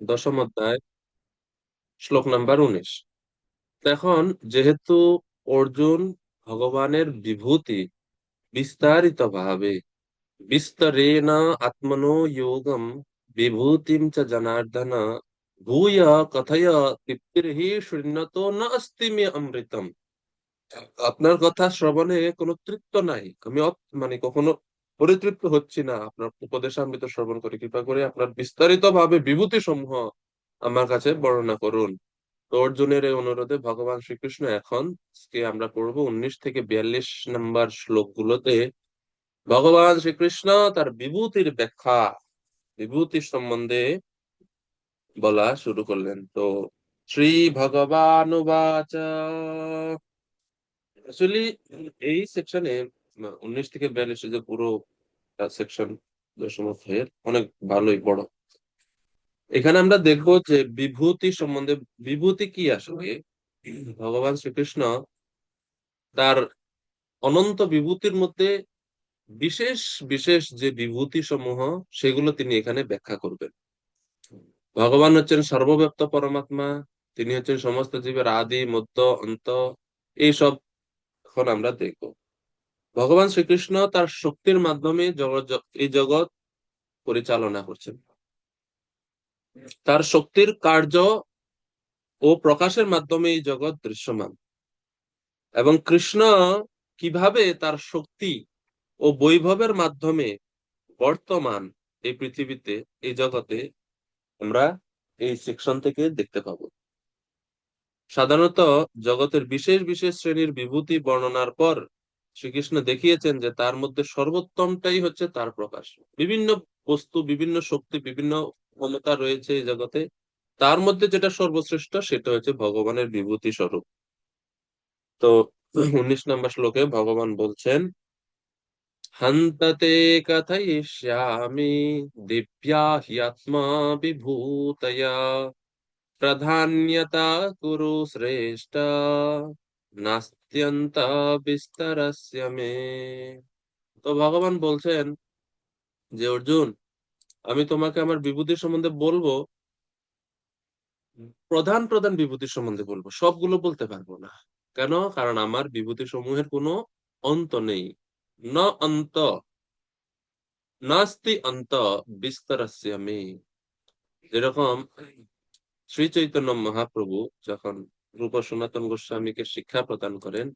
দশম অধ্যায়, শ্লোক নাম্বার 19। এখন যেহেতু অর্জুন ভগবানের বিভূতি বিস্তারিত ভাবে বিস্তরেণ আত্মনো যোগম বিভূতিম চ জনার্দন ভূয় কথয় তৃপ্তির্হি শৃণ্যতো ন অস্তি মে অমৃতম। আপনার কথা শ্রবণে কোনো তৃপ্ত নাই, আমি মানে কখনো পরিতৃপ্ত হচ্ছি না। আপনার উপদেশামৃত শ্রবণ করে কৃপা করে আপনার বিস্তারিত ভাবে বিভূতি সমূহ আমার কাছে বর্ণনা করুন। তো অর্জুনের এই অনুরোধে ভগবান শ্রীকৃষ্ণ এখন আজকে আমরা পড়বো 19 থেকে 42 নম্বর শ্লোকগুলোতে ভগবান শ্রীকৃষ্ণ তার বিভূতির ব্যাখ্যা, বিভূতির সম্বন্ধে বলা শুরু করলেন। তো শ্রী ভগবানুবাচ, অ্যাকচুয়ালি এই সেকশনে 19 থেকে 42 যে পুরো সেকশন দশম অধ্যায়ের অনেক ভালোই বড়। এখানে আমরা দেখবো যে বিভূতি সম্বন্ধে, বিভূতি কি আসলে। ভগবান শ্রীকৃষ্ণ তার অনন্ত বিভূতির মধ্যে বিশেষ বিশেষ যে বিভূতি সমূহ সেগুলো তিনি এখানে ব্যাখ্যা করবেন। ভগবান হচ্ছেন সর্বব্যাপ্ত পরমাত্মা, তিনি হচ্ছেন সমস্ত জীবের আদি মধ্য অন্ত। এইসব এখন আমরা দেখব। ভগবান শ্রীকৃষ্ণ তার শক্তির মাধ্যমে এই জগৎ পরিচালনা করছেন। তার শক্তির কার্য ও প্রকাশের মাধ্যমে এই জগৎ দৃশ্যমান, এবং কৃষ্ণ কিভাবে তার শক্তি ও বৈভবের মাধ্যমে বর্তমান এই পৃথিবীতে, এই জগতে, আমরা এই সেকশন থেকে দেখতে পাবো। সাধারণত জগতের বিশেষ বিশেষ শ্রেণীর বিভূতি বর্ণনার পর শ্রীকৃষ্ণ দেখিয়েছেন যে তার মধ্যে সর্বোত্তমটাই হচ্ছে তার প্রকাশ। বিভিন্ন বস্তু, বিভিন্ন শক্তি, বিভিন্ন ক্ষমতা রয়েছে এই জগতে, তার মধ্যে যেটা সর্বশ্রেষ্ঠ সেটা হচ্ছে ভগবানের বিভূতি স্বরূপ। তো 19 নম্বর শ্লোকে ভগবান বলছেন, হন্ততে কথয়িষ্যামি দিব্যা হ্যাত্মা বিভূতয়া প্রাধান্যতা কুরু শ্রেষ্ঠ নাস্ত্যন্ত বিস্তরস্য মে। তো ভগবান বলছেন যে অর্জুন, আমি তোমাকে আমার বিভূতির সম্বন্ধে বলবো, প্রধান প্রধান বিভূতির সম্বন্ধে বলবো, সবগুলো বলতে পারবো না। কেন? কারণ আমার বিভূতি সমূহের কোনো অন্ত নেই। ন অন্ত, নাস্তি অন্ত বিস্তরস্য মে। যেরকম শ্রী চৈতন্য মহাপ্রভু যখন রূপ সনাতন গোস্বামীকে শিক্ষা প্রদান করেন,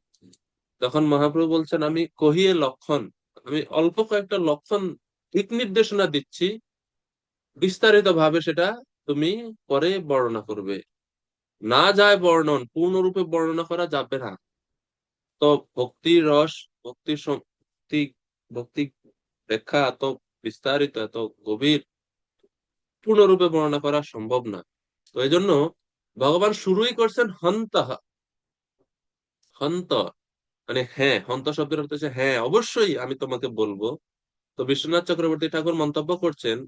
তখন মহাপ্রভু বলছেন, আমি কহিয়ে লক্ষণ, আমি অল্প কয়েকটা লক্ষণ দিক নির্দেশনা দিচ্ছি, বিস্তারিত ভাবে সেটা তুমি পরে বর্ণনা করবে। না যায় বর্ণন, পূর্ণরূপে বর্ণনা করা যাবে না। তো ভক্তির রস, ভক্তির ভক্তি, ভক্তি ব্যাখ্যা এত বিস্তারিত, এত গভীর, পূর্ণরূপে বর্ণনা করা সম্ভব না। তো এই জন্য ভগবান শুরুই করছেন হন্ত। হন্ত মানে হ্যাঁ, হন্ত শব্দের অর্থ হচ্ছে হ্যাঁ, অবশ্যই আমি তোমাকে বলবো। তো বিশ্বনাথ চক্রবর্তী ঠাকুর মন্তব্য করছেন,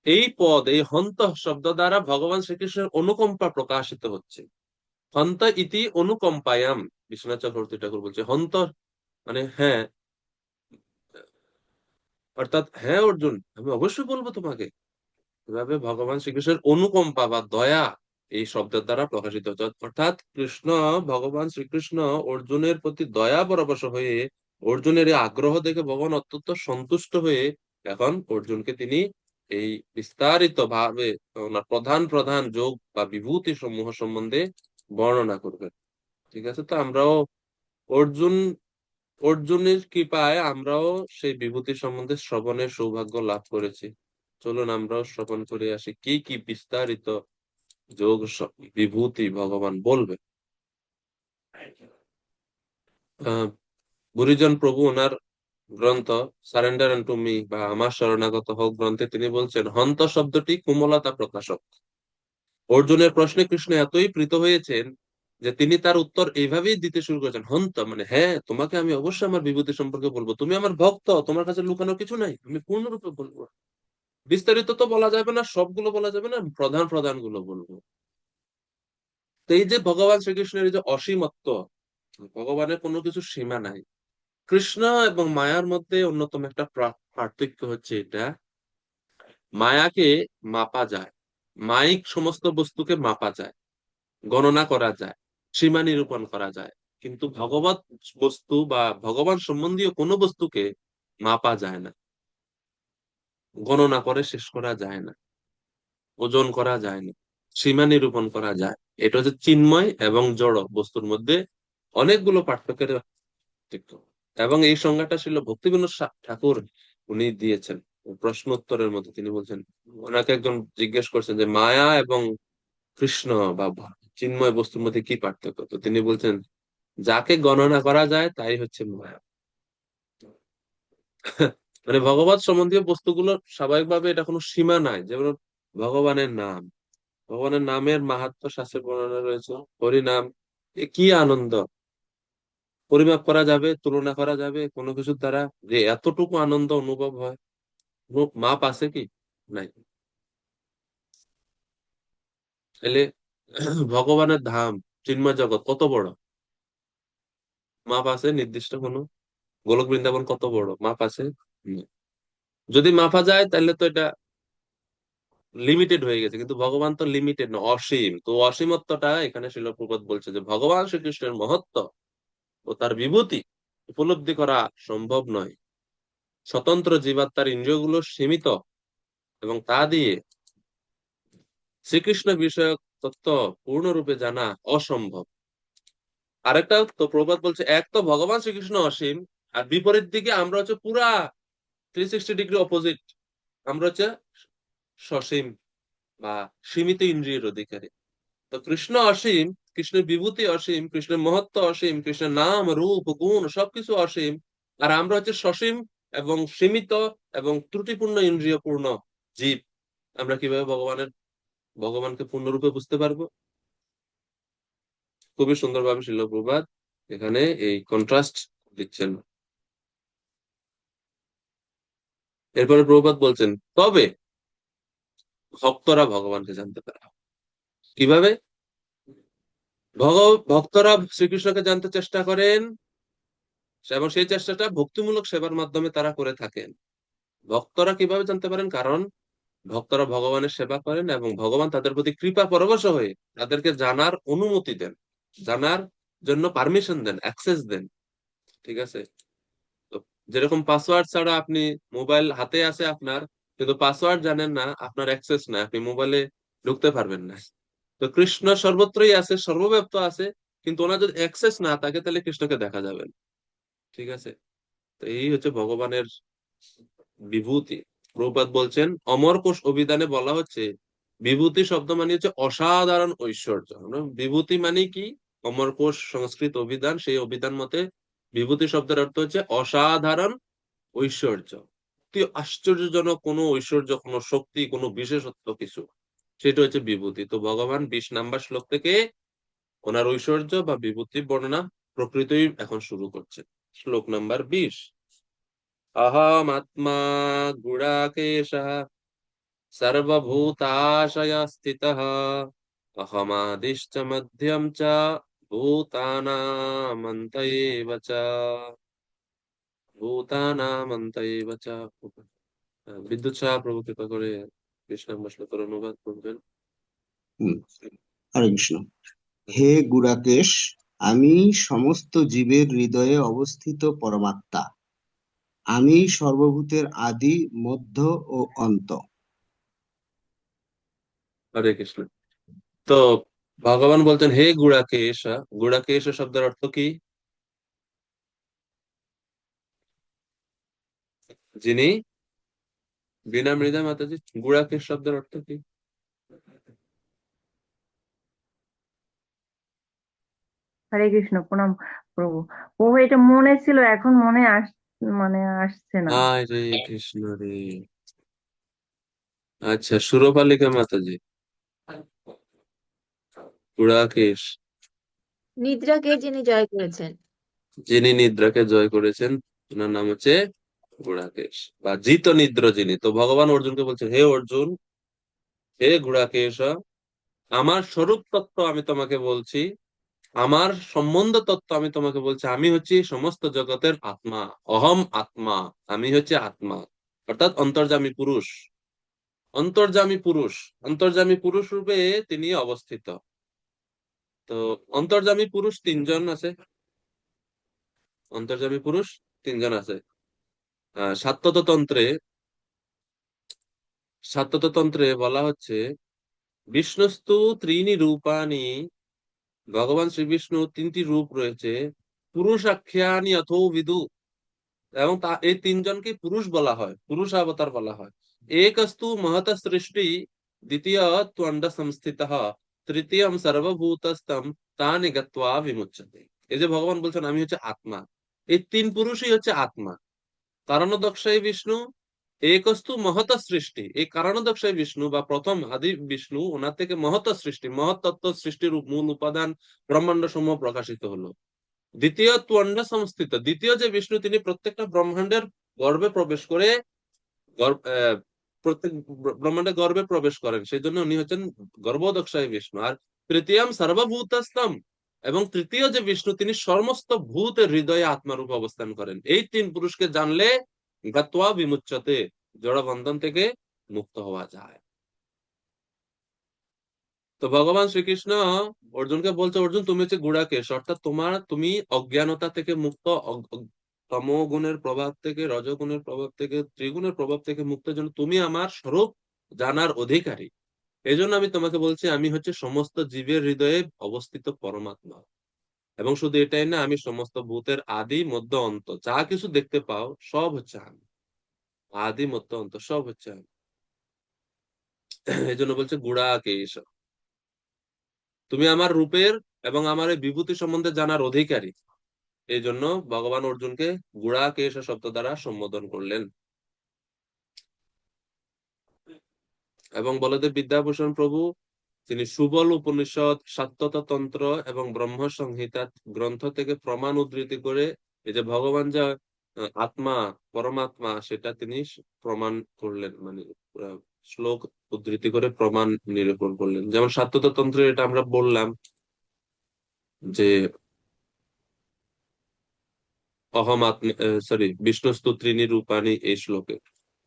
এই পদ, এই হন্ত শব্দ দ্বারা ভগবান শ্রীকৃষ্ণের অনুকম্পা প্রকাশিত হচ্ছে। হন্ত ইতি অনুকম্পায়াম। বিশ্বনাথ চক্রবর্তী ঠাকুর বলছে হন্ত মানে হ্যাঁ, অর্থাৎ হ্যাঁ অর্জুন, আমি অবশ্যই বলবো তোমাকে। এভাবে ভগবান শ্রীকৃষ্ণের অনুকম্পা বা দয়া এই শব্দের দ্বারা প্রকাশিত হচ্ছে। অর্থাৎ কৃষ্ণ, ভগবান শ্রীকৃষ্ণ অর্জুনের প্রতি দয়া পরবশ হয়ে, অর্জুনের এই আগ্রহ দেখে ভগবান অত্যন্ত সন্তুষ্ট হয়ে এখন অর্জুনকে তিনি এই বিস্তারিত ভাবে ওনার প্রধান প্রধান যোগ বা বিভূতি সমূহ সম্বন্ধে বর্ণনা করবেন। ঠিক আছে, তো আমরাও অর্জুন, অর্জুনের কৃপায় আমরাও সেই বিভূতি সম্বন্ধে শ্রবণের সৌভাগ্য লাভ করেছি। চলুন আমরাও শ্রবণ করে আসি কি কি বিস্তারিত যোগ বিভূতি ভগবান বলবেন। আহ গুরুজন প্রভু ওনার গ্রন্থ সারেন্ডার টু মি বা আমার শরণাগত হোক গ্রন্থে তিনি বলছেন, হন্ত শব্দটি কোমলতা প্রকাশক। অর্জুনের প্রশ্নে কৃষ্ণ এতই প্রীত হয়েছেন যে তিনি তার উত্তর এইভাবেই দিতে শুরু করেছেন, হন্ত মানে হ্যাঁ, তোমাকে আমি অবশ্যই আমার বিভূতি সম্পর্কে বলবো, তুমি আমার ভক্ত, তোমার কাছে লুকানোর কিছু নাই, আমি পূর্ণরূপে বলবো। বিস্তারিত তো বলা যাবে না, সবগুলো বলা যাবে না, প্রধান প্রধান গুলো বলবো। তো এই যে ভগবান শ্রীকৃষ্ণের এই যে অসীমত্ব, ভগবানের কোনো কিছু সীমা নাই। কৃষ্ণ এবং মায়ার মধ্যে অন্যতম একটা পার্থক্য হচ্ছে এটা, মায়াকে মাপা যায়, মাইক সমস্ত বস্তুকে মাপা যায়, গণনা করা যায়, সীমা নিরূপণ করা যায়, কিন্তু ভগবত বস্তু বা ভগবান সম্বন্ধীয় কোনো বস্তুকে মাপা যায় না, গণনা করে শেষ করা যায় না, ওজন করা যায় না, সীমা নিরূপণ করা যায়। এটা হচ্ছে চিন্ময় এবং জড় বস্তুর মধ্যে অনেকগুলো পার্থক্যের পার্থক্য। এবং এই সংজ্ঞাটা ছিল ভক্তিবিনোদ ঠাকুর উনি দিয়েছেন প্রশ্ন উত্তরের মধ্যে। তিনি বলছেন, ওনাকে একজন জিজ্ঞেস করছেন যে মায়া এবং কৃষ্ণ বা চিন্ময় বস্তুর মধ্যে কি পার্থক্য, তো তিনি বলছেন যাকে গণনা করা যায় তাই হচ্ছে মায়া। মানে ভগবত সম্বন্ধীয় বস্তুগুলো স্বাভাবিকভাবে এটা কোনো সীমা নাই। যেমন ভগবানের নাম, ভগবানের নামের মাহাত্ম্য শাস্ত্রে বর্ণনা রয়েছে। হরি নাম, এ কি আনন্দ! পরিমাপ করা যাবে, তুলনা করা যাবে কোনো কিছুর দ্বারা যে এতটুকু আনন্দ অনুভব হয়? কোনো মাপ আছে কি? নাই। তাহলে ভগবানের ধাম, চিন্ময় জগৎ কত বড়? মাপ আছে নির্দিষ্ট কোনো? গোলক বৃন্দাবন কত বড়? মাপ আছে? হুম। যদি মাপা যায় তাহলে তো এটা লিমিটেড হয়ে গেছে, কিন্তু ভগবান তো লিমিটেড না, অসীম। তো অসীমত্বটা এখানে শিল প্রভুপাদ বলছে যে ভগবান শ্রীকৃষ্ণের মহত্ব ও তার বিভূতি উপলব্ধি করা সম্ভব নয়। স্বতন্ত্র জীবাত্মার ইন্দ্রিয়গুলো সীমিত এবং তা দিয়ে শ্রীকৃষ্ণ বিষয়ক তত্ত্ব পূর্ণরূপে জানা অসম্ভব। আরেকটা তো প্রবাদ বলছে, এক তো ভগবান শ্রীকৃষ্ণ অসীম, আর বিপরীত দিকে আমরা হচ্ছে পুরা 360 ডিগ্রি অপোজিট। আমরা হচ্ছে সসীম বা সীমিত ইন্দ্রিয়ের অধিকারী। তো কৃষ্ণ অসীম, কৃষ্ণের বিভূতি অসীম, কৃষ্ণের মহত্ব অসীম, কৃষ্ণের নাম রূপ গুণ সবকিছু অসীম, আর আমরা হচ্ছে সসীম এবং সীমিত এবং ত্রুটিপূর্ণ ইন্দ্রিয় পূর্ণ জীব। আমরা কিভাবে ভগবানকে পূর্ণরূপে বুঝতে পারবো? খুবই সুন্দরভাবে শিল প্রভুপাদ এখানে এই কন্ট্রাস্ট দিচ্ছেন। এরপরে প্রভুপাদ বলছেন, তবে ভক্তরা ভগবানকে জানতে পারে কিভাবে? ভক্তরা শ্রীকৃষ্ণকে জানতে চেষ্টা করেন এবং সেই চেষ্টাটা ভক্তিমূলক সেবার মাধ্যমে তারা করে থাকেন। ভক্তরা কিভাবে জানতে পারেন? কারণ ভক্তরা ভগবানের সেবা করেন এবং ভগবান তাদের প্রতি কৃপা পরবশ হয়ে তাদেরকে জানার অনুমতি দেন, জানার জন্য পারমিশন দেন, অ্যাক্সেস দেন। ঠিক আছে? তো যেরকম পাসওয়ার্ড ছাড়া আপনি, মোবাইল হাতে আছে আপনার কিন্তু পাসওয়ার্ড জানেন না, আপনার অ্যাক্সেস না, আপনি মোবাইলে ঢুকতে পারবেন না। তো কৃষ্ণ সর্বত্রই আছে, সর্বব্যাপ্ত আছে, কিন্তু ওনার যদি অ্যাক্সেস না থাকে তাহলে কৃষ্ণকে দেখা যাবে না। ঠিক আছে? তো এই হচ্ছে ভগবানের বিভূতি। প্রভুপাদ বলছেন, অমর কোষ অভিধানে বলা হচ্ছে বিভূতি শব্দ মানে হচ্ছে অসাধারণ ঐশ্বর্য। বিভূতি মানে কি? অমর কোষ সংস্কৃত অভিধান, সেই অভিধান মতে বিভূতি শব্দের অর্থ হচ্ছে অসাধারণ ঐশ্বর্য, অতি আশ্চর্যজনক কোনো ঐশ্বর্য, কোনো শক্তি, কোনো বিশেষত্ব কিছু, সেটা হচ্ছে বিভূতি। তো ভগবান 20 নম্বর শ্লোক থেকে ওনার ঐশ্বর্য বা বিভূতি বর্ণনা প্রকৃতই এখন শুরু করছে। শ্লোক নাম্বার 20। अहमात्मा गुडाकेशः सर्वभूताशयस्थितः अहमादिश्च मध्यं च भूतानामन्त एव च भूतानामन्त एव च। বিদ্যুৎ শাহ প্রভু কৃপা করে 20 নম্বর শ্লোকের অনুবাদ করবেন। হুম, হরে কৃষ্ণ। হে গুড়াকেশ, আমি সমস্ত জীবের হৃদয়ে অবস্থিত পরমাত্মা। আমি সর্বভূতের আদি, মধ্য ও অন্ত। হরে কৃষ্ণ। তো ভগবান বলছেন, হে গুড়াকেশ। গুড়াকেশ শব্দের অর্থ কি? যিনি, বিনা মৃদা মাতাজি, গুড়াকেশ শব্দের অর্থ কি? হরে কৃষ্ণ, প্রণাম প্রভু। প্রভু, এটা মনে ছিল, এখন মনে মানে আসছে না। হরে কৃষ্ণ রে। আচ্ছা, সুরপালিকা মাতাজি, গুড়াকেশ, নিদ্রাকে যিনি জয় করেছেন। যিনি নিদ্রাকে জয় করেছেন, ওনার নাম হচ্ছে গুড়াকেশ বা জিত নিদ্র যিনি। তো ভগবান অর্জুনকে বলছেন, হে অর্জুন, হে গুড়াকেশ, আমার স্বরূপ তত্ত্ব আমি তোমাকে বলছি, আমার সম্বন্ধ তত্ত্ব আমি তোমাকে বলছি। আমি হচ্ছি সমস্ত জগতের আত্মা, অহম আত্মা, আমি হচ্ছে আত্মা, অর্থাৎ অন্তর্যামী পুরুষ, অন্তর্যামী পুরুষ রূপে তিনি অবস্থিত। তো অন্তর্যামী পুরুষ তিনজন আছে। অন্তর্যামী পুরুষ তিনজন আছে। সাত্যতন্ত্রে বলা হচ্ছে বিষ্ণুস্তু ত্রিনি রূপানি, ভগবান শ্রী বিষ্ণু তিনটি রূপ রয়েছে। পুরুষাখ্যানি অথো বিদু, এবং এই তিনজনকে পুরুষ বলা হয়, পুরুষ অবতার বলা হয়। একস্তু মহত সৃষ্টি, দ্বিতীয় ত্বন্ড সংস্থিত, তৃতীয়ম সর্বভূতস্তম তানি গত্বা বিমুচ্যতে। এই যে ভগবান বলছেন আমি হচ্ছে আত্মা, এই তিন পুরুষই হচ্ছে আত্মা। কারণোদক্ষায় বিষ্ণু, একস্তু মহত সৃষ্টি, এই কারণোদক্ষায় বিষ্ণু বা প্রথম আদি বিষ্ণু, ওনার থেকে মহত সৃষ্টি, মহৎ তত্ত্ব সৃষ্টির মূল উপাদান ব্রহ্মাণ্ড সমূহ প্রকাশিত হলো। দ্বিতীয় ত্বন্ড সংস্থিত, দ্বিতীয় যে বিষ্ণু তিনি প্রত্যেকটা ব্রহ্মাণ্ডের গর্ভে প্রবেশ করে প্রত্যেক ব্রহ্মাণ্ডের গর্ভে প্রবেশ করেন, সেই জন্য উনি হচ্ছেন গর্ভোদক্ষায় বিষ্ণু। আর তৃতীয়ম সর্বভূতস্তম, এবং তৃতীয় যে বিষ্ণু তিনি সমস্ত ভূতের হৃদয়ে আত্মারূপে অবস্থান করেন। এই তিন পুরুষকে জানলে গত্বা বিমুচ্যতে, জড় বন্ধন থেকে মুক্ত হওয়া যায়। তো ভগবান শ্রীকৃষ্ণ অর্জুনকে বলছে, অর্জুন তুমি হচ্ছে গুড়াকেশ, অর্থাৎ তুমি অজ্ঞানতা থেকে মুক্ত, তমোগুণের প্রভাব থেকে, রজগুণের প্রভাব থেকে, ত্রিগুণের প্রভাব থেকে মুক্তের জন্য তুমি আমার স্বরূপ জানার অধিকারী। এই জন্য আমি তোমাকে বলছি আমি হচ্ছে সমস্ত জীবের হৃদয়ে অবস্থিত পরমাত্মা। এবং শুধু এটাই না, আমি সমস্ত ভূতের আদি মধ্য অন্ত, যা কিছু দেখতে পাও সব হচ্ছে আমি, আদি মধ্য অন্ত সব হচ্ছে আমি। এই জন্য বলছে গুড়াকেশ, তুমি আমার রূপের এবং আমার এই বিভূতি সম্বন্ধে জানার অধিকারী। এই জন্য ভগবান অর্জুনকে গুড়াকেশ শব্দ দ্বারা সম্বোধন করলেন। এবং বলদেব বিদ্যাভূষণ প্রভু তিনি সুবল উপনিষদ, সাত্যত তন্ত্র এবং ব্রহ্ম সংহিতা গ্রন্থ থেকে প্রমাণ উদ্ধৃতি করে এই যে ভগবান যা আত্মা, পরমাত্মা, সেটা তিনি প্রমাণ করলেন, মানে শ্লোক উদ্ধৃতি করে প্রমাণ নিরূপণ করলেন। যেমন সাত্যত তন্ত্রে এটা আমরা বললাম যে অহম আত্মা, সরি, বিষ্ণুস্তু ত্রিনি রূপানি, এই শ্লোকে।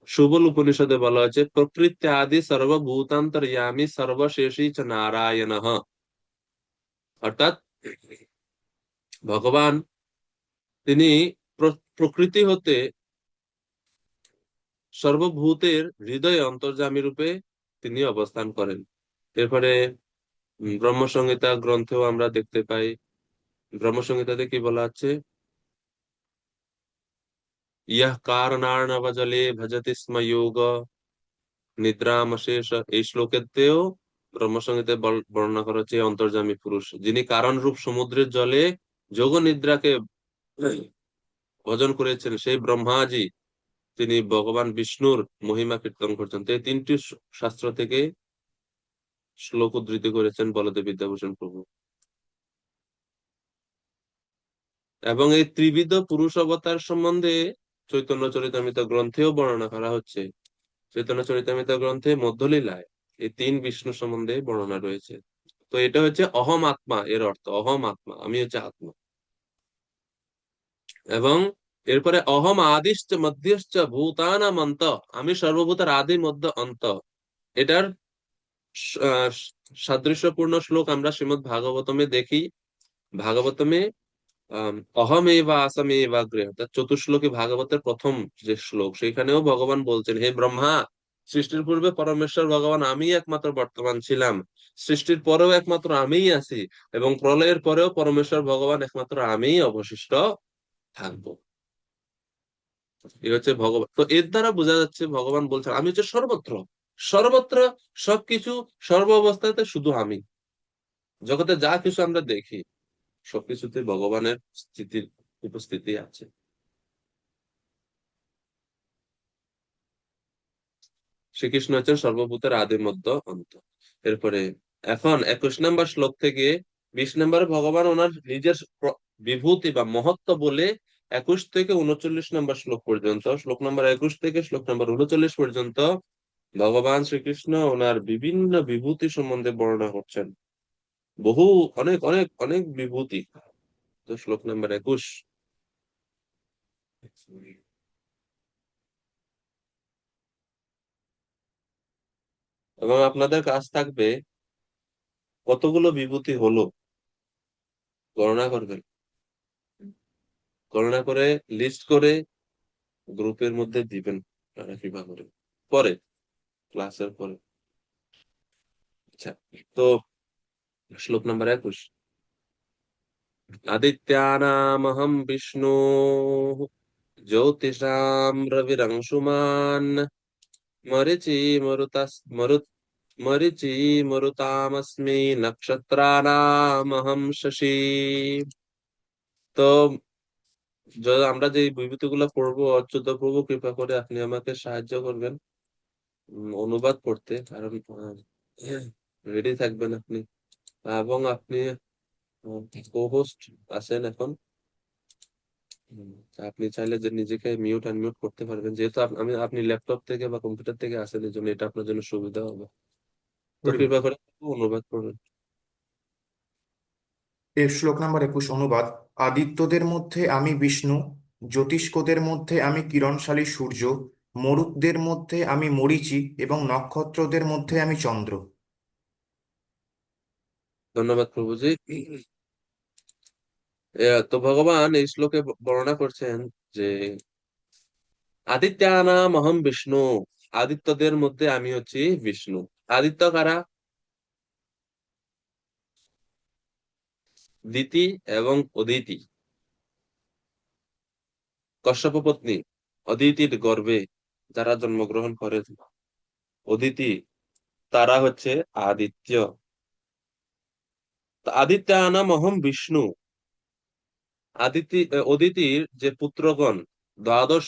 সুবল উপনিষদে বলা হয়েছে প্রকৃতি আদি সর্বভূতান্তর্যামী সর্বশেষী চ নারায়ণ। অর্থাৎ ভগবান তিনি প্রকৃতি হতে সর্বভূতের হৃদয়ে অন্তর্যামী রূপে তিনি অবস্থান করেন। এরপরে ব্রহ্মসংহিতা গ্রন্থেও আমরা দেখতে পাই, ব্রহ্মসংহিতাতে কি বলা আছে, ইহ কারণার্ণবজলে ভজতি স্ম যোগ নিদ্রামশেষ, এই শ্লোকেতেও ব্রহ্মসংহিতায় বর্ণনা করা হচ্ছে অন্তর্যামী পুরুষ, যিনি কারণ রূপ সমুদ্রের জলে যোগ নিদ্রাকে ভজন করেছেন, সেই ব্রহ্মাজি তিনি ভগবান বিষ্ণুর মহিমা কীর্তন করছেন। তো এই তিনটি শাস্ত্র থেকে শ্লোক উদ্ধৃতি করেছেন বলদেব বিদ্যাভূষণ প্রভু। এবং এই ত্রিবিধ পুরুষ অবতার সম্বন্ধে চৈতন্য চরিতামৃত গ্রন্থেও বর্ণনা করা হচ্ছে। চৈতন্য চরিতামৃত গ্রন্থে মধ্যলীলায় এই তিন বিষ্ণু সম্বন্ধে বর্ণনা রয়েছে। তো এটা হচ্ছে অহম আত্মা, এর অর্থ অহম আত্মা, আমি হচ্ছে আত্মা। এবং এরপরে অহম আদিশ্চ মধ্যশ্চ ভূতানাম অন্ত, আমি সর্বভূতের আদি মধ্য অন্ত। এটার আহ, সাদৃশ্যপূর্ণ শ্লোক আমরা শ্রীমদ ভাগবতমে দেখি। ভাগবতমে অহমেবা আসামেবা গৃহ, অর্থাৎ চতুশ্লোকী ভাগবতের প্রথম যে শ্লোক, সেখানেও ভগবান বলছেন হে ব্রহ্মা, সৃষ্টির পূর্বে পরমেশ্বর ভগবান আমি একমাত্র বর্তমান ছিলাম, সৃষ্টির পরেও একমাত্র আমিই আছি, এবং প্রলয়ের পরেও পরমেশ্বর ভগবান একমাত্র আমিই অবশিষ্ট থাকবো। এই হচ্ছে ভগবান। তো এর দ্বারা বোঝা যাচ্ছে ভগবান বলছেন আমি হচ্ছে সর্বত্র, সর্বত্র, সবকিছু, সর্ব অবস্থাতে শুধু আমি। জগতে যা কিছু আমরা দেখি সবকিছুতে ভগবানের স্থিতির উপস্থিতি আছে। শ্রীকৃষ্ণ হচ্ছেন সর্বভূতের আদি মধ্য অন্ত। এরপরে এখন 21 নম্বর শ্লোক থেকে 20 নম্বরে ভগবান ওনার নিজের বিভূতি বা মহত্ব বলে 21 থেকে 39 নম্বর শ্লোক পর্যন্ত, শ্লোক নম্বর 21 থেকে শ্লোক নম্বর 39 পর্যন্ত ভগবান শ্রীকৃষ্ণ ওনার বিভিন্ন বিভূতি সম্বন্ধে বর্ণনা করছেন। বহু, অনেক অনেক অনেক বিভূতি। তো শ্লোক নম্বর 21, এবং আপনাদের কাজ থাকবে কতগুলো বিভূতি হলো গণনা করবেন, গণনা করে লিস্ট করে গ্রুপের মধ্যে দিবেন রাখিবা করে পরে, ক্লাসের পরে। আচ্ছা, তো শ্লোক নাম্বার 21। আদিত্যানামহং বিষ্ণু জ্যোতিষাম রবিরংশুমাन् মরিচি মরুতাস মরুত মরিচি মরুতামস্মি নক্ষত্রানামহং শশী। তো আমরা যে বিভূতি গুলো পড়বো, অচ্যুত প্রভু কৃপা করে আপনি আমাকে সাহায্য করবেন অনুবাদ করতে, কারণ রেডি থাকবেন আপনি, এবং আপনি কো হোস্ট আছেন এখন। আপনি চাইলে যে নিজেকে মিউট আনমিউট করতে পারবেন, যেহেতু আপনি ল্যাপটপ থেকে বা কম্পিউটার থেকে আসেন, এই জন্য এটা আপনার জন্য সুবিধা হবে। তো হরি বল। কৃপা করে অনুবাদ করবেন। এর শ্লোক নাম্বার 21 অনুবাদ। আদিত্যদের মধ্যে আমি বিষ্ণু, জ্যোতিষ্কদের মধ্যে আমি কিরণশালী সূর্য, মরুতদের মধ্যে আমি মরীচি এবং নক্ষত্রদের মধ্যে আমি চন্দ্র। ধন্যবাদ প্রভুজি। তো ভগবান এই শ্লোকে বর্ণনা করছেন যে আদিত্যানাম অহম বিষ্ণু, আদিত্যদের মধ্যে আমি হচ্ছি বিষ্ণু। আদিত্য কারা? দিতি এবং অদিতি, কশ্যপ পত্নী অদিতির গর্ভে যারা জন্মগ্রহণ করে, অদিতি, তারা হচ্ছে আদিত্য। তো আদিত্যানাম অহম বিষ্ণু, অদিতির যে পুত্রগণ, দ্বাদশ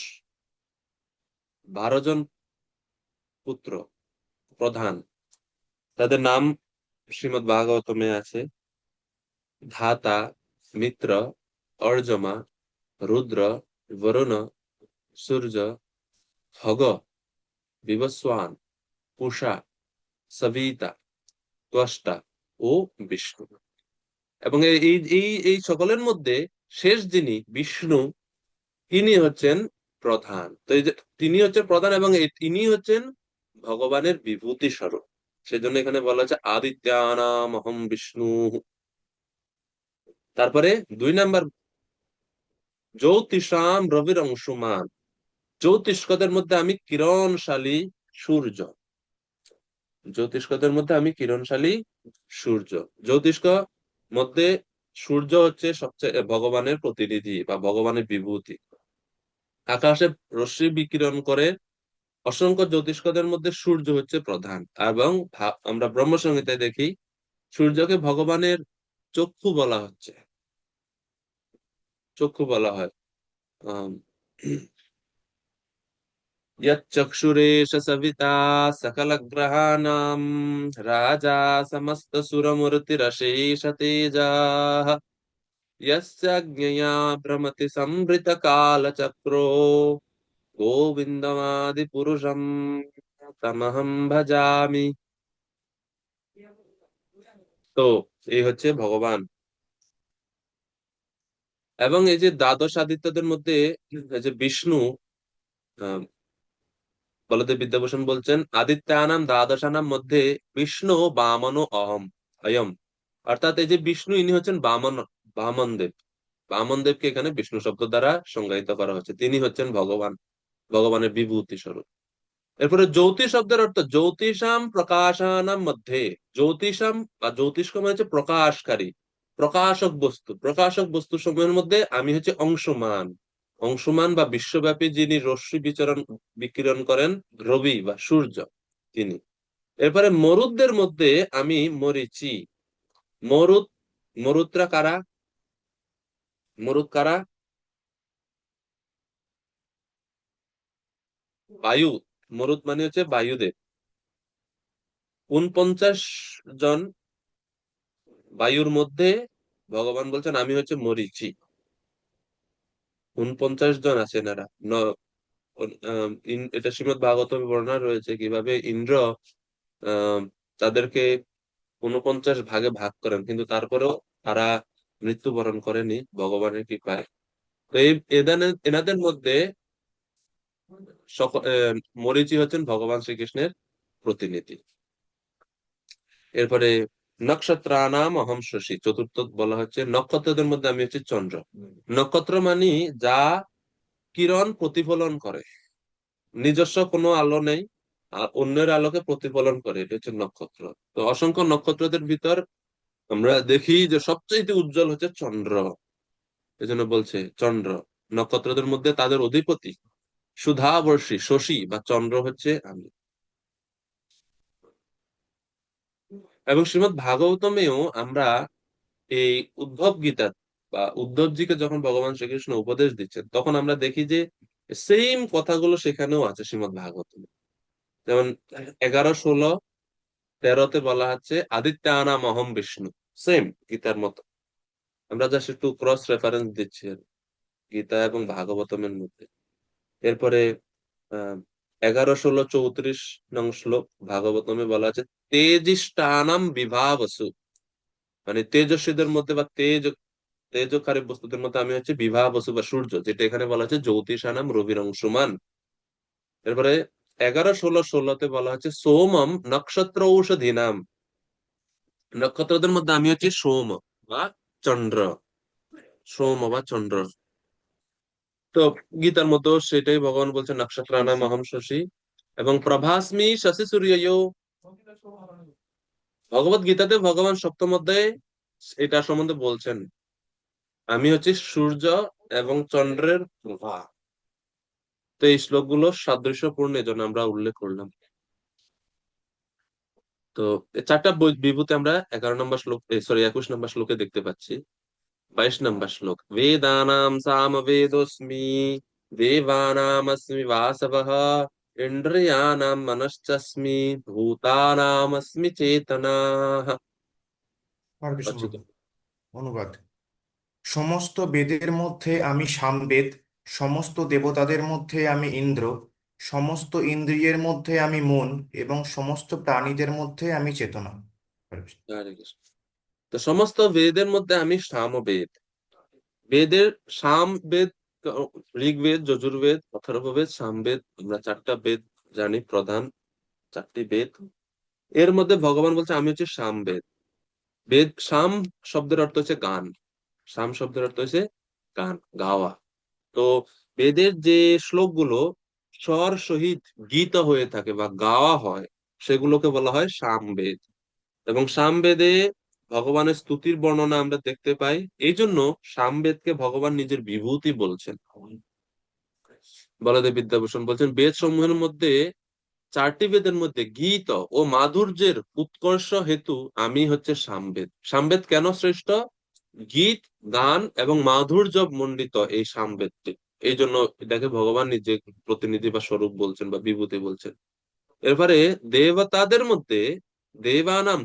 12 জন পুত্র প্রধান, তাদের নাম শ্রীমদ্ ভাগবতমে আছে। ধাতা, মিত্র, অর্জমা, রুদ্র, বরুণ, সূর্য, খগ, বিবস্বান, পূষা, সবিতা, ত্বষ্টা ও বিষ্ণু। এবং এই এই এই এই সকলের মধ্যে শেষ যিনি বিষ্ণু, তিনি হচ্ছেন প্রধান। তো এই যে তিনি হচ্ছেন প্রধান এবং তিনি হচ্ছেন ভগবানের বিভূতি স্বরূপ। সেজন্য এখানে বলা হচ্ছে আদিত্যানাম অহম বিষ্ণু। তারপরে 2 নাম্বার, জ্যোতিষাম রবির অংশুমান, জ্যোতিষ্কদের মধ্যে আমি কিরণশালী সূর্য। জ্যোতিষ্কদের মধ্যে আমি কিরণশালী সূর্য। জ্যোতিষ্ক মধ্যে সূর্য হচ্ছে সবচেয়ে ভগবানের প্রতিনিধি বা ভগবানের বিভূতি। আকাশে রশ্মি বিকিরণ করে অসংখ্য জ্যোতিষ্কদের মধ্যে সূর্য হচ্ছে প্রধান। এবং আমরা ব্রহ্মসংহিতায় দেখি সূর্যকে ভগবানের চক্ষু বলা হচ্ছে, চক্ষু বলা হয়। আহ यच्चक्षुरेष सविता सकलग्रहाणां राजा समस्तसुरमूर्तिरशेष तेजाः यस्य ज्ञया भ्रमति संवृतकालचक्रो गोविन्दमादिपुरुषं তমহং ভজামি। তো এই হচ্ছে ভগবান। এবং এই যে দ্বাদশ আদিত্যদের মধ্যে এই যে বিষ্ণু, আহ, বলদেব বিদ্যাভূষণ বলছেন আদিত্যানাম দ্বাদশানাম মধ্যে বিষ্ণু বামন অহম অয়ম। অর্থাৎ এই যে বিষ্ণু, ইনি হচ্ছেন বামন, বামন দেব। বামন দেবকে এখানে বিষ্ণু শব্দ দ্বারা সংজ্ঞায়িত করা হচ্ছে, তিনি হচ্ছেন ভগবান, ভগবানের বিভূতি স্বরূপ। এরপরে জ্যোতিষ শব্দের অর্থ জ্যোতিষাম প্রকাশানাম মধ্যে। জ্যোতিষাম বা জ্যোতিষ্ক মানে হচ্ছে প্রকাশকারী, প্রকাশক বস্তু। প্রকাশক বস্তু সমূহের মধ্যে আমি হচ্ছে অংশমান। অংশমান বা বিশ্বব্যাপী যিনি রশ্মি বিকিরণ করেন, রবি বা সূর্য, তিনি। এরপরে মরুতদের মধ্যে আমি মরিচি। মরুত, মরুতরা কারা? মরুত কারা? বায়ু। মরুত মানে হচ্ছে বায়ুদেব। 49 জন বায়ুর মধ্যে ভগবান বলছেন আমি হচ্ছে মরিচি। 49 জন আছেন এরা। এটা শ্রীমদ্ ভাগবত বর্ণনা রয়েছে কিভাবে ইন্দ্র আহ তাদেরকে 49 ভাগে ভাগ করেন, কিন্তু তারপরেও তারা মৃত্যুবরণ করেনি ভগবানের কৃপায়। তো এই এনাদের মধ্যে মরীচি হচ্ছেন ভগবান শ্রীকৃষ্ণের প্রতিনিধি। এরপরে নক্ষত্রানাম অহম শশী, চতুর্থ বলা হচ্ছে নক্ষত্রদের মধ্যে আমি হচ্ছে চন্দ্র। নক্ষত্র মানে যা কিরণ প্রতিফলন করে, নিজস্ব কোনো আলো নেই, আর অন্যের আলোকে প্রতিফলন করে, এটা হচ্ছে নক্ষত্র। তো অসংখ্য নক্ষত্রদের ভিতর আমরা দেখি যে সবচেয়ে উজ্জ্বল হচ্ছে চন্দ্র। এজন্য বলছে চন্দ্র নক্ষত্রদের মধ্যে তাদের অধিপতি, সুধাবর্ষী শশী বা চন্দ্র হচ্ছে আমি। এবং শ্রীমৎ ভাগবতমেও আমরা এই উদ্ধব গীতা বা উদ্ধবজিকে যখন ভগবান শ্রীকৃষ্ণ উপদেশ দিচ্ছেন, তখন আমরা দেখি যে সেম কথাগুলো সেখানেও আছে শ্রীমৎ ভাগবতমে। যেমন 11, 16, 13-তে বলা হচ্ছে আদিত্যানাম অহম বিষ্ণু, সেম গীতার মতো। আমরা জাস্ট একটু ক্রস রেফারেন্স দিচ্ছি আর কি, গীতা এবং ভাগবতমের মধ্যে। এরপরে 11, 16, 34 নং শ্লোক ভাগবতমে বলা আছে তেজিষ্টানাম বিভাবসু, মানে তেজস্বীদের মধ্যে বা তেজকারী বস্তুদের মধ্যে আমি হচ্ছে বিভাবসু বা সূর্য, যেটা এখানে বলা হচ্ছে জ্যোতিষানাম রবির অংশুমান। এরপরে 11, 16, 16-তে বলা হচ্ছে সোমম নক্ষত্র ঔষধীনাম, নক্ষত্রদের মধ্যে আমি হচ্ছে সোম বা চন্দ্র, সোম বা চন্দ্র। তো গীতার মতো সেটাই ভগবান বলছেন নক্ষত্রানাম অহম শশী। এবং প্রভাস্মি শশী সূর্য, ভগবত গীতাতে ভগবান সপ্তম অধ্যায়ে এটা সম্বন্ধে বলছেন, আমি হচ্ছে সূর্য এবং চন্দ্রের প্রভা। তো এই শ্লোকগুলো সাদৃশ্যপূর্ণ, এজন্য আমরা উল্লেখ করলাম। তো এই চারটা বিভূতি আমরা 11 নম্বর শ্লোক, সরি 21 নম্বর শ্লোকে দেখতে পাচ্ছি। 22 নম্বর শ্লোক, বেদানাম সাম বেদোস্মি দেবানামস্মি বাসবঃ ইন্দ্রিয়ানাম মনশ্চাস্মি ভূতানামস্মি চেতনাঃ। হরে কৃষ্ণ অচ্যুত। প্রভু। অনুবাদ: সমস্ত বেদের মধ্যে আমি সামবেদ, সমস্ত দেবতাদের মধ্যে আমি ইন্দ্র, সমস্ত ইন্দ্রিয়ের মধ্যে আমি মন, এবং সমস্ত প্রাণীদের মধ্যে আমি চেতনা। হরে কৃষ্ণ। হরে কৃষ্ণ। তো সমস্ত বেদের মধ্যে আমি সামবেদ, বেদের সামবেদ, ঋগ্বেদ, যজুর্বেদ, অথর্ববেদ, সামবেদ, আমরা চারটা বেদ জানি, প্রধান চারটি বেদ। এর মধ্যে ভগবান বলছে আমি হচ্ছে সামবেদ। বেদ, সাম শব্দের অর্থ হচ্ছে গান, সাম শব্দের অর্থ হচ্ছে গান, গাওয়া। তো বেদের যে শ্লোকগুলো স্বর সহিত গীত হয়ে থাকে বা গাওয়া হয়, সেগুলোকে বলা হয় সামবেদ। এবং সামবেদে ভগবানের স্তুতির বর্ণনা আমরা দেখতে পাই, এই জন্য সামবেদকে ভগবান নিজের বিভূতি বলছেন। বলদেব বিদ্যাভূষণ বলছেন বেদ সমূহের মধ্যে, চারটি বেদের মধ্যে গীত ও মাধুর্যের উৎকর্ষ হেতু আমি হচ্ছে সামবেদ। সামবেদ কেন শ্রেষ্ঠ? গীত, গান এবং মাধুর্য মণ্ডিত এই সামবেদটি, এই জন্য এটাকে ভগবান নিজে প্রতিনিধি বা স্বরূপ বলছেন বা বিভূতি বলছেন। এরপরে দেবতাদের মধ্যে দেবানাম,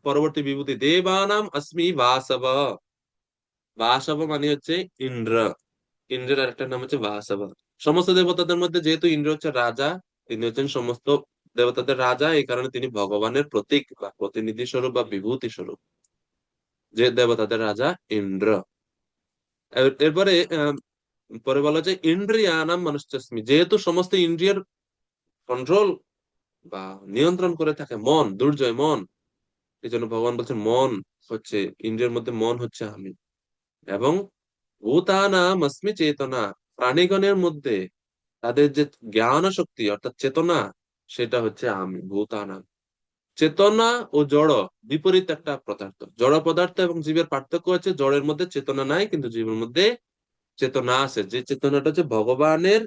পরবর্তী বিভূতি দেবানাম অস্মি বাসব, বাসব মানে হচ্ছে ইন্দ্র, ইন্দ্রের আরেকটা নাম হচ্ছে বাসব। সমস্ত দেবতাদের মধ্যে যেহেতু ইন্দ্র হচ্ছে রাজা, তিনি হচ্ছেন সমস্ত দেবতাদের রাজা, এই কারণে তিনি ভগবানের প্রতীক বা প্রতিনিধি স্বরূপ বা বিভূতি স্বরূপ, যে দেবতাদের রাজা ইন্দ্র। এরপরে পরে বলা যায় ইন্দ্রিয়ানাম মনশ্চাস্মি, যেহেতু সমস্ত ইন্দ্রিয়ের কন্ট্রোল বা নিয়ন্ত্রণ করে থাকে মন, দুর্জয় মন, এই জন্য ভগবান বলছেন মন হচ্ছে, ইন্দ্রিয়ের মধ্যে মন হচ্ছে আমি। এবং ভূতানাম অস্মি চেতনা, প্রাণীগণের মধ্যে তাদের যে জ্ঞান শক্তি অর্থাৎ চেতনা, সেটা হচ্ছে আমি, ভূতানাম। চেতনা ও জড় বিপরীত একটা পদার্থ, জড় পদার্থ এবং জীবের পার্থক্য হচ্ছে জড়ের মধ্যে চেতনা নাই, কিন্তু জীবের মধ্যে চেতনা আছে, যে চেতনাটা হচ্ছে ভগবানের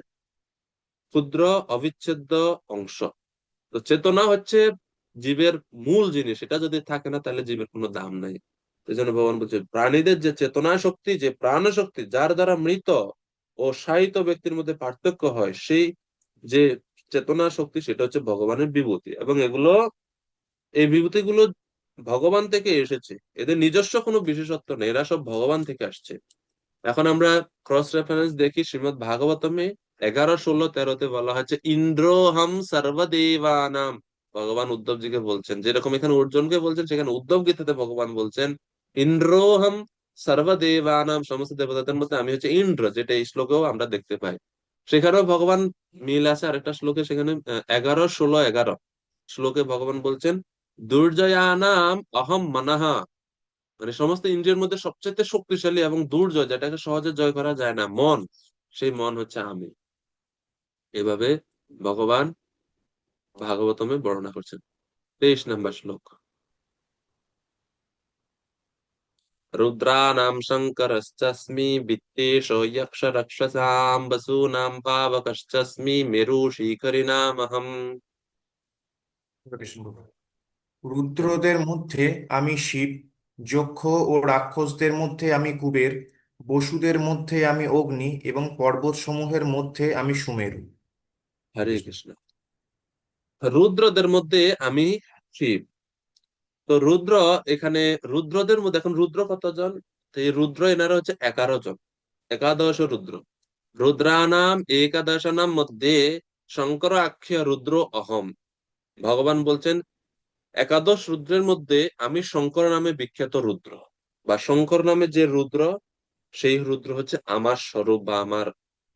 ক্ষুদ্র অবিচ্ছেদ্য অংশ। তো চেতনা হচ্ছে জীবের মূল জিনিস, এটা যদি থাকে না তাহলে জীবের কোনো দাম নাই। এই জন্য ভগবান বলছে প্রাণীদের যে চেতনা শক্তি, যে প্রাণ শক্তি, যার দ্বারা মৃত ও শায়িত ব্যক্তির মধ্যে পার্থক্য হয়, সেই যে চেতনা শক্তি, সেটা হচ্ছে ভগবানের বিভূতি। এবং এই বিভূতিগুলো ভগবান থেকে এসেছে, এদের নিজস্ব কোনো বিশেষত্ব নেই, এরা সব ভগবান থেকে আসছে। এখন আমরা ক্রস রেফারেন্স দেখি শ্রীমৎ ভাগবতমে 11, 16, 13-তে বলা হচ্ছে ইন্দ্রোহম সর্বদেবানাম, ভগবান উদ্ধবজিকে বলছেন। যেরকম এখানে অর্জুনকে বলছেন, সেখানে উদ্ধব গীতাতে ভগবান বলছেন ইন্দ্রোহম সর্বদেবানাম, সমস্ত দেবতাদের মধ্যে আমি হচ্ছে ইন্দ্র, যেটা এই শ্লোকেও আমরা দেখতে পাই। সেখানেও ভগবান মিল আছে আরেকটা শ্লোকে, সেখানে 11, 16, 11 শ্লোকে ভগবান বলছেন দুর্জয়ানাম অহম মানহ, মানে সমস্ত ইন্দ্রিয়ের মধ্যে সবচেয়ে শক্তিশালী এবং দুর্জয়, যেটাকে সহজে জয় করা যায় না, মন, সেই মন হচ্ছে আমি। এভাবে ভগবান ভাগবতমে বর্ণনা করছেন। 23 নম্বর শ্লোক। রুদ্রানাম শঙ্করশ্চাস্মি বিত্তেশো যক্ষ রক্ষসাম বসূনাম পাবকশ্চাস্মি মেরু শিখরিনামহম। কৃষ্ণ। রুদ্রদের মধ্যে আমি শিব, যক্ষ ও রাক্ষসদের মধ্যে আমি কুবের, বসুদের মধ্যে আমি অগ্নি এবং পর্বতসমূহের মধ্যে আমি সুমেরু। হরে কৃষ্ণ। রুদ্রদের মধ্যে আমি শিব। তো রুদ্র, এখানে রুদ্রদের মধ্যে এখন রুদ্র কতজন? তো এই রুদ্র এনারা হচ্ছে 11 জন, একাদশ রুদ্র। রুদ্রানাম একাদশানাম মধ্যে শঙ্কর আখ্য রুদ্র অহম। ভগবান বলছেন একাদশ রুদ্রের মধ্যে আমি শঙ্কর নামে বিখ্যাত রুদ্র, বা শঙ্কর নামে যে রুদ্র, সেই রুদ্র হচ্ছে আমার স্বরূপ বা আমার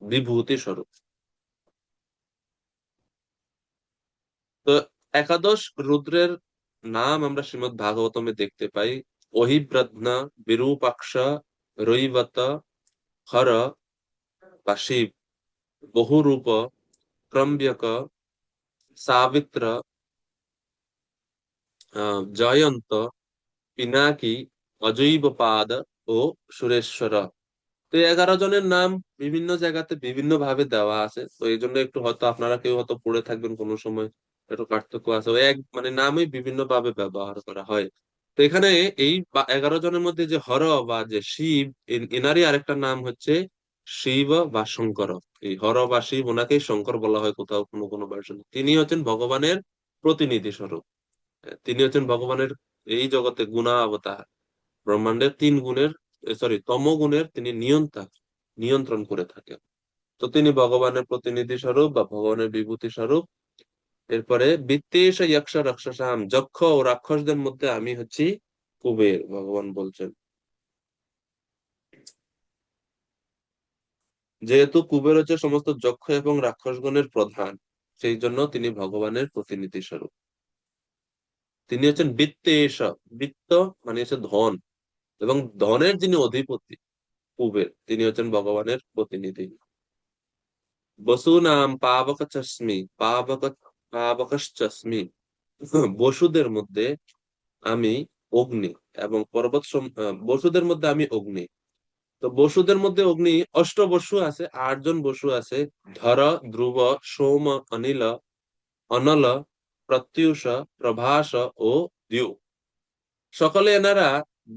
বিভূতি স্বরূপ। তো একাদশ রুদ্রের নাম আমরা শ্রীমদ্ ভাগবতমে দেখতে পাই। অহিব্রধ্ন, বিরূপাক্ষ, রৈবত, হর বা শিব, বহুরূপ, ত্রম্বক, সাবিত্র, জয়ন্ত, পিনাকি, অজৈবপাদ ও সুরেশ্বর। তো এই 11 জনের নাম বিভিন্ন জায়গাতে বিভিন্ন ভাবে দেওয়া আছে, তো এই জন্য একটু হয়তো আপনারা কেউ হয়তো পড়ে থাকবেন কোনো সময়, একটু পার্থক্য আছে। ওই এক মানে নামই বিভিন্ন ভাবে ব্যবহার করা হয়। তো এখানে এই 11 জনের মধ্যে যে হর বা যে শিব, এনারই আরেকটা নাম হচ্ছে শিব বা শঙ্কর। এই হর বা শিব, ওনাকেই শঙ্কর বলা হয় কোথাও কোনো কোনো ভার্সন। তিনি হচ্ছেন ভগবানের প্রতিনিধি স্বরূপ। তিনি হচ্ছেন ভগবানের এই জগতে গুণা অবতার। ব্রহ্মাণ্ডের 3 গুণের, সরি, তমগুণের তিনি নিয়ন্ত্রণ করে থাকেন। তো তিনি ভগবানের প্রতিনিধি স্বরূপ বা ভগবানের বিভূতি স্বরূপ। এরপরে বিত্তেশ যক্ষ রাক্ষসাম, যক্ষ ও রাক্ষসদের মধ্যে আমি হচ্ছি কুবের, ভগবান বলছেন। যেহেতু কুবের হচ্ছে সমস্ত যক্ষ এবং রাক্ষসগণের প্রধান, সেই জন্য তিনি ভগবানের প্রতিনিধি স্বরূপ। তিনি হচ্ছেন বিত্তেশ, বিত্ত মানে হচ্ছে ধন, এবং ধনের যিনি অধিপতি কুবের, তিনি হচ্ছেন ভগবানের প্রতিনিধি। বসুনাম পাবকশ্চাস্মি, পাবকশ্চাস্মি, বসুদের মধ্যে আমি অগ্নি, এবং বসুদের মধ্যে আমি অগ্নি। তো বসুদের মধ্যে অগ্নি অষ্টবসু আছে, 8 জন বসু আছে। ধর, ধ্রুব, সোম, অনিল, অনল, প্রত্যুষ, প্রভাস ও দ্যু। সকলে এনারা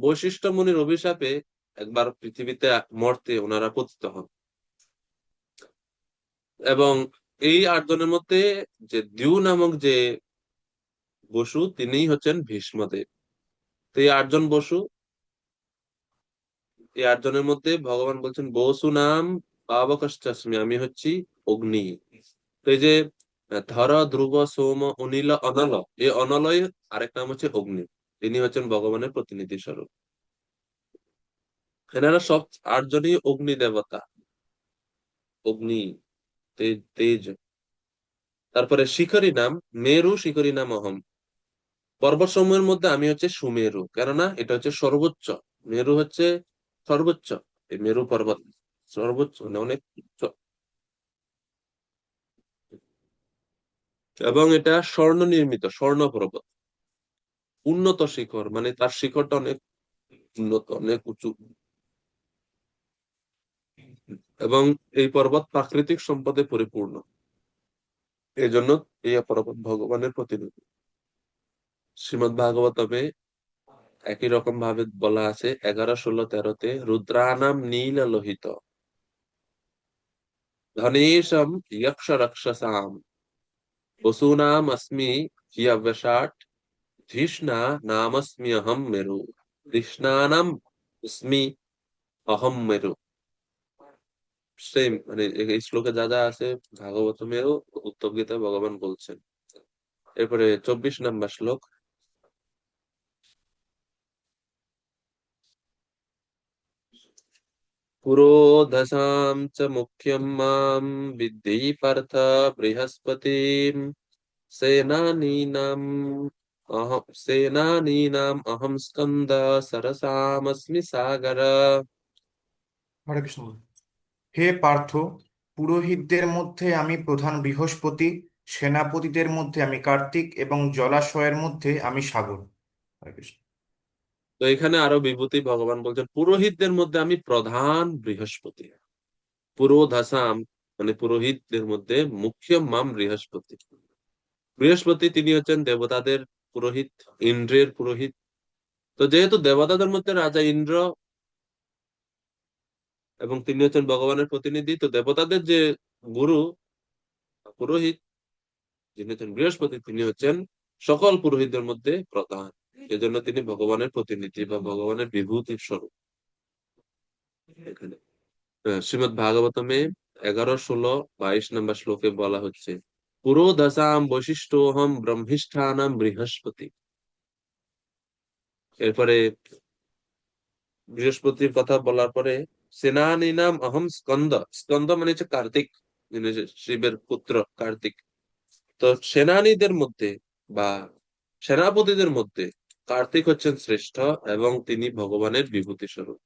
বৈশিষ্ট্য মুনির অভিশাপে একবার পৃথিবীতে মর্তে ওনারা পতিত হন। এবং এই 8 জনের মধ্যে যে দ্যু নামক যে বসু, তিনিই হচ্ছেন ভীষ্মদেব। তো এই 8 জন বসু, এই 8 জনের মধ্যে ভগবান বলছেন বসু নাম পাবকশ্চাস্মি, আমি হচ্ছি অগ্নি। তো এই যে ধর, ধ্রুব, সোম, অনিল, অনল, এই অনলয় আরেক নাম হচ্ছে অগ্নি। তিনি হচ্ছেন ভগবানের প্রতিনিধি স্বরূপ। এনারা সব 8 জনই অগ্নি দেবতা, অগ্নি, তেজ তেজ। তারপরে শিখরী নাম, মেরু শিখরী নাম অহম। পর্বত সমূহের মধ্যে আমি হচ্ছে সুমেরু, কেননা এটা হচ্ছে সর্বোচ্চ। মেরু হচ্ছে সর্বোচ্চ, এই মেরু পর্বত সর্বোচ্চ, মানে অনেক উচ্চ। এবং এটা স্বর্ণ নির্মিত, স্বর্ণ পর্বত, উন্নত শিখর, মানে তার শিখরটা অনেক উন্নত, অনেক উঁচু। এবং এই পর্বত প্রাকৃতিক সম্পদে পরিপূর্ণ, এই জন্য এই পর্বত ভগবানের প্রতিনিধি। শ্রীমদ্ ভাগবতমে একই রকম ভাবে বলা আছে 11, 16, 13-তে, রুদ্রানাম নীল লোহিত, ধনেশম যক্ষ রক্ষসাম, বসূনাম अस्मि यवशाट, ধিষ্ণা নামস্মি অহম মেরু, কৃষ্ণানাম अस्मि অহম মেরু। সেম, মানে এই শ্লোকে যা যা আছে ভাগবতমেও উত্তর গীতায় ভগবান বলছেন। এরপরে 24 নম্বর শ্লোক। পুরোধসাম চ মুখ্যম মাম বিদ্ধি পার্থ বৃহস্পতিম সেনানীনাম সেনানীনাম অহং স্কন্দ সরসামস্মি সাগর। হরে কৃষ্ণ। হে পার্থ, পুরোহিতদের মধ্যে আমি প্রধান বৃহস্পতি, সেনাপতিদের মধ্যে আমি কার্তিক এবং জলাশয়ের মধ্যে আমি সাগর। হরে কৃষ্ণ। তো এখানে আরো বিভূতি ভগবান বলছেন, পুরোহিতদের মধ্যে আমি প্রধান বৃহস্পতি। পুরোধাসাম মানে পুরোহিতদের মধ্যে মুখ্য মাম বৃহস্পতি। বৃহস্পতি তিনি হচ্ছেন দেবতাদের পুরোহিত, ইন্দ্রের পুরোহিত। তো যেহেতু দেবতাদের মধ্যে রাজা ইন্দ্র এবং তিনি হচ্ছেন ভগবানের প্রতিনিধি, তো দেবতাদের যে গুরু পুরোহিত যিনি হচ্ছেন বৃহস্পতি, তিনি হচ্ছেন সকল পুরোহিতদের মধ্যে প্রধান। এজন্য তিনি ভগবানের প্রতিনিধি বা ভগবানের বিভূতির স্বরূপ এখানে। শ্রীমদ্ ভাগবতমে 11, 16, 22 নম্বর শ্লোকে বলা হচ্ছে, পুরোদশাম বৈশিষ্ট্যহম ব্রহ্মিষ্ঠানাম বৃহস্পতি। এরপরে বৃহস্পতির কথা বলার পরে, সেনানীনাম অহম স্কন্দ। স্কন্দ মানে হচ্ছে কার্তিক, যিনি হচ্ছে শিবের পুত্র কার্তিক। তো সেনানীদের মধ্যে বা সেনাপতিদের মধ্যে কার্তিক হচ্ছেন শ্রেষ্ঠ এবং তিনি ভগবানের বিভূতি স্বরূপ।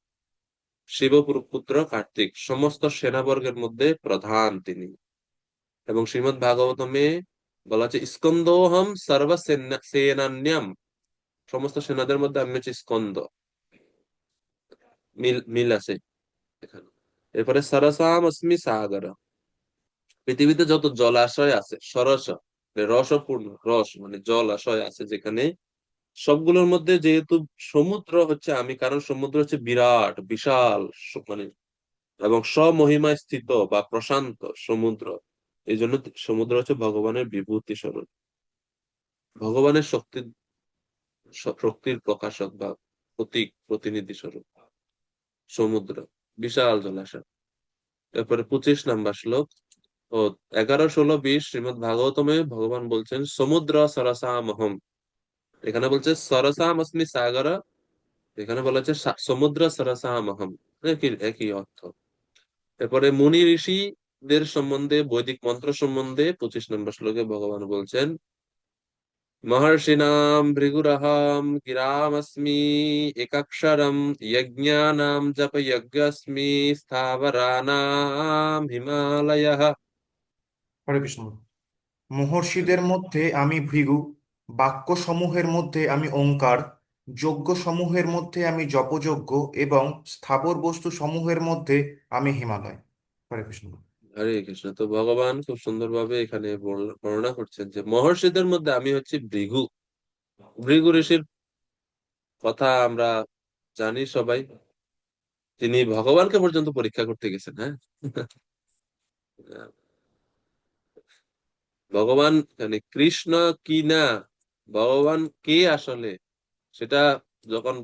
শিবপুত্র কার্তিক সমস্ত সেনাবর্গের মধ্যে প্রধান তিনি। এবং শ্রীমদ্ ভাগবতমে বলা আছে, স্কন্দোহম সর্ব সেনান্যাম। সমস্ত সেনাদের মধ্যে আমি হচ্ছে স্কন্দ। মিল মিল আছে এখানে। এরপরে সরসাম অস্মি সাগর। পৃথিবীতে যত জলাশয় আছে, সরস মানে রসপূর্ণ, রস মানে জলাশয় আছে যেখানে, সবগুলোর মধ্যে যেহেতু সমুদ্র হচ্ছে আমি, কারণ সমুদ্র হচ্ছে বিরাট বিশাল, মানে এবং স্বমহিমায় স্থিত বা প্রশান্ত সমুদ্র। এই জন্য সমুদ্র হচ্ছে ভগবানের বিভূতি স্বরূপ, ভগবানের শক্তির প্রকাশক বা প্রতীক, প্রতিনিধি স্বরূপ সমুদ্র, বিশাল জলাশয়। তারপরে 25 নম্বর শ্লোক ও 11, 16, 20 শ্রীমদ্ ভাগবতমে ভগবান বলছেন, সমুদ্র সরসামহম। এখানে বলছে সরসাম অস্মি সাগর, এখানে বলা হচ্ছে সমুদ্র সরসামহম। একই একই অর্থ। এরপরে মুনি ঋষিদের সম্বন্ধে, বৈদিক মন্ত্র সম্বন্ধে 25 নম্বর শ্লোকে ভগবান বলছেন, মহর্ষিণাম ভৃগুরহম গিরামস্মি একাক্ষরম যজ্ঞানাম জপ যজ্ঞস্মি স্থাবরানাম হিমালয়ঃ। হরে কৃষ্ণ। মহর্ষিদের মধ্যে আমি ভৃগু, বাক্যসমূহের মধ্যে আমি ওঙ্কার, যজ্ঞসমূহের মধ্যে আমি জপযজ্ঞ এবং স্থাবর বস্তু সমূহের মধ্যে আমি হিমালয়। হরে কৃষ্ণ। হরে কৃষ্ণ। তো ভগবান খুব সুন্দরভাবে এখানে বর্ণনা করছেন যে মহর্ষিদের মধ্যে আমি হচ্ছি ভৃগু। ভৃগু ঋষির কথা আমরা জানি সবাই, তিনি ভগবানকে পর্যন্ত পরীক্ষা করতে গেছেন। হ্যাঁ, ভগবান মানে কৃষ্ণ কি না, ভগবান কে আসলে, সেটা যখন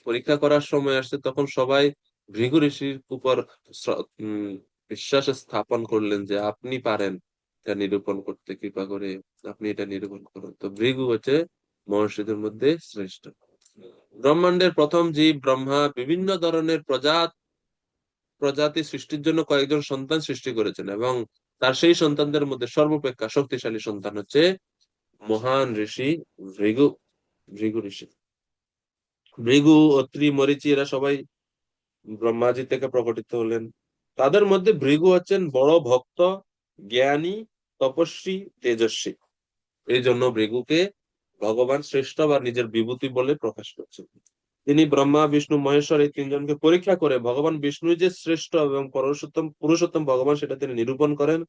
পরীক্ষা করার সময় আসছে, তখন সবাই ভৃগু ঋষির উপর বিশ্বাস স্থাপন করলেন যে আপনি পারেন এটা নিরূপণ করতে, কৃপা করে আপনি এটা নিরূপণ করুন। তো ভৃগু হচ্ছে মহর্ষিদের মধ্যে শ্রেষ্ঠ। ব্রহ্মাণ্ডের প্রথম জীব ব্রহ্মা বিভিন্ন ধরনের প্রজাতি সৃষ্টির জন্য কয়েকজন সন্তান সৃষ্টি করেছেন, এবং তার সেই সন্তানদের মধ্যে সর্বাপেক্ষা শক্তিশালী সন্তান হচ্ছে মহান ঋষি ভৃগু। ভৃগু ঋষি, ভৃগু, অত্রি, মরীচি এরা সবাই ব্রহ্মাজি থেকে প্রকটিত হলেন। তাদের মধ্যে ভৃগু হচ্ছেন বড় ভক্ত, জ্ঞানী, তপস্বী, তেজস্বী। এই জন্য ভৃগুকে ভগবান শ্রেষ্ঠ বা নিজের বিভূতি বলে প্রকাশ করছেন। তিনি ব্রহ্মা, বিষ্ণু, মহেশ্বর এই তিনজনকে পরীক্ষা করে ভগবান বিষ্ণু যে শ্রেষ্ঠ এবং পুরুষোত্তম ভগবান সেটা তিনি নিরূপণ করেন।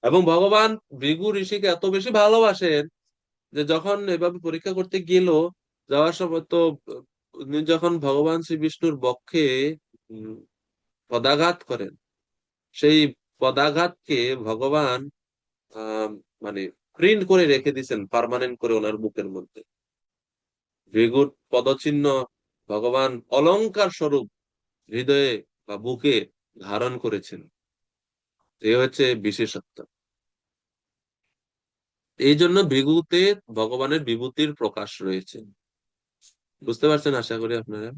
এবং ভগবান ভৃগু ঋষিকে এত বেশি ভালোবাসেন যে যখন এভাবে পরীক্ষা করতে গেল, যাওয়ার সময় তো উনি যখন ভগবান শ্রী বিষ্ণুর বক্ষে উম, পদাঘাত করেন, সেই পদাঘাতকে ভগবান আহ মানে প্রিন্ট করে রেখে দিয়েছেন পার্মানেন্ট করে ওনার বুকের মধ্যে। ভৃগুর পদচিহ্ন ভগবান অলংকার স্বরূপ হৃদয়ে বা বুকে ধারণ করেছেন। এ হচ্ছে বিশেষত্ব। এই জন্য ভৃগুতে ভগবানের বিভূতির প্রকাশ রয়েছে। বুঝতে পারছেন আশা করি আপনারা।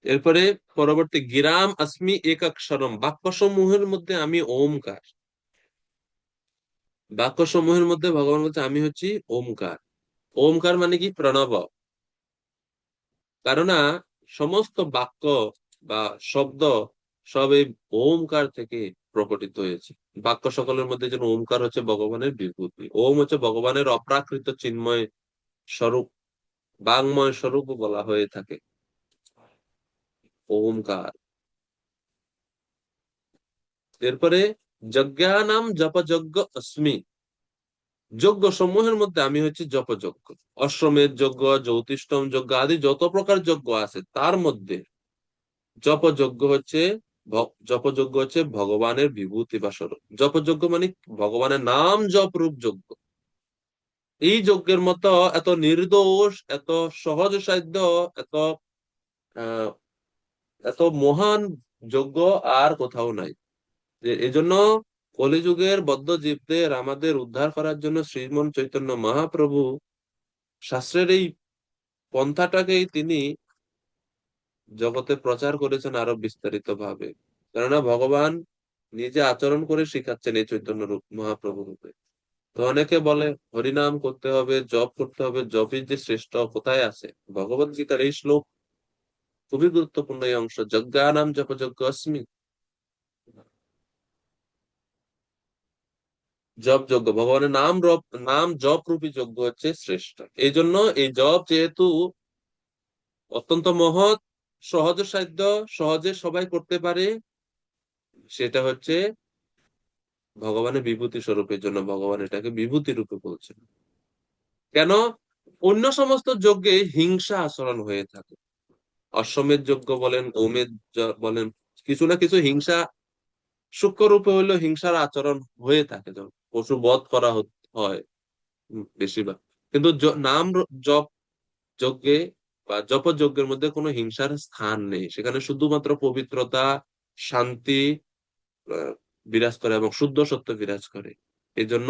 এরপরে পরবর্তী গিরাম আস্মি একাক্ষরম, বাক্য সমূহের মধ্যে আমি ওমকার। বাক্য সমূহের মধ্যে ভগবান বলছে আমি হচ্ছি ওমকার। ওমকার মানে কি? প্রণব। কেননা সমস্ত বাক্য বা শব্দ সব এই ওমকার থেকে প্রকটিত হয়েছে। বাক্য সকলের মধ্যে যেন ওমকার হচ্ছে ভগবানের বিভূতি। ওম হচ্ছে ভগবানের অপ্রাকৃত চিন্ময় স্বরূপ, বাংময় স্বরূপ বলা হয়ে থাকে ওমকার। এরপরে যজ্ঞানাম জপযজ্ঞ অস্মি, যজ্ঞ সমূহের মধ্যে আমি হচ্ছি জপযজ্ঞ। অশ্বমেধ যজ্ঞ, জ্যোতিষ্ঠম যজ্ঞ আদি যত প্রকার যজ্ঞ আছে তার মধ্যে জপযজ্ঞ হচ্ছে ভগবানের বিভূতি বা স্বরূপ। জপযজ্ঞ মানে ভগবানের নাম জপ রূপ যজ্ঞ। এই যজ্ঞের মতো এত নির্দোষ, এত সহজ সাধ্য, এত আহ এত মহান যজ্ঞ আর কোথাও নাই। যে এজন্য কলিযুগের বদ্ধ জীবদের আমাদের উদ্ধার করার জন্য শ্রীমন চৈতন্য মহাপ্রভু শাস্ত্রের এই পন্থাটাকেই তিনি জগতে প্রচার করেছেন আরো বিস্তারিত ভাবে। কেননা ভগবান নিজে আচরণ করে শিখাচ্ছেন এই চৈতন্য রূপ মহাপ্রভু রূপে। তো অনেকে বলে হরিনাম করতে হবে, জপ করতে হবে, জপই যে শ্রেষ্ঠ, কোথায় আছে? ভগবত গীতার এই শ্লোক খুবই গুরুত্বপূর্ণ এই অংশ, যজ্ঞানাম জপযজ্ঞ অস্মি। জপ যজ্ঞ, ভগবানের নাম জপ রূপী যজ্ঞ হচ্ছে শ্রেষ্ঠ। এই জন্য এই জপ যেহেতু অত্যন্ত মহৎ, সহজসাধ্য, সহজে সবাই করতে পারে, সেটা হচ্ছে ভগবানের বিভূতি স্বরূপের জন্য ভগবান এটাকে বিভূতি রূপে বলছেন। কেন? অন্য সমস্ত যজ্ঞে হিংসা আচরণ হয়ে থাকে। অশ্বমেধ যজ্ঞ বলেন, গোমেধ বলেন, কিছু না কিছু হিংসা সূক্ষ্ম রূপে হইলেও হিংসার আচরণ হয়ে থাকে, যখন পশু বধ করা হয় বেশিরভাগ। কিন্তু জপ যজ্ঞে বা জপযজ্ঞের মধ্যে কোনো হিংসার স্থান নেই। সেখানে শুধুমাত্র পবিত্রতা, শান্তি আহ, বিরাজ করে এবং শুদ্ধ সত্য বিরাজ করে। এই জন্য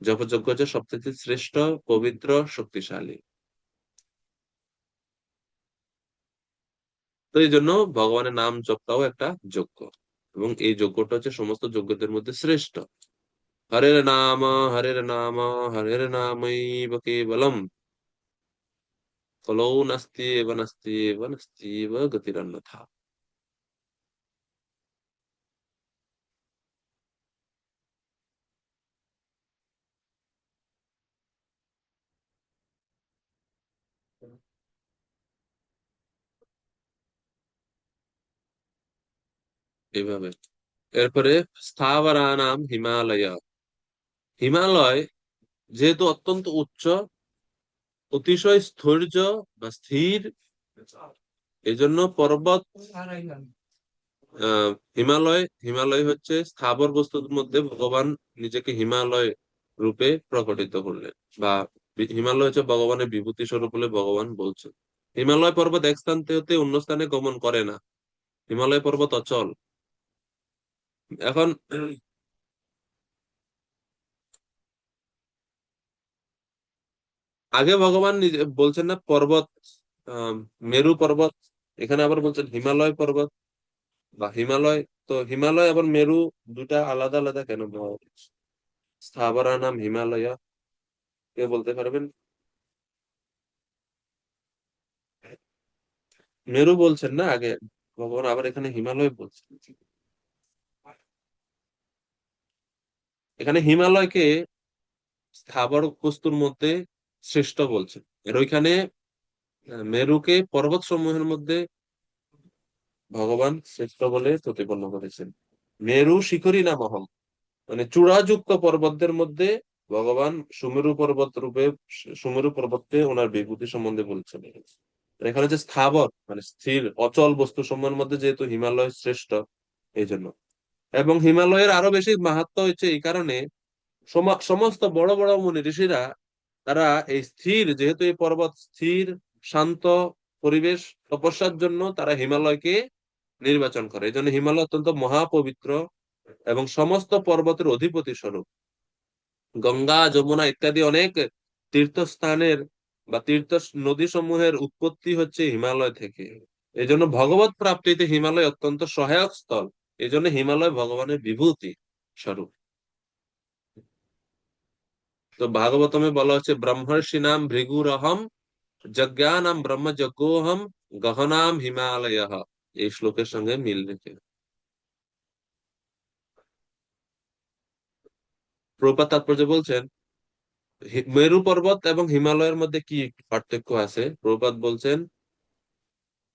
জপযজ্ঞ হচ্ছে সবচেয়ে শ্রেষ্ঠ, পবিত্র, শক্তিশালী। তো এই জন্য ভগবানের নাম জপটাও একটা যজ্ঞ, এবং এই যজ্ঞটা হচ্ছে সমস্ত যজ্ঞদের মধ্যে শ্রেষ্ঠ। হরের নাম হরের নামৈব কেবলম, কলৌ নাস্ত্যেব গতিরন্যথা। এইভাবে। এরপরে স্থাবরানাম হিমালয়, হিমালয় যেহেতু অত্যন্ত উচ্চ, অতিশয় স্থৈর্য বা স্থির, এজন্য পর্বত আহ হিমালয় হচ্ছে স্থাবর বস্তুর মধ্যে ভগবান নিজেকে হিমালয় রূপে প্রকটিত করলেন, বা হিমালয় হচ্ছে ভগবানের বিভূতি স্বরূপ বলে ভগবান বলছেন। হিমালয় পর্বত এক স্থান হতে অন্য স্থানে গমন করে না, হিমালয় পর্বত অচল। এখন আগে ভগবান নিজে বলছেন না পর্বত, আহ মেরু পর্বত, এখানে আবার বলছেন হিমালয় পর্বত বা হিমালয়। তো হিমালয় আবার মেরু দুটা আলাদা আলাদা কেন বলা হচ্ছে? স্থাবরা নাম হিমালয়, কে বলতে পারবেন? মেরু বলছেন না আগে ভগবান, আবার এখানে হিমালয় বলছেন। এখানে হিমালয়কে স্থাবর বস্তুর মধ্যে শ্রেষ্ঠ বলছেন, এর ওইখানে মেরুকে পর্বত সমূহের মধ্যে ভগবান শ্রেষ্ঠ বলে প্রতিপন্ন করেছেন। মেরু শিখরী নামহম, মানে চূড়াযুক্ত পর্বতদের মধ্যে ভগবান সুমেরু পর্বত রূপে, সুমেরু পর্বতকে ওনার বিভূতি সম্বন্ধে বলছেন। এখানে যে স্থাবর মানে স্থির অচল বস্তু সমূহের মধ্যে যেহেতু হিমালয় শ্রেষ্ঠ, এই জন্য। এবং হিমালয়ের আরো বেশি মাহাত্ম্য হচ্ছে এই কারণে, সমস্ত বড় বড় মুনি ঋষিরা তারা এই স্থির, যেহেতু এই পর্বত স্থির শান্ত পরিবেশ, তপস্যার জন্য তারা হিমালয়কে নির্বাচন করে। এই জন্য হিমালয় অত্যন্ত মহাপবিত্র এবং সমস্ত পর্বতের অধিপতি স্বরূপ। গঙ্গা, যমুনা ইত্যাদি অনেক তীর্থস্থানের বা তীর্থ নদী সমূহের উৎপত্তি হচ্ছে হিমালয় থেকে। এই জন্য ভগবত প্রাপ্তিতে হিমালয় অত্যন্ত সহায়ক স্থল। এই জন্য হিমালয় ভগবানের বিভূতি স্বরূপ। তো ভাগবতমে বলা হচ্ছে ব্রহ্মর্ষিনাম ভৃগুরহম যজ্ঞানাম ব্রহ্মযজ্ঞোহম গহনাম হিমালয়। এই শ্লোকের সঙ্গে মিল রেখে প্রভুপাদ তাৎপর্য বলছেন মেরু পর্বত এবং হিমালয়ের মধ্যে কি পার্থক্য আছে। প্রভুপাদ বলছেন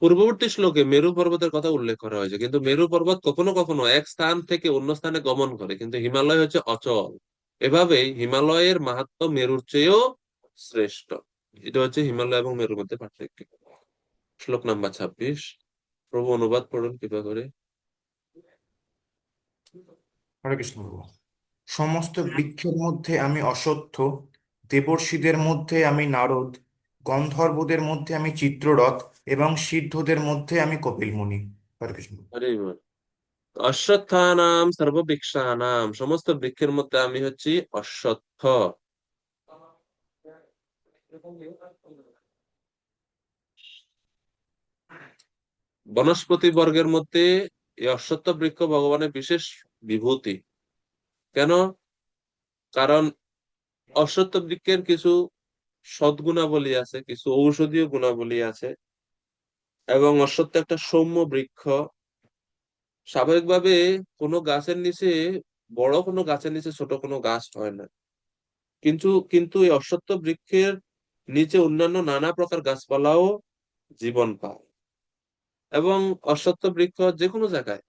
পূর্ববর্তী শ্লোকে মেরু পর্বতের কথা উল্লেখ করা হয়েছে, কিন্তু মেরু পর্বত কখনো কখনো এক স্থান থেকে অন্য স্থানে গমন করে, কিন্তু হিমালয় হচ্ছে অচল। এভাবেই হিমালয়ের মাহাত্ম্য মেরুর চেয়েও শ্রেষ্ঠ। এটা হচ্ছে হিমালয় এবং মেরুর মধ্যে পার্থক্য। শ্লোক নাম্বার 26। প্রভু অনুবাদ পড়ুন কৃপা করে। হরে কৃষ্ণ প্রভু। সমস্ত বৃক্ষের মধ্যে আমি অশ্বত্থ, দেবর্ষিদের মধ্যে আমি নারদ, গন্ধর্বদের মধ্যে আমি চিত্ররথ এবং সিদ্ধদের মধ্যে আমি কপিল মুনি। হরে কৃষ্ণ। হরে বল। অশ্বত্থানাম সর্ববৃক্ষানাম, সমস্ত বৃক্ষের মধ্যে আমি হচ্ছি অশ্বত্থ। বনস্পতি বর্গের মধ্যে এই অশ্বত্থ বৃক্ষ ভগবানের বিশেষ বিভূতি। কেন? কারণ অশ্বত্থ বৃক্ষের কিছু সদ্গুণাবলী আছে, কিছু ঔষধীয় গুণাবলী আছে, এবং অশ্বত্থ একটা সৌম্য বৃক্ষ। স্বাভাবিকভাবে কোনো গাছের নিচে, বড় কোনো গাছের নিচে ছোট কোনো গাছ হয় না, কিন্তু কিন্তু এই অশ্বত্থ বৃক্ষের নিচে অন্যান্য নানা প্রকার গাছপালাও জীবন পায়। এবং অশ্বত্থ বৃক্ষ যে কোনো জায়গায়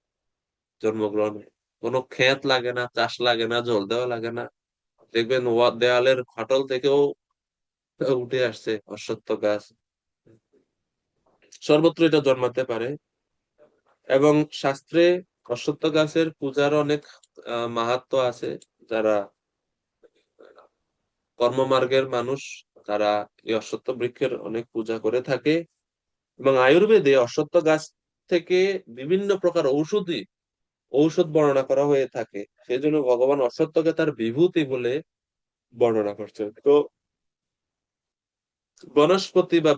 জন্মগ্রহণ হয়। কোনো ক্ষেত লাগে না, চাষ লাগে না, জল দেওয়া লাগে না। দেখবেন দেয়ালের ফাটল থেকেও উঠে আসছে অশ্বত্থ গাছ। সর্বত্র এটা জন্মাতে পারে। এবং শাস্ত্রে অশ্বত্থ গাছের পূজার অনেক মাহাত্ম্য আছে। যারা কর্মমার্গের মানুষ তারা এই অশ্বত্থ বৃক্ষের অনেক পূজা করে থাকে। এবং আয়ুর্বেদে অশ্বত্থ গাছ থেকে বিভিন্ন প্রকার ঔষধ বর্ণনা করা হয়ে থাকে। সেই জন্য ভগবান অশ্বত্থকে তার বিভূতি বলে বর্ণনা করছেন। তো বনস্পতি বা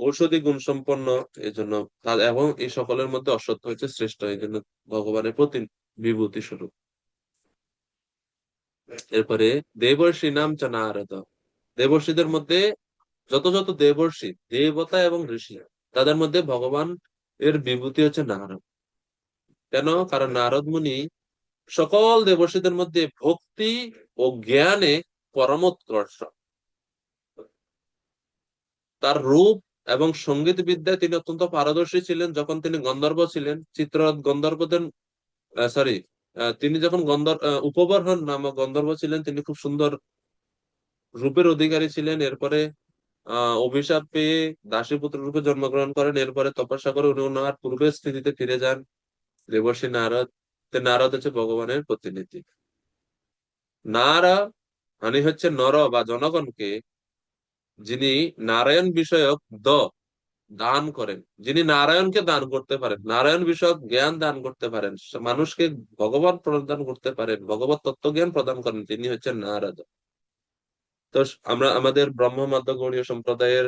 ঔষধি গুণ সম্পন্ন, এই জন্য এবং এই সকলের মধ্যে অশ্বত্থ হচ্ছে শ্রেষ্ঠ, এই জন্য ভগবানের প্রতি বিভূতি স্বরূপ। এরপরে দেবর্ষি নাম চ নারদ, দেবর্ষিদের মধ্যে যত যত দেবর্ষি, দেবতা এবং ঋষি, তাদের মধ্যে ভগবান এর বিভূতি হচ্ছে নারদ। কেন? কারণ নারদ মুনি সকল দেবর্ষিদের মধ্যে ভক্তি ও জ্ঞানে পরমোৎকর্ষ। তার রূপ এবং সঙ্গীত বিদ্যায় তিনি অত্যন্ত পারদর্শী ছিলেন। যখন তিনি গন্ধর্ব ছিলেন, চিত্ররথ গন্ধর্বদের সরি তিনি যখন উপবর্হন নামক গন্ধর্ব ছিলেন, তিনি খুব সুন্দর রূপের অধিকারী ছিলেন। এরপরে অভিশাপ পেয়ে দাসীপুত্র রূপে জন্মগ্রহণ করেন। এরপরে তপস্যা করে উনি ওনার পূর্বের স্থিতিতে ফিরে যান, দেবর্ষি নারদ। নারদ হচ্ছে ভগবানের প্রতিনিধি। মানে হচ্ছে নর বা জনগণকে যিনি নারায়ণ বিষয়ক দান করেন, যিনি নারায়ণকে দান করতে পারেন, নারায়ণ বিষয়ক জ্ঞান দান করতে পারেন, মানুষকে ভগবান প্রদান করতে পারেন, ভগবত তত্ত্বজ্ঞান প্রদান করেন, তিনি হচ্ছেন নারদ। তো আমরা আমাদের ব্রহ্ম মধ্য গৌড়ীয় সম্প্রদায়ের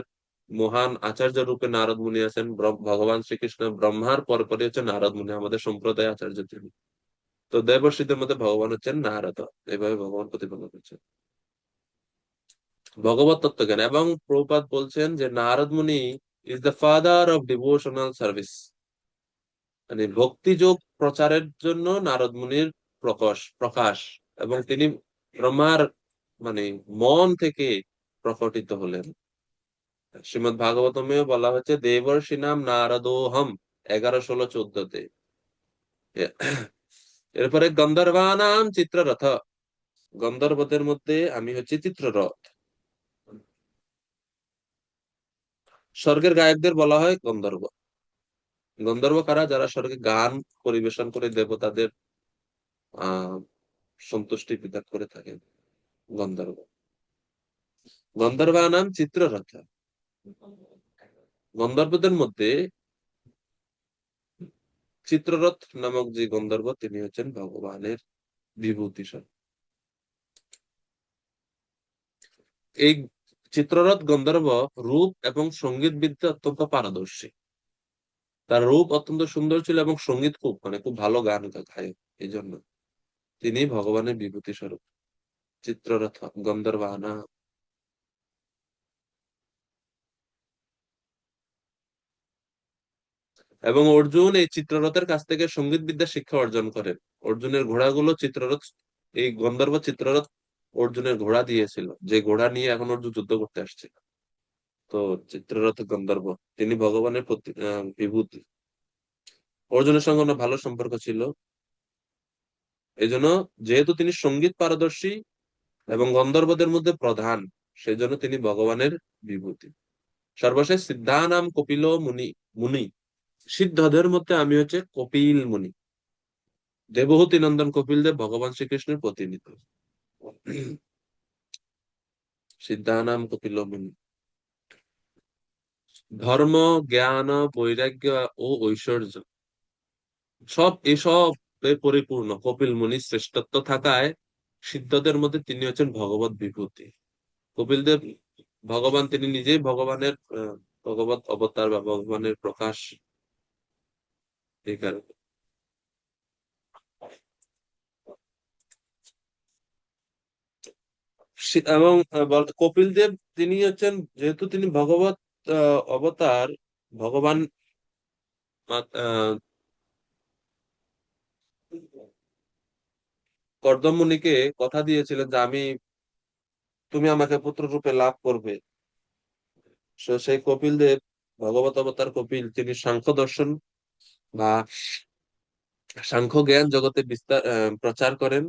মহান আচার্য রূপে নারদ মুনি আছেন। ভগবান শ্রীকৃষ্ণ ব্রহ্মার পরপরই হচ্ছে নারদ মুনি, আমাদের সম্প্রদায় আচার্য তিনি। তো দেবর্ষিদের মধ্যে ভগবান হচ্ছেন নারদ। এইভাবে ভগবান প্রতিপালন করছেন ভগবত তত্ত্বজ্ঞান। এবং প্রভুপাদ বলছেন যে নারদ মুনি is the father of devotional service, মানে ভক্তিযোগ প্রচারের জন্য নারদ মুনির প্রকাশ। এবং তিনি ব্রহ্মার মানে মন থেকে প্রকটিত হলেন। শ্রীমদ ভাগবতমেও বলা হচ্ছে দেবর্ষি নাম নারদোহম, 11, 16, 14-তে। এরপরে গন্ধর্বানাম চিত্ররথ, গন্ধর্বদের মধ্যে আমি হচ্ছে চিত্ররথ। স্বর্গের গায়কদের বলা হয় গন্ধর্ব। গন্ধর্ব কারা? যারা স্বর্গে গান পরিবেশন করে দেবতাদের আহ সন্তুষ্টি বিধান করে থাকেন, গন্ধর্ব। গন্ধর্বানাম চিত্ররথ, গন্ধর্বদের মধ্যে চিত্ররথ নামক যে গন্ধর্ব, তিনি হচ্ছেন ভগবানের বিভূতি স্বরূপ। এই চিত্ররথ গন্ধর্ব রূপ এবং সঙ্গীত বিদ্যা অত্যন্ত পারদর্শী। তার রূপ অত্যন্ত সুন্দর ছিল এবং সঙ্গীত খুব ভালো গান গায়। এই জন্য তিনি ভগবানের বিভূতি স্বরূপ। চিত্ররথ গন্ধর্বানা। এবং অর্জুন এই চিত্ররথের কাছ থেকে সঙ্গীত বিদ্যা শিক্ষা অর্জন করেন। অর্জুনের ঘোড়াগুলো চিত্ররথ, এই গন্ধর্ব চিত্ররথ অর্জুনের ঘোড়া দিয়েছিল, যে ঘোড়া নিয়ে এখন অর্জুন যুদ্ধ করতে আসছে। তো চিত্ররথ গন্ধর্ব, তিনি ভগবানের বিভূতি। অর্জুনের সঙ্গে ওনার ভালো সম্পর্ক ছিল। এই জন্য, যেহেতু তিনি সঙ্গীত পারদর্শী এবং গন্ধর্বদের মধ্যে প্রধান, সেই জন্য তিনি ভগবানের বিভূতি। সর্বশেষ সিদ্ধানাম কপিল মুনি। মুনি সিদ্ধদের মধ্যে আমি হচ্ছে কপিল মুনি। দেবহূতি নন্দন কপিল দেব ভগবান শ্রীকৃষ্ণের প্রতিনিধি। সিদ্ধানাম কপিল মুনি। ধর্ম, জ্ঞান, বৈরাগ্য ও ঐশ্বর্য এসব পরিপূর্ণ কপিল মুনি শ্রেষ্ঠত্ব থাকায় সিদ্ধদের মধ্যে তিনি হচ্ছেন ভগবত বিভূতি। কপিল দেব ভগবান, তিনি নিজেই ভগবানের ভগবত অবতার বা ভগবানের প্রকাশ। এই কারণে এবং কপিল দেব তিনি হচ্ছেন, যেহেতু তিনি ভগবত অবতার, ভগবান কর্দম মুনিকে কথা দিয়েছিলেন যে তুমি আমাকে পুত্র রূপে লাভ করবে। সেই কপিল দেব, ভগবত অবতার কপিল, তিনি সাংখ্য দর্শন বা সাংখ্য জ্ঞান জগতে প্রচার করেন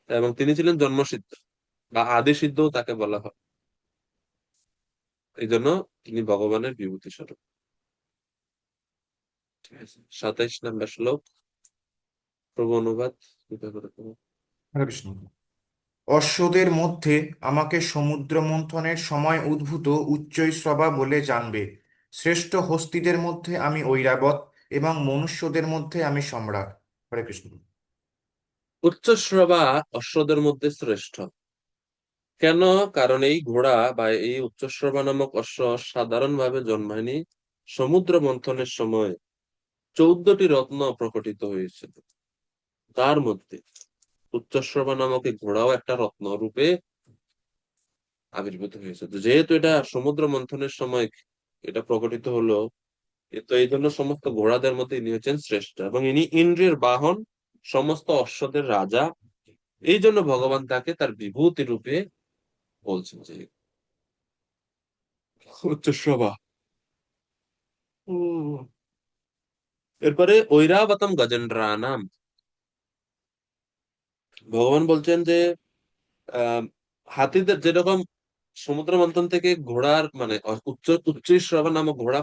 এবং তিনি ছিলেন জন্মসিদ্ধ বা আদি সিদ্ধও তাকে বলা হয়। এই জন্য তিনি ভগবানের বিভূতি স্বরূপ। ঠিক আছে, 27 নম্বর শ্লোক, প্রভু অনুবাদ কৃপা করে করো। হরে কৃষ্ণ। অশ্বদের মধ্যে আমাকে সমুদ্র মন্থনের সময় উদ্ভূত উচ্চৈঃশ্রবা বলে জানবে। শ্রেষ্ঠ হস্তিদের মধ্যে আমি ঐরাবত এবং মনুষ্যদের মধ্যে আমি সম্রাট। হরে কৃষ্ণ। উচ্চশ্রবা অশ্বদের মধ্যে শ্রেষ্ঠ কেন? কারণ এই ঘোড়া বা এই উচ্চশ্রবা নামক অশ্ব সাধারণভাবে জন্মায়নি। সমুদ্র মন্থনের সময় 14টি রত্ন প্রকটিত হয়েছিল। তার মধ্যে উচ্চশ্রবা নামক এই ঘোড়াও একটা রত্ন রূপে আবির্ভূত হয়েছে। তো যেহেতু এটা সমুদ্র মন্থনের সময় এটা প্রকটিত হলো, তো এই জন্য সমস্ত ঘোড়াদের মধ্যে ইনি হচ্ছেন শ্রেষ্ঠ এবং ইনি ইন্দ্রের বাহন, সমস্ত অশ্বদের রাজা। এই জন্য ভগবান তাকে তার বিভূতি রূপে বলছেন যে উচ্চশ্রবা। এরপরে ঐরাবতম গজেন্দ্রানাম, ভগবান বলছেন যে হাতিদের যেরকম সমুদ্র মন্থন থেকে ঘোড়ার মানে উচ্চশ্রবা নামক ঘোড়া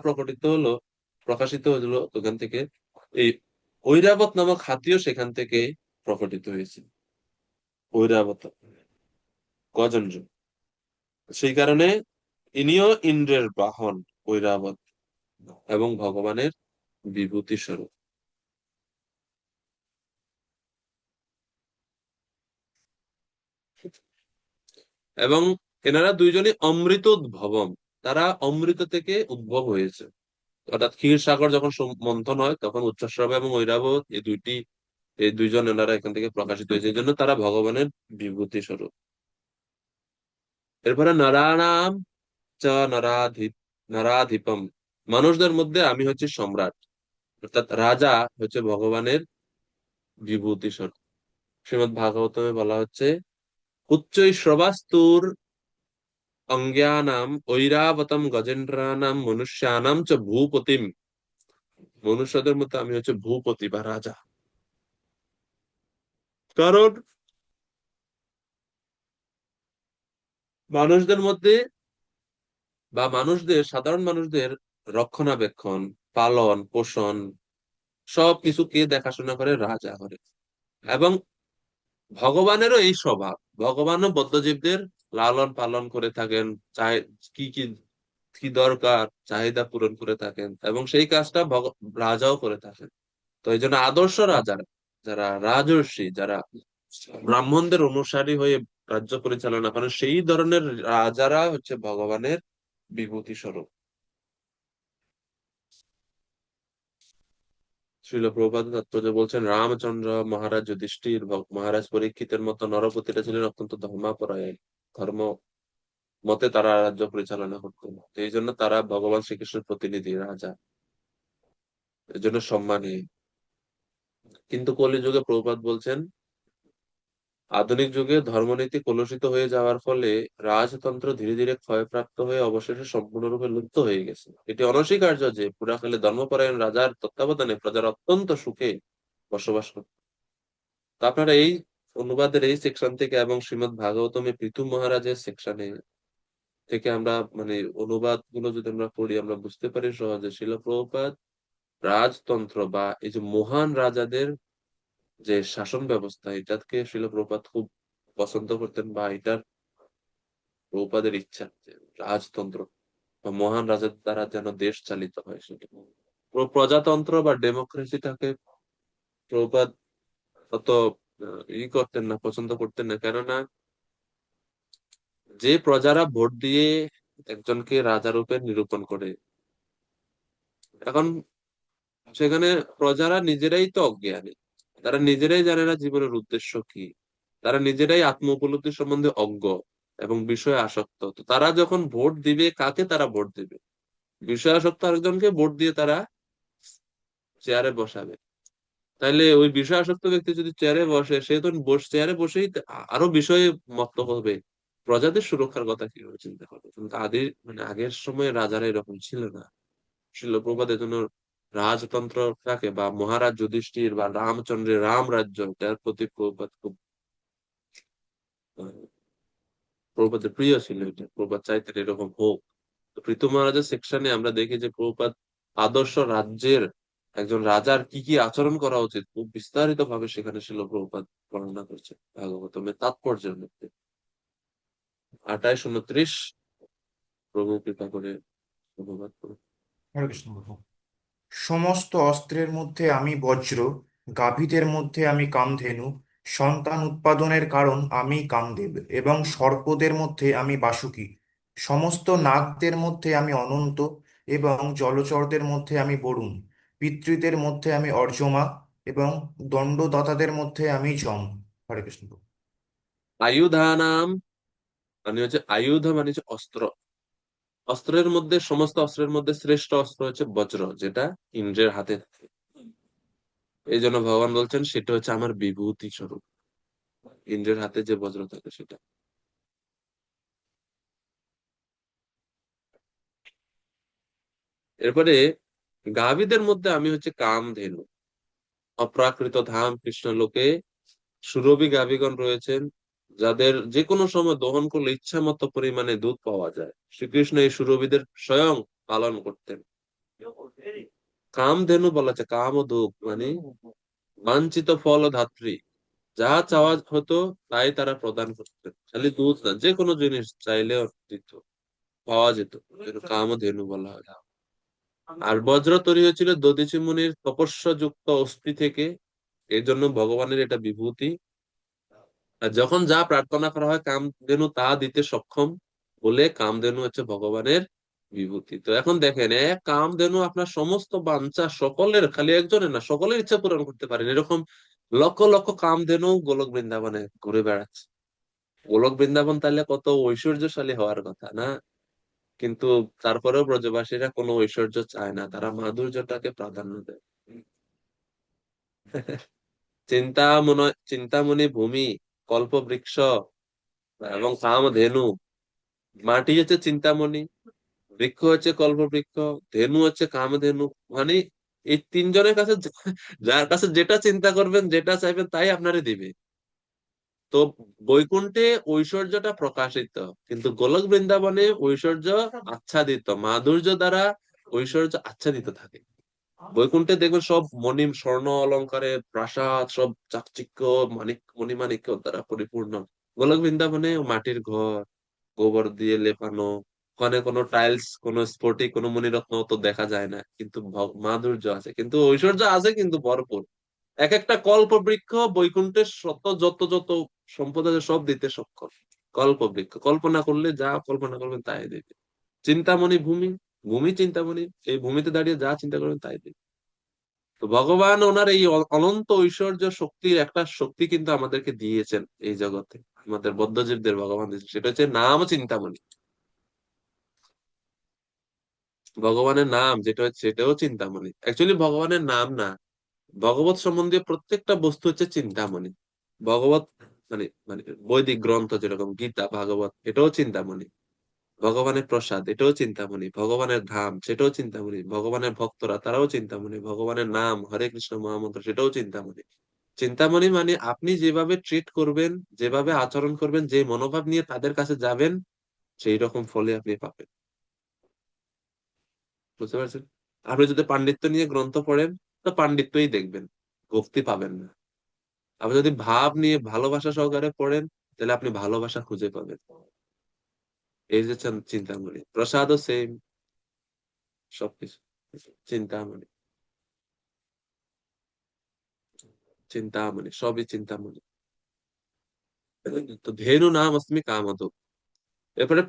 প্রকাশিত হলো ওখান থেকে, এই ঐরাবত নামক হাতিও সেখান থেকে প্রকটিত হয়েছে। ঐরাবত গজেন্দ্র, সেই কারণে ইনিও ইন্দ্রের বাহন ঐরাবত এবং ভগবানের বিভূতি স্বরূপ। এবং এনারা দুইজনই অমৃত উদ্ভবম, তারা অমৃত থেকে উদ্ভব হয়েছে। অর্থাৎ ক্ষীর সাগর যখন মন্থন হয় তখন উচ্চশ্রবা এবং ঐরাবত এই দুইজন এনারা এখান থেকে প্রকাশিত হয়েছে, এই জন্য তারা ভগবানের বিভূতি স্বরূপ। এরপরে নরাণাম চ নরাধিপম, মানুষদের মধ্যে আমি হচ্ছে সম্রাট, অর্থাৎ রাজা হচ্ছে ভগবানের বিভূতি স্বরূপ। শ্রীমদ্ ভাগবতমে বলা হচ্ছে উচ্চৈঃশ্রবাস্তুর অঙ্গ্যানাম ঐরাবতম গজেন্দ্রানাম মনুষ্যানাম চ ভূপতিম, মনুষ্যদের মধ্যে আমি হচ্ছে ভূপতি বা রাজা। কারণ মানুষদের মধ্যে বা সাধারণ মানুষদের রক্ষণাবেক্ষণ, পালন পোষণ সবকিছু কে দেখাশোনা করে? রাজা করে। এবং ভগবানেরও এই স্বভাব, ভগবানও বদ্ধজীবদের লালন পালন করে থাকেন, চাই কি কি কি দরকার চাহিদা পূরণ করে থাকেন এবং সেই কাজটা রাজাও করে থাকেন। তো এই জন্য আদর্শ রাজারা, যারা রাজর্ষি, যারা ব্রাহ্মণদের অনুসারী হয়ে রাজ্য পরিচালনা করেন, সেই ধরনের রাজারা হচ্ছে ভগবানের বিভূতি স্বরূপ। শ্রীল প্রভুপাদ তাৎপর্য বলছেন, রামচন্দ্র, মহারাজ যুধিষ্ঠির, মহারাজ পরীক্ষিতের মতো নরপতিরা ছিলেন অত্যন্ত ধর্মাপরায়ণ। ধর্ম মতে তারা রাজ্য পরিচালনা করতেন, তো এই জন্য তারা ভগবান শ্রীকৃষ্ণের প্রতিনিধি, রাজা, এর জন্য সম্মানী। কিন্তু কলিযুগে প্রভুপাদ বলছেন, আধুনিক যুগে ধর্মনীতি কলুষিত হয়ে যাওয়ার ফলে রাজতন্ত্র ধীরে ধীরে ক্ষয়প্রাপ্ত হয়ে অবশেষে সম্পূর্ণরূপে লুপ্ত হয়ে গেছে। এটি অনস্বীকার্য যে পুরাকালে ধর্মপরায়ণ রাজার তত্ত্বাবধানে প্রজারা অত্যন্ত সুখে বসবাস করত। তো আপনারা এই অনুবাদের এই সেকশন থেকে এবং শ্রীমৎ ভাগবতমে পৃথু মহারাজের সেকশনে থেকে আমরা মানে অনুবাদ গুলো যদি আমরা পড়ি, আমরা বুঝতে পারি সহজে শিল প্রভুপাদ রাজতন্ত্র বা এই যে মহান রাজাদের যে শাসন ব্যবস্থা, এটাকে শিল প্রভুপাদ খুব পছন্দ করতেন, বা এটার প্রভুপাদের ইচ্ছা যে রাজতন্ত্র বা মহান রাজার দ্বারা যেন দেশ চালিত হয়। সেটা প্রজাতন্ত্র বা ডেমোক্রেসিটাকে প্রভুপাদ অত করতেন না, পছন্দ করতেন না। কেননা যে প্রজারা ভোট দিয়ে একজনকে রাজা রূপে নিরূপণ করে, এখন সেখানে প্রজারা নিজেরাই তো অজ্ঞানী, তারা নিজেরাই জানে না জীবনের উদ্দেশ্য কি, তারা নিজেরাই আত্ম উপলব্ধি সম্বন্ধে অজ্ঞ এবং বিষয়ে আসক্ত। তো তারা যখন ভোট দিবে, কাকে তারা ভোট দিবে? বিষয় আসক্ত আরেকজনকে ভোট দিয়ে তারা চেয়ারে বসাবে। তাইলে ওই বিষয় আসক্ত ব্যক্তি যদি চেয়ারে বসে, সে তো চেয়ারে বসেই আরো বিষয়ে মত্ত হবে, প্রজাদের সুরক্ষার কথা কিভাবে চিন্তা করবে? কিন্তু মানে আগের সময় রাজারা এরকম ছিল না। ছিল প্রবাদের জন্য রাজতন্ত্রটাকে বা মহারাজ যুধিষ্ঠির বা রামচন্দ্রের রাম রাজ্য, তার প্রতি প্রভুপাদ খুব আহ, প্রভুপাদের প্রিয় ছিল। এটা প্রভুপাদ চাইতেন এরকম হোক। তো পৃথু মহারাজের সেকশনে আমরা দেখি যে প্রভুপাদ আদর্শ রাজ্যের একজন রাজার কি কি আচরণ করা উচিত খুব বিস্তারিত ভাবে সেখানে ছিল প্রভুপাদ বর্ণনা করছে ভাগবতমের তাৎপর্যের মধ্যে। 28-29 প্রভু কৃপা করে অনুবাদ করুন। হরে কৃষ্ণ প্রভু। সমস্ত অস্ত্রের মধ্যে আমি বজ্র, গাভীদের মধ্যে আমি কামধেনু, সন্তান উৎপাদনের কারণ আমি কামদেব, এবং সর্পদের মধ্যে আমি বাসুকী, সমস্ত নাগদের মধ্যে আমি অনন্ত, এবং জলচরদের মধ্যে আমি বরুণ, পিতৃদের মধ্যে আমি অর্যমা, এবং দণ্ডদাতাদের মধ্যে আমি যম। হরে কৃষ্ণ প্রভু। আয়ুধানাম মানে হচ্ছে আয়ুধ মানে হচ্ছে অস্ত্র। অস্ত্রের মধ্যে, সমস্ত অস্ত্রের মধ্যে শ্রেষ্ঠ অস্ত্র হচ্ছে বজ্র, যেটা ইন্দ্রের হাতে থাকে। এই জন্য ভগবান বলছেন সেটা হচ্ছে আমার বিভূতি স্বরূপ। ইন্দ্রের হাতে যে বজ্র থাকে সেটা। এরপরে গাভীদের মধ্যে আমি হচ্ছে কামধেনু। অপ্রাকৃত ধাম কৃষ্ণ লোকে সুরভি গাভীগণ রয়েছেন, যাদের যে কোনো সময় দহন করলে ইচ্ছা মতো পরিমাণে দুধ পাওয়া যায়। শ্রীকৃষ্ণ এই সুরভিদের স্বয়ং পালন করতেন। কামধেনু বলা হচ্ছে কাম ও দুধ মানে বাঞ্ছিত ফল ও ধাত্রী, যা চাওয়া হতো তাই তারা প্রদান করতেন। খালি দুধ না, যে কোনো জিনিস চাইলে দিত, পাওয়া যেত। কামধেনু বলা হয়। আর বজ্র তৈরি হয়েছিল দধিচি মুনির তপস্যা যুক্ত অস্থি থেকে, এই জন্য ভগবানের এটা বিভূতি। আর যখন যা প্রার্থনা করা হয় কামধেনু তা দিতে সক্ষম বলে কামধেনু হচ্ছে ভগবানের বিভূতি। তো এখন দেখেন, এক কামধেনু আপনার সমস্ত বাঞ্ছা সকলের, খালি একজনের না, সকলের ইচ্ছা পূরণ করতে পারেন। এরকম লক্ষ লক্ষ কামধেনু গোলক বৃন্দাবনে ঘুরে বেড়াচ্ছে। গোলক বৃন্দাবন তাহলে কত ঐশ্বর্যশালী হওয়ার কথা না? কিন্তু তারপরেও ব্রজবাসীরা কোনো ঐশ্বর্য চায় না, তারা মাধুর্যটাকে প্রাধান্য দেয়। চিন্তামণি ভূমি, কল্প বৃক্ষ এবং কামধেনু। মাটি হচ্ছে চিন্তামণি, বৃক্ষ হচ্ছে কল্পবৃক্ষ, ধেনু হচ্ছে কামধেনু। মানে এই তিনজনের কাছে যার কাছে যেটা চিন্তা করবেন, যেটা চাইবেন, তাই আপনারে দিবে। তো বৈকুণ্ঠে ঐশ্বর্যটা প্রকাশিত, কিন্তু গোলক বৃন্দাবনে ঐশ্বর্য আচ্ছাদিত, মাধুর্য দ্বারা ঐশ্বর্য আচ্ছাদিত থাকে। বৈকুণ্ঠে দেখবেন সব মণি স্বর্ণ অলংকারে প্রাসাদ, সব চাকচিক্য মণিমাণিক্য দ্বারা পরিপূর্ণ। গোলক বৃন্দাবনে মাটির ঘর, গোবর দিয়ে লেপানো, ওখানে কোনো টাইলস, কোনো স্ফটিক, কোনো মণিরত্ন তো দেখা যায় না, কিন্তু মাধুর্য আছে, কিন্তু ঐশ্বর্য আছে কিন্তু ভরপুর। এক একটা কল্প বৃক্ষ বৈকুণ্ঠের যত যত সম্পদ আছে সব দিতে সক্ষম। কল্প বৃক্ষ কল্পনা করলে যা কল্পনা করবেন তাই দেবে। চিন্তামণি ভূমি, ভূমি চিন্তামণি, এই ভূমিতে দাঁড়িয়ে যা চিন্তা করবেন তাই দেবে। তো ভগবান ওনার এই অনন্ত ঐশ্বর্য শক্তির একটা শক্তি কিন্তু আমাদেরকে দিয়েছেন এই জগতে, আমাদের বদ্ধজীবদের ভগবান দিয়েছেন, সেটা হচ্ছে নাম চিন্তামণি। ভগবানের নাম যেটা হচ্ছে সেটাও চিন্তামণি, অ্যাকচুয়ালি ভগবানের নাম না, ভগবত সম্বন্ধীয় প্রত্যেকটা বস্তু হচ্ছে চিন্তামণি। ভগবত মানে মানে বৈদিক গ্রন্থ যেরকম গীতা ভাগবত, এটাও চিন্তামণি। ভগবানের প্রসাদ, এটাও চিন্তামণি। ভগবানের ধাম, সেটাও চিন্তামণি। ভগবানের ভক্তরা, তারাও চিন্তামণি। ভগবানের নাম হরে কৃষ্ণ মহামন্ত্র, সেটাও চিন্তামণি। চিন্তামণি মানে আপনি যেভাবে ট্রিট করবেন, যেভাবে আচরণ করবেন, যে মনোভাব নিয়ে তাদের কাছে যাবেন, সেই রকম ফলে আপনি পাবেন। বুঝতে পারছেন? আপনি যদি পাণ্ডিত্য নিয়ে গ্রন্থ পড়েন, তো পাণ্ডিত্যই দেখবেন, ভক্তি পাবেন না। আপনি যদি ভাব নিয়ে ভালোবাসা সহকারে পড়েন, তাহলে আপনি ভালোবাসা খুঁজে পাবেন। এই যে চিন্তামণি, প্রসাদও সেম, সবকিছু চিন্তামণি। চিন্তামণি, সবই চিন্তামণি। তো ধেনু নাম অস্মি কামধু। এরপরে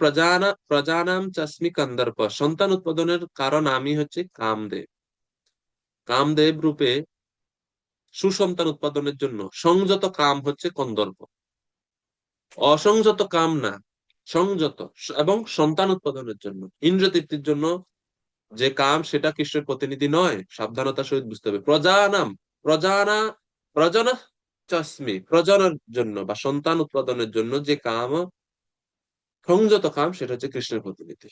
প্রজানাম চাস্মি কন্দর্প, সন্তান উৎপাদনের কারণ আমি হচ্ছে কামদেব। কামদেব রূপে সুসন্তান উৎপাদনের জন্য সংযত কাম হচ্ছে কন্দর্প, অসংযত কাম না, সংযত। এবং সন্তান উৎপাদনের জন্য, ইন্দ্র তৃপ্তির জন্য যে কাম, সেটা কৃষ্ণের প্রতিনিধি নয়। সাবধানতার সহিত বুঝতে হবে। প্রজানাম, প্রজানা, প্রজন চাস্মি, প্রজনের জন্য বা সন্তান উৎপাদনের জন্য যে কাম, সংযত কাম, সেটা হচ্ছে কৃষ্ণের প্রতিনিধি।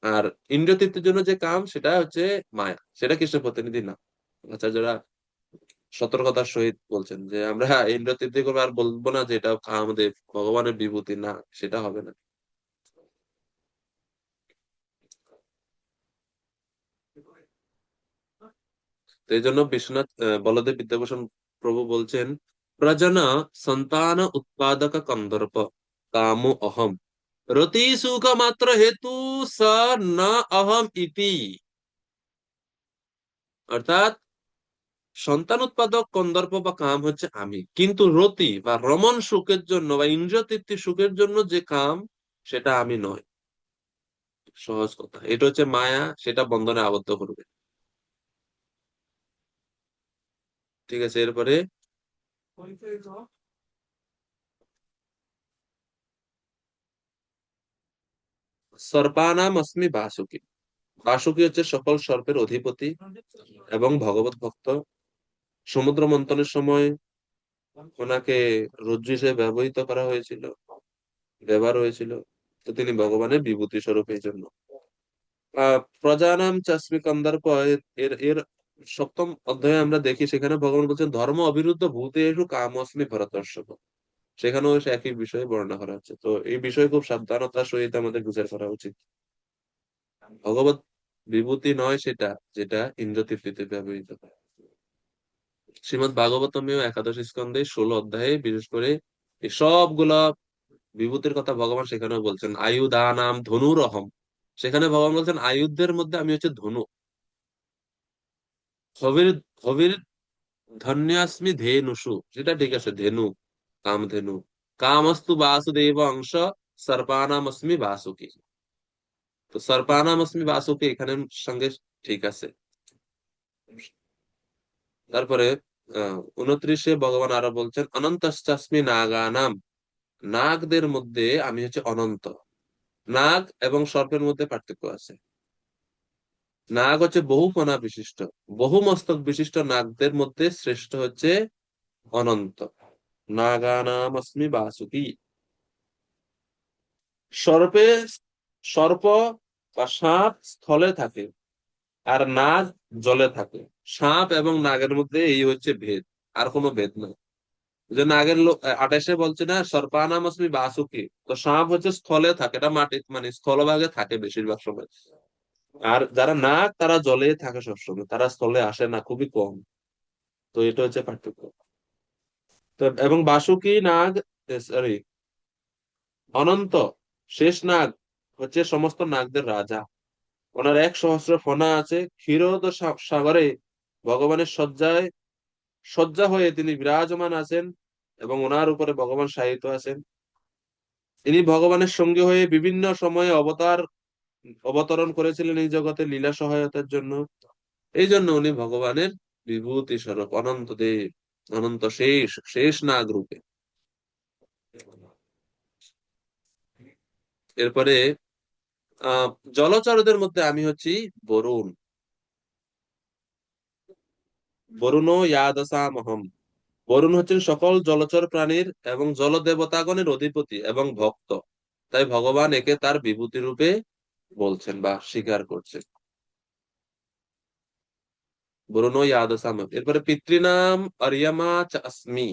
আর ইন্দ্রিয় তৃপ্তির জন্য যে কাম, সেটা হচ্ছে মায়া, সেটা কৃষ্ণের প্রতিনিধি না। আচার্যরা সতর্কতার সহিত বলছেন যে আমরা ইন্দ্রিয় তৃপ্তি করবো, আর বলবো না যে এটা আমাদের ভগবানের বিভূতি, না, সেটা হবে না। তো এই জন্য বিশ্বনাথ বলদেব বিদ্যাভূষণ প্রভু বলছেন, প্রজন সন্তান উৎপাদক কন্দর্প কামো অহম রতি সুখ মাত্র হেতু স ন অহম ইতি। অর্থাৎ সন্তান উৎপাদক কন্দর্প বা কাম হচ্ছে আমি, কিন্তু রতি বা রমন সুখের জন্য বা ইন্দ্রিয় তৃপ্তি সুখের জন্য যে কাম, সেটা আমি নয়। সহজ কথা, এটা হচ্ছে মায়া, সেটা বন্ধনে আবদ্ধ করবে। ঠিক আছে, এরপরে সর্পানাম অস্মি বাসুকি। বাসুকি হচ্ছে সকল সর্পের অধিপতি এবং ভগবত ভক্ত। সমুদ্র মন্থনের সময় ওনাকে রজ্জু হিসেবে ব্যবহৃত করা হয়েছিল, ব্যবহার হয়েছিল। তো তিনি ভগবানের বিভূতি স্বরূপ, এই জন্য। প্রজানাম চাস্মি কন্দর্প, এর এর সপ্তম অধ্যায়ে আমরা দেখি, সেখানে ভগবান বলছেন ধর্ম অবিরুদ্ধ ভূতেষু কামস্মি ভরতর্ষভ। সেখানেও সে একই বিষয়ে বর্ণনা করা হচ্ছে। তো এই বিষয়ে খুব সাবধানতার সহিত আমাদের বিচার করা উচিত। ভগবত বিভূতি নয় সেটা, যেটা ইন্দ্র তৃপ্তিতে ব্যবহৃত হয়। শ্রীমদ ভাগবতমেও একাদশ স্কন্ধে 16 অধ্যায়ে বিশেষ করে এই সবগুলা বিভূতির কথা ভগবান সেখানেও বলছেন। আয়ুধানাম ধনুর অহম, সেখানে ভগবান বলছেন আয়ুধের মধ্যে আমি হচ্ছে ধনু। হবির হবির ধন্যাস্মি ধেনুষু, সেটা ঠিক আছে, ধেনু, কামধেনু। কামস্তু বাসুদেব অংশ সর্পানামস্মি বাসুকি। তো সর্পানামস্মি বাসুকি এখানে সঙ্গে ঠিক আছে। তারপরে 29-এ ভগবান আরো বলছেন অনন্তশ্চাস্মি নাগানাম, নাগদের মধ্যে আমি হচ্ছে অনন্ত। নাগ এবং সর্পের মধ্যে পার্থক্য আছে। নাগ হচ্ছে বহু ফণা বিশিষ্ট, বহু মস্তক বিশিষ্ট। নাগদের মধ্যে শ্রেষ্ঠ হচ্ছে অনন্ত। নাগানাম অস্মি বাসুকি। সর্পে, সর্প বা সাপ স্থলে থাকে, আর নাগ জলে থাকে। সাপ এবং নাগের মধ্যে এই হচ্ছে ভেদ, আর কোনো ভেদ নাই। যে নাগের লোক 28-এ বলছে না সর্পানাম অস্মি বাসুকি, তো সাপ হচ্ছে স্থলে থাকে, এটা মাটি মানে স্থলভাগে থাকে বেশিরভাগ সময়। আর যারা নাগ, তারা জলে থাকে সবসময়, তারা স্থলে আসে না, খুবই কম। তো এটা হচ্ছে পার্থক্য। তো এবং বাসুকি নাগ, সরি, অনন্ত, শেষ নাগ হচ্ছে সমস্ত নাগদের রাজা। ওনার 1 সহস্র ফণা আছে। ক্ষীরোদ সাগরে ভগবানের শয্যা হয়ে তিনি বিরাজমান আছেন, এবং ওনার উপরে ভগবান শায়িত আছেন। তিনি ভগবানের সঙ্গী হয়ে বিভিন্ন সময়ে অবতরণ করেছিলেন এই জগতে লীলা সহায়তার জন্য। এই জন্য উনি ভগবানের বিভূতি স্বরূপ অনন্ত দেব, অনন্ত শেষ, শেষ নাগ রূপে। এরপরে আহ জলচরদের মধ্যে আমি হচ্ছি বরুণ। বরুণ ইয়াদসামহম। বরুণ হচ্ছেন সকল জলচর প্রাণীর এবং জলদেবতাগণের অধিপতি এবং ভক্ত, তাই ভগবান একে তার বিভূতি রূপে বলছেন বা স্বীকার করছেন। বরুণ ইয়াদসামহম। এরপরে পিতৃনাম অরিয়মা চ अस्मि।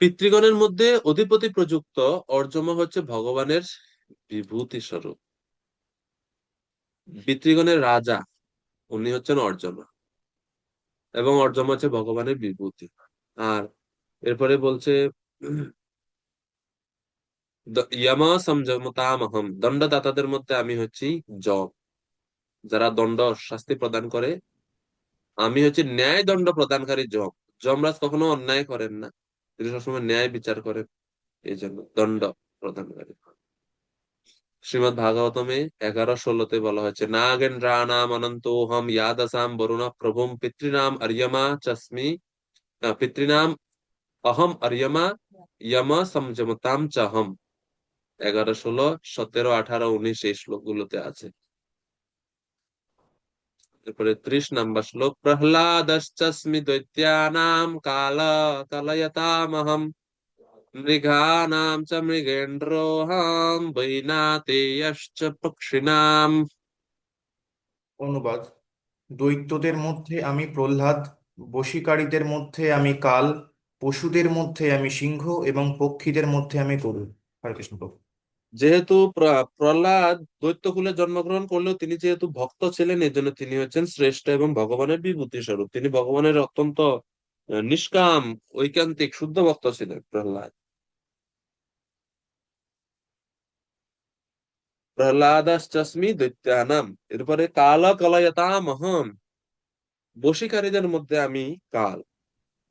পিতৃগণের মধ্যে অধিপতি প্রযুক্ত অর্যমা হচ্ছে ভগবানের বিভূতি স্বরূপ। পিতৃগণের রাজা উনি হচ্ছেন অর্যমা, এবং অর্যমা হচ্ছে ভগবানের বিভূতি। আর এরপরে বলছে ইয়মা সংযমতামহম। দণ্ডদাতাদের মধ্যে আমি হচ্ছি যম, যারা দণ্ড শাস্তি প্রদান করে। আমি হচ্ছি ন্যায় দণ্ড প্রদানকারী যম। যমরাজ কখনো অন্যায় করেন না, তিনি সবসময় ন্যায় বিচার করেন, এই জন্য দণ্ড প্রদানকারী। শ্রীমদ ভাগবতমে 11-16 বলা হয়েছে নাগেন্দ্রানাম অনন্তোহম ইয়াদসাম বরুণ প্রভুম পিতৃনাম অরিয়মা চস্মি। পিতৃনাম অহম অরিয়মা ইয়ম সংযমতাম চাহম। 11, 16, 17, 18, 19 এই শ্লোকগুলোতে আছে। এরপরে 30 নম্বর শ্লোক প্রহ্লাদশ্চস্মি দৈত্যানাম কাল কলয়তামহম মৃগানাম চ মৃগেন্দ্রোহম বৈনাতেয়শ্চ পক্ষিণাম। অনুবাদ: দৈত্যদের মধ্যে আমি প্রহ্লাদ, বশীকারীদের মধ্যে আমি কাল, পশুদের মধ্যে আমি সিংহ এবং পক্ষীদের মধ্যে আমি গরু। হরে কৃষ্ণ প্রভু। যেহেতু প্রহ্লাদ দৈত্যকুলে জন্মগ্রহণ করলেও তিনি যেহেতু ভক্ত ছিলেন, এই জন্য তিনি হচ্ছেন শ্রেষ্ঠ এবং ভগবানের বিভূতি স্বরূপ। তিনি ভগবানের অত্যন্ত নিষ্কাম, ঐকান্তিক, শুদ্ধ ভক্ত ছিলেন প্রহ্লাদ। প্রহ্লাদাশ্চস্মি দৈত্যানাম। এরপরে কাল কলয়তামহম। বশীকারীদের মধ্যে আমি কাল।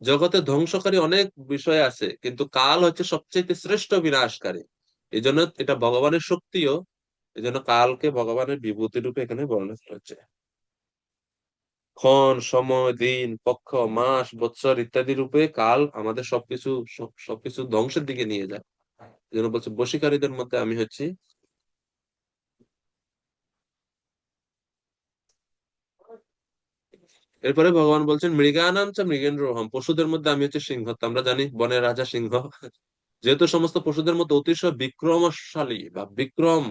জগতে ধ্বংসকারী অনেক বিষয় আছে, কিন্তু কাল হচ্ছে সবচেয়ে শ্রেষ্ঠ বিনাশকারী। এই জন্য এটা ভগবানের শক্তিও, এই জন্য কালকে ভগবানের বিভূতি রূপে এখানে বর্ণনা করা হচ্ছে। ক্ষণ, সময়, দিন, পক্ষ, মাস, বৎসর ইত্যাদি রূপে কাল আমাদের সবকিছু ধ্বংসের দিকে নিয়ে যায়। এই জন্য বলছে বশীকারীদের মধ্যে আমি হচ্ছি। এরপরে ভগবান বলছেন মৃগানাম চ মৃগেন্দ্রোহম। পশুদের মধ্যে আমি হচ্ছে সিংহ। তো আমরা জানি বনের রাজা সিংহ। যেহেতু সমস্ত পশুদের মধ্যে অতিশয় বিক্রমশালী বা বিক্রম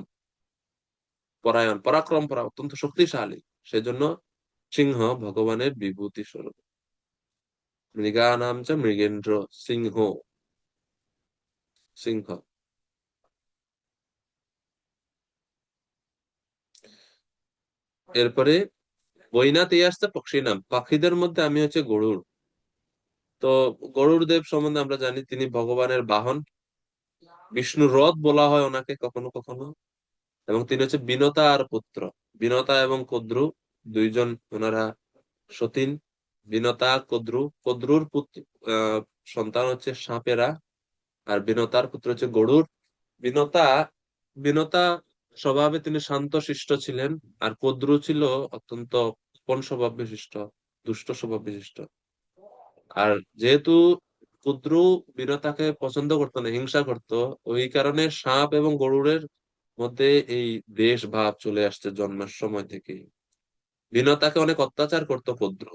পরায়ণ, পরাক্রম পরা, অত্যন্ত শক্তিশালী, সেজন্য সিংহ ভগবানের বিভূতি স্বরূপ। মৃগানাম চ মৃগেন্দ্র, সিংহ, সিংহ। এরপরে বৈনাতে আসছে পক্ষী নাম। পাখিদের মধ্যে আমি হচ্ছে গরুড়। তো গরুড় দেব সম্বন্ধে আমরা জানি তিনি ভগবানের বাহন, বিষ্ণুর রথ বলা হয় ওনাকে কখনো কখনো। এবং তিনি হচ্ছে বিনতা আর পুত্র। বিনতা এবং কদ্রু দুইজন ওনারা সতীন। বিনতা কদ্রু, কদ্রুর পুত্র সন্তান হচ্ছে সাপেরা, আর বিনতার পুত্র হচ্ছে গরুড়। বিনতা বিনতা স্বভাবে তিনি শান্ত শিষ্ট ছিলেন, আর কদ্রু ছিল অত্যন্ত কোন স্বভাব বিশিষ্ট, দুষ্ট স্বভাব বিশিষ্ট। আর যেহেতু কুদ্রু বিনতাকে পছন্দ করতো না, হিংসা করত, ওই কারণে সাপ এবং গরুড়ের মধ্যে এই দ্বেষ ভাব চলে আসছে জন্মের সময় থেকে। বিনতাকে অনেক অত্যাচার করতো কুদ্রু।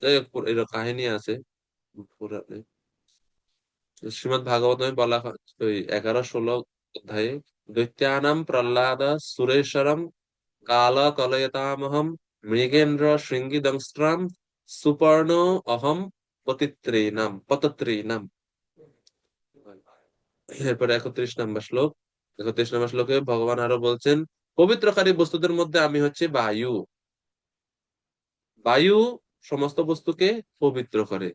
যাই হোক, এর কাহিনী আছে পুরাণে। শ্রীমদ ভাগবতমে বলা হয় ওই 11-16 অধ্যায়ে দৈত্যানাম প্রহ্লাদ সুরেশ্বরম কাল কলয়তামহম মৃগেন্দ্র শৃঙ্গিদংস্ট্রাম সুপর্ণ অহম পতত্রীনাম। এরপরে 31 নম্বর শ্লোক। 31 নম্বর শ্লোকে ভগবান আরো বলছেন পবিত্রকারী বস্তুদের মধ্যে আমি হচ্ছে বায়ু। বায়ু সমস্ত বস্তুকে পবিত্র করে।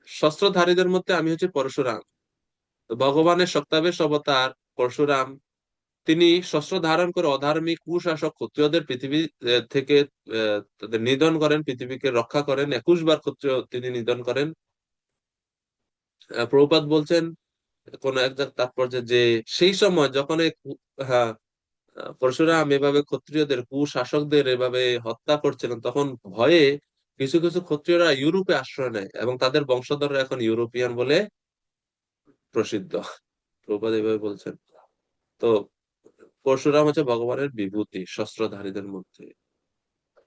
শস্ত্রধারীদের মধ্যে আমি হচ্ছে পরশুরাম। তো ভগবানের সপ্তাবেশ অবতার পরশুরাম, তিনি শস্ত্র ধারণ করে অধার্মিক কুশাসক ক্ষত্রিয়দের পৃথিবী থেকে তাদের নিধন করেন, পৃথিবীকে রক্ষা করেন। 21 বার ক্ষত্রিয় তিনি নিধন করেন। প্রভুপাদ বলছেন কোন এক তাৎপর্যে যে সেই সময় যখন হ্যাঁ, পরশুরাম এভাবে ক্ষত্রিয়দের কুশাসকদের এভাবে হত্যা করছিলেন, তখন ভয়ে কিছু কিছু ক্ষত্রিয়রা ইউরোপে আশ্রয় নেয় এবং তাদের বংশধররা এখন ইউরোপিয়ান বলে প্রসিদ্ধ। প্রভুপাদ এভাবে বলছেন। তো পরশুরাম হচ্ছে ভগবানের বিভূতি শস্ত্রধারীদের মধ্যে।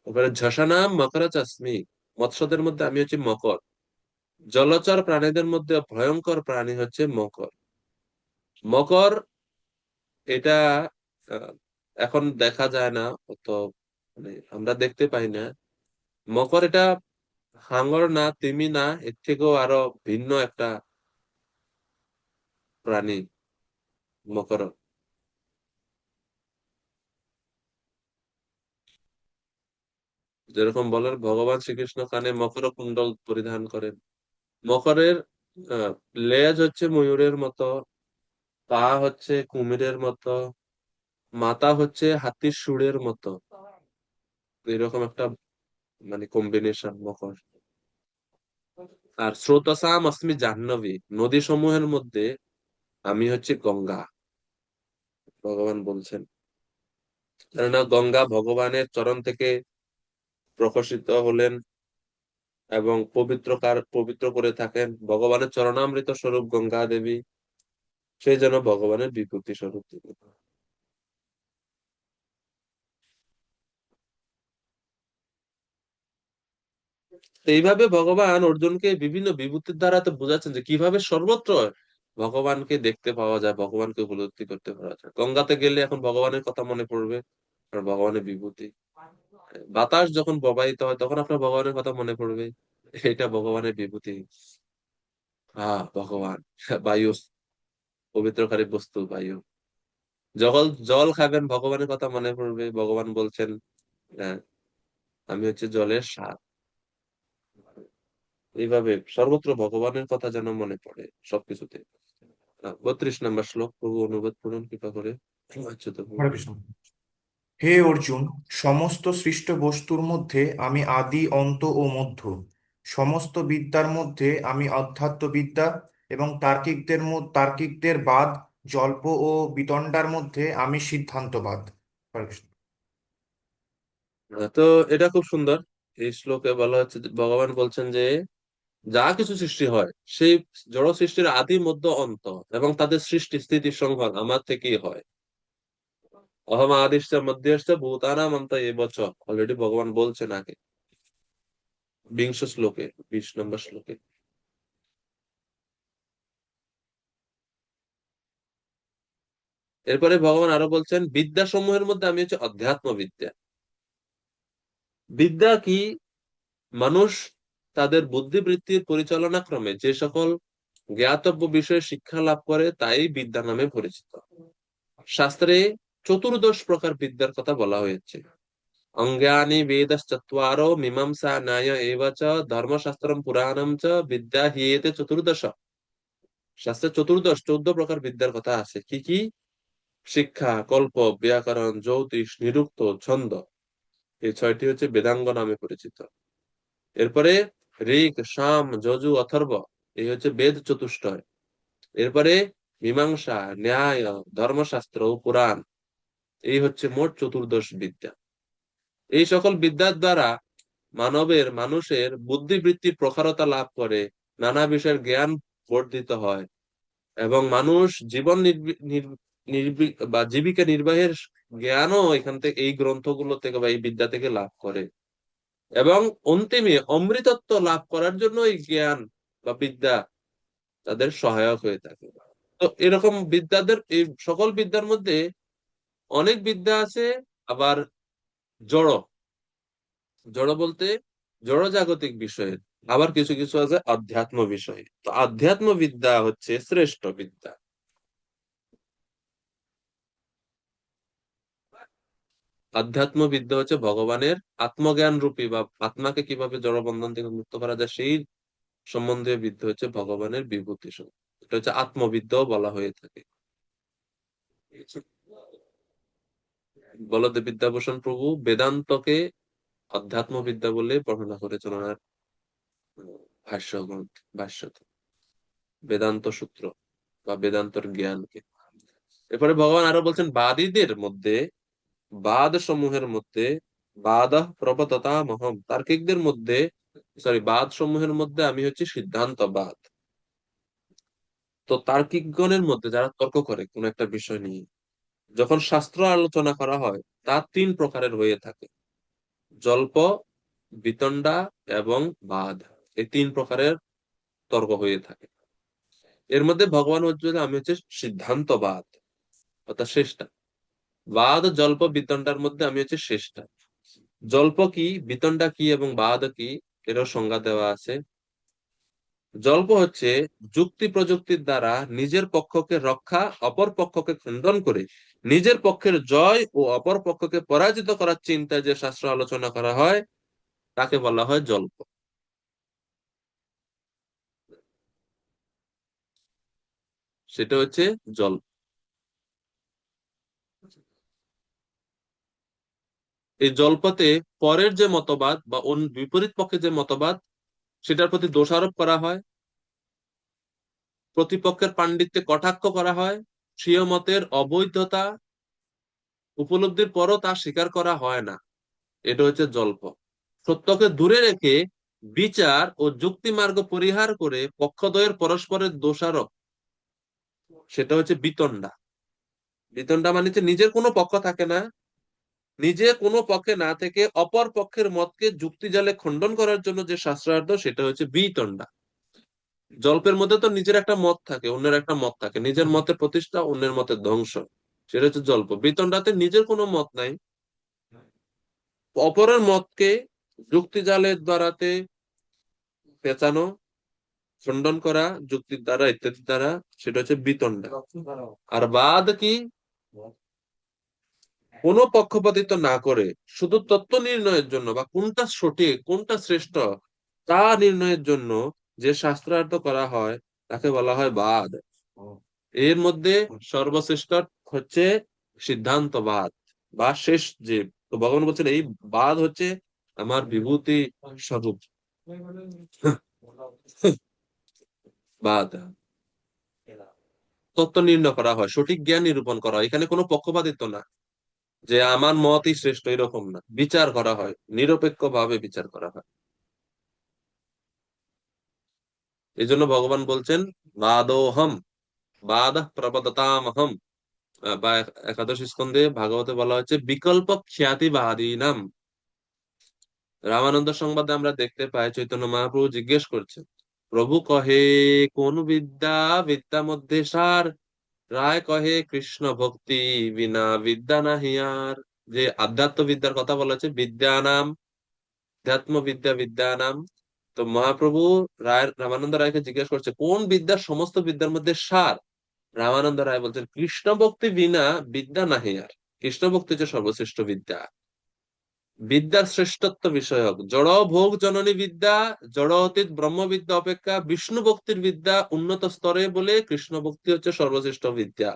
এবারে ঝষানাম মকর চাস্মি, মৎস্যদের মধ্যে আমি হচ্ছে মকর। জলচর প্রাণীদের মধ্যে ভয়ঙ্কর প্রাণী হচ্ছে মকর। মকর এটা আহ, এখন দেখা যায় না অত, মানে আমরা দেখতে পাই না। মকর এটা হাঙর না, তিমি না, এর থেকেও আরো ভিন্ন একটা প্রাণী মকর। যেরকম বলেন ভগবান শ্রীকৃষ্ণ কানে মকর কুণ্ডল পরিধান করেন। মকরের আহ, লেজ হচ্ছে ময়ূরের মতো, পা হচ্ছে কুমিরের মতো, মাথা হচ্ছে হাতির শুঁড়ের মতো। এরকম একটা মানে কম্বিনেশন মকর। আর স্রোতসাম অস্মি জাহ্নবী, নদী সমূহের মধ্যে আমি হচ্ছে গঙ্গা, ভগবান বলছেন। কেননা গঙ্গা ভগবানের চরণ থেকে প্রকাশিত হলেন এবং পবিত্র করে থাকেন। ভগবানের চরণামৃত স্বরূপ গঙ্গা দেবী, সেই জন্য ভগবানের বিভূতি স্বরূপ তিনি। তো এইভাবে ভগবান অর্জুনকে বিভিন্ন বিভূতির দ্বারা তো বোঝাচ্ছেন যে কিভাবে সর্বত্র ভগবানকে দেখতে পাওয়া যায়, ভগবানকে উপলব্ধি করতে পাওয়া যায়। গঙ্গাতে গেলে এখন ভগবানের কথা মনে পড়বে আর ভগবানের বিভূতি। বাতাস যখন প্রবাহিত হয় তখন আপনার ভগবানের কথা মনে পড়বে, এটা ভগবানের বিভূতি। ভগবান। বায়ু, পবিত্রকারী বস্তু বায়ু। যখন জল খাবেন ভগবানের কথা মনে পড়বে, ভগবান বলছেন হ্যাঁ, আমি হচ্ছে জলের স্বাদ। এইভাবে সর্বত্র ভগবানের কথা যেন মনে পড়ে সবকিছুতে। 32 নম্বর শ্লোক, প্রভু অনুবাদ করুন কৃপা করে। আচ্ছা তো হরে কৃষ্ণ। হে অর্জুন, সমস্ত সৃষ্ট বস্তুর মধ্যে আমি আদি, অন্ত ও মধ্য। সমস্ত বিদ্যার মধ্যে আমি অধ্যাত্ম বিদ্যা, এবং তার্কিকদের বাদ, জল্প ও বিতণ্ডার মধ্যে আমি সিদ্ধান্তবাদ। হরে কৃষ্ণ। তো এটা খুব সুন্দর। এই শ্লোকে বলা হচ্ছে যে ভগবান বলছেন যে যা কিছু সৃষ্টি হয় সেই জড় সৃষ্টির আদি মধ্য অন্ত এবং তাদের সৃষ্টি স্থিতি সংহার আমার থেকেই হয়। অহম আদিশ্চ মধ্যস্থ ভূতানাম অন্ত এবচ, অলরেডি ভগবান বলছেন আগে 20 শ্লোকে, 20 নম্বর শ্লোকে। এরপরে ভগবান আরো বলছেন বিদ্যা সমূহের মধ্যে আমি হচ্ছে অধ্যাত্ম বিদ্যা। বিদ্যা কি? মানুষ তাদের বুদ্ধিবৃত্তির পরিচালনা ক্রমে যে সকল জ্ঞাতব্য বিষয়ে শিক্ষা লাভ করে তাই বিদ্যা নামে পরিচিত। শাস্ত্রে চতুর্দশ প্রকার বিদ্যার কথা বলা হয়েছে। অঙ্গানি বেদশ্চত্বারো মীমাংসা ন্যায় এব চ ধর্মশাস্ত্রম পুরাণম চ বিদ্যা হিয়েতে চতুর্দশ। শাস্ত্রে 14 প্রকার বিদ্যার কথা আছে। কি কি? শিক্ষা, কল্প, ব্যাকরণ, জ্যোতিষ, নিরুক্ত, ছন্দ, এই 6টি হচ্ছে বেদাঙ্গ নামে পরিচিত। এরপরে ঋক, সাম, যজু, অথর্ব, এই হচ্ছে বেদ চতুষ্টয়। এরপরে মীমাংসা, ন্যায়, ধর্মশাস্ত্র ও পুরাণ, এই হচ্ছে মোট চতুর্দশ বিদ্যা। এই সকল বিদ্যার দ্বারা মানুষের বুদ্ধিবৃত্তির প্রখরতা লাভ করে, নানা বিষয়ের জ্ঞান বর্ধিত হয় এবং মানুষ জীবন বা জীবিকা নির্বাহের জ্ঞানও এখান থেকে, এই গ্রন্থগুলো থেকে বা এই বিদ্যা থেকে লাভ করে এবং অন্তিমে অমৃতত্ব লাভ করার জন্য এই জ্ঞান বা বিদ্যা তাদের সহায়ক হয়ে থাকে। তো এরকম এই সকল বিদ্যার মধ্যে অনেক বিদ্যা আছে আবার জড়, জড় বলতে জড় জাগতিক বিষয়ের, আবার কিছু কিছু আছে আধ্যাত্ম বিষয়। তো আধ্যাত্ম বিদ্যা হচ্ছে শ্রেষ্ঠ বিদ্যা। আধ্যাত্ম বিদ্যা হচ্ছে ভগবানের আত্মজ্ঞান রূপী বা আত্মাকে কিভাবে জড়বন্ধন থেকে মুক্ত করা যায় সেই সম্বন্ধে বিদ্যা হচ্ছে ভগবানের বিভূতি স্বরূপ। এটা হচ্ছে আত্মবিদ্যাও বলা হয়ে থাকে। বলদেব বিদ্যাভূষণ প্রভু বেদান্তকে অধ্যাত্ম বিদ্যা বলে বর্ণনা করেছেন ওনার ভাষ্য গ্রন্থ ভাষ্যতে। বেদান্ত সূত্র বা বেদান্তর জ্ঞানকে। এরপরে ভগবান আরো বলছেন বাদীদের মধ্যে, বাদ সমূহের মধ্যে, বাদ প্রবততামহম, তার্কিকদের মধ্যে, বাদ সমূহের মধ্যে আমি হচ্ছে সিদ্ধান্তবাদ। তো তার্কিকগণের মধ্যে যারা তর্ক করে কোন একটা বিষয় নিয়ে, যখন শাস্ত্র আলোচনা করা হয় তা তিন প্রকারের হয়ে থাকে: জল্প, বিতণ্ডা এবং বাদ। এই তিন প্রকারের তর্ক হয়ে থাকে। এর মধ্যে ভগবান হচ্ছে আমি হচ্ছে সিদ্ধান্তবাদ, অর্থাৎ শ্রেষ্ঠা। বাদ, জল্প, বিতণ্ডার মধ্যে আমি হচ্ছে শ্রেষ্ঠা। জল্প কি, বিতণ্ডা কি এবং বাদ কি, এরও সংজ্ঞা দেওয়া আছে। জল্প হচ্ছে যুক্তি প্রযুক্তির দ্বারা নিজের পক্ষকে রক্ষা, অপর পক্ষকে খণ্ডন করে নিজের পক্ষের জয় ও অপর পক্ষকে পরাজিত করার চিন্তায় যে শাস্ত্র আলোচনা করা হয় তাকে বলা হয় জল্প। সেটা হচ্ছে জল্প। এই জল্পতে পরের যে মতবাদ বা বিপরীত পক্ষে যে মতবাদ সেটার প্রতি দোষারোপ করা হয়, প্রতিপক্ষের পাণ্ডিত্যে কটাক্ষ করা হয়, স্বীয় মতের অবৈধতা উপলব্ধির পরও তা স্বীকার করা হয় না। এটা হচ্ছে জল্প। সত্যকে দূরে রেখে বিচার ও যুক্তি মার্গ পরিহার করে পক্ষদ্বয়ের পরস্পরের দোষারোপ, সেটা হচ্ছে বিতণ্ডা। বিতণ্ডা মানে হচ্ছে নিজের কোনো পক্ষ থাকে না, নিজে কোনো পক্ষে না থেকে অপর পক্ষের মতকে যুক্তি জালে খণ্ডন করার জন্য যে শাস্ত্রার্থ, সেটা হচ্ছে বিতণ্ডা। জল্পের মধ্যে তো নিজের একটা মত থাকে, অন্যের একটা মত থাকে, নিজের মতের প্রতিষ্ঠা, অন্যের মতের ধ্বংস, সেটা হচ্ছে জল্প। বিতণ্ডাতে নিজের কোনো মত নাই, অপরের মতকে যুক্তি জালের দ্বারাতে পেঁচানো, খণ্ডন করা যুক্তির দ্বারা ইত্যাদি দ্বারা, সেটা হচ্ছে বিতণ্ডা। আর বাদ কি, কোনো পক্ষপাতিত্ব না করে শুধু তত্ত্ব নির্ণয়ের জন্য বা কোনটা সঠিক কোনটা শ্রেষ্ঠ তা নির্ণয়ের জন্য যে শাস্ত্রার্থ করা হয় তাকে বলা হয় বাদ। এর মধ্যে সর্বশ্রেষ্ঠ হচ্ছে সিদ্ধান্তবাদ বা শেষ জীব। তো ভগবান বলছেন এই বাদ হচ্ছে আমার বিভূতি স্বরূপ। বাদ তত্ত্ব নির্ণয় করা হয়, সঠিক জ্ঞান নিরূপণ করা হয়, এখানে কোনো পক্ষপাতিত্ব না যে আমার মতই শ্রেষ্ঠ, এরকম না, বিচার করা হয়, নিরপেক্ষ ভাবে বিচার করা হয়। এই জন্য ভগবান বলছেন বাদোহম, বাদ প্রবদতামহম। বা একাদশ স্কন্ধে ভাগবতে বলা হচ্ছে বিকল্প খ্যাতিবাদীনাম। রামানন্দ সংবাদে আমরা দেখতে পাই চৈতন্য মহাপ্রভু জিজ্ঞেস করছেন, প্রভু কহে কোন বিদ্যা বিদ্যা মধ্যে সার, রায় কহে কৃষ্ণ ভক্তি বিনা বিদ্যা নাহি আর। যে আধ্যাত্ম বিদ্যার কথা বলা হচ্ছে, বিদ্যা নাম, আধ্যাত্ম বিদ্যা বিদ্যা নাম। তো মহাপ্রভু রামানন্দ রায়কে জিজ্ঞেস করছে কোন বিদ্যা সমস্ত বিদ্যার মধ্যে সার। রামানন্দ রায় বলছেন কৃষ্ণ ভক্তি বিনা বিদ্যা নাহি আর। কৃষ্ণ ভক্তি হচ্ছে সর্বশ্রেষ্ঠ বিদ্যা, বিদ্যার শ্রেষ্ঠত্ব বিষয়ক। জড় ভোগ জননী বিদ্যা, জড় অতীত ব্রহ্মবিদ্যা অপেক্ষা বিষ্ণু ভক্তির বিদ্যা উন্নত স্তরে বলে কৃষ্ণ ভক্তি হচ্ছে সর্বশ্রেষ্ঠ বিদ্যা।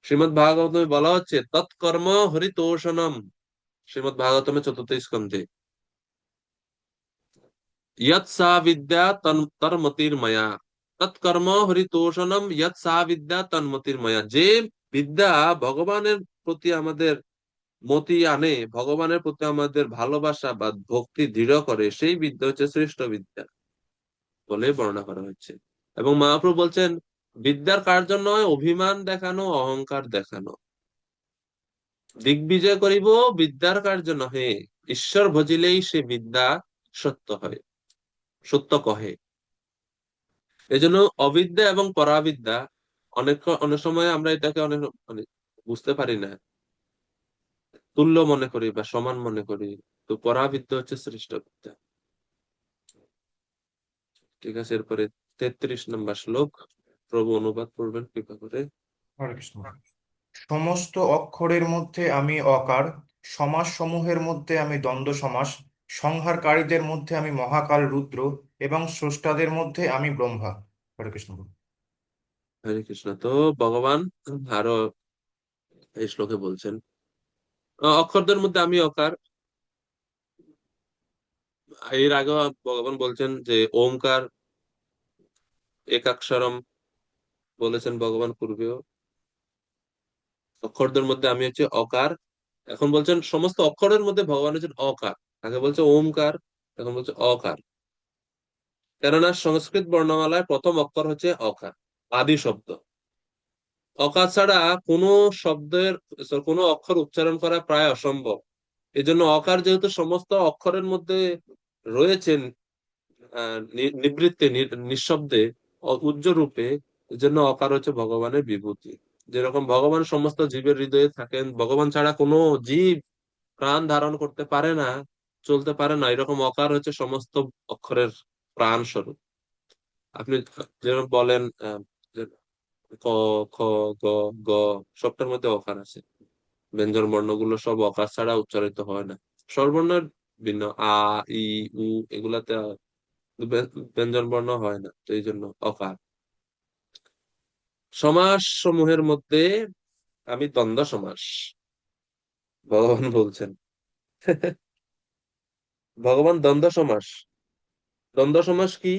শ্রীমৎ ভাগবতমে বলা হচ্ছে তৎকর্ম হরিতোষণম। শ্রীমৎ ভাগবতমে চতুর্থ স্কন্ধে ইয়ৎ সা বিদ্যা তন্মতির্ময়া, তৎকর্ম হরিতোষণম ইয়ৎ সা বিদ্যা তন্মতির্ময়া। যে বিদ্যা ভগবানের প্রতি আমাদের মতি আনে, ভগবানের প্রতি আমাদের ভালোবাসা বা ভক্তি দৃঢ় করে, সেই বিদ্যা হচ্ছে শ্রেষ্ঠ বিদ্যা বলে বর্ণনা করা হচ্ছে। এবং মহাপ্রভু বলছেন বিদ্যার কার্য নয় অভিমান দেখানো, অহংকার দেখানো। দিগ্বিজয় করিব বিদ্যার কার্য নহে, ঈশ্বর ভজিলেই সে বিদ্যা সত্য হয়, সত্য কহে। এই জন্য অবিদ্যা এবং পরাবিদ্যা অনেক সময় আমরা এটাকে অনেক মানে বুঝতে পারি না, তুল্য মনে করি বা সমান মনে করি। তো পরাবিদ্যা হচ্ছে শ্রেষ্ঠ বিদ্যা। ঠিক আছে, এরপরে 33 নম্বর শ্লোক প্রভু অনুবাদ করবেন কৃপা করে। হরে কৃষ্ণ। সমস্ত অক্ষরের মধ্যে আমি অকার, সমাস সমূহের মধ্যে আমি দ্বন্দ্ব সমাস, সংহারকারীদের মধ্যে আমি মহাকাল রুদ্র, এবং স্রষ্টাদের মধ্যে আমি ব্রহ্মা। হরে কৃষ্ণ। হরে কৃষ্ণ। তো ভগবান আরো এই শ্লোকে বলছেন অক্ষরদের মধ্যে আমি অকার। এর আগে ভগবান বলছেন যে ওমকার, একাক্ষরম বলেছেন ভগবান পূর্বেও। অক্ষরদের মধ্যে আমি হচ্ছে অকার। এখন বলছেন সমস্ত অক্ষরের মধ্যে ভগবান হচ্ছেন অকার। আগে বলছে ওমকার, এখন বলছে অকার। কেননা সংস্কৃত বর্ণমালায় প্রথম অক্ষর হচ্ছে অকার, আদি শব্দ। অকার ছাড়া কোনো শব্দের কোনো অক্ষর উচ্চারণ করা প্রায় অসম্ভব। এই জন্য অকার যেহেতু সমস্ত অক্ষরের মধ্যে রয়েছেন নিবৃত্তে, নিঃশব্দে, উজ্জ্ব রূপে, এই জন্য অকার হচ্ছে ভগবানের বিভূতি। যেরকম ভগবান সমস্ত জীবের হৃদয়ে থাকেন, ভগবান ছাড়া কোনো জীব প্রাণ ধারণ করতে পারে না, চলতে পারে না, এরকম অকার হচ্ছে সমস্ত অক্ষরের প্রাণ স্বরূপ। আপনি যেরকম বলেন যে ক, খ, গ, গ, সবটার মধ্যে অকার আছে। ব্যঞ্জন বর্ণগুলো সব অকার ছাড়া উচ্চারিত হয় না। স্বরবর্ণের ভিন্ন, আ, ই, উ, এগুলাতে ব্যঞ্জন বর্ণ হয় না, তো এই জন্য অকার। সমাস সমূহের মধ্যে আমি দ্বন্দ্ব সমাস, ভগবান বলছেন। ভগবান দ্বন্দ্ব সমাস। দ্বন্দ্ব সমাস কি?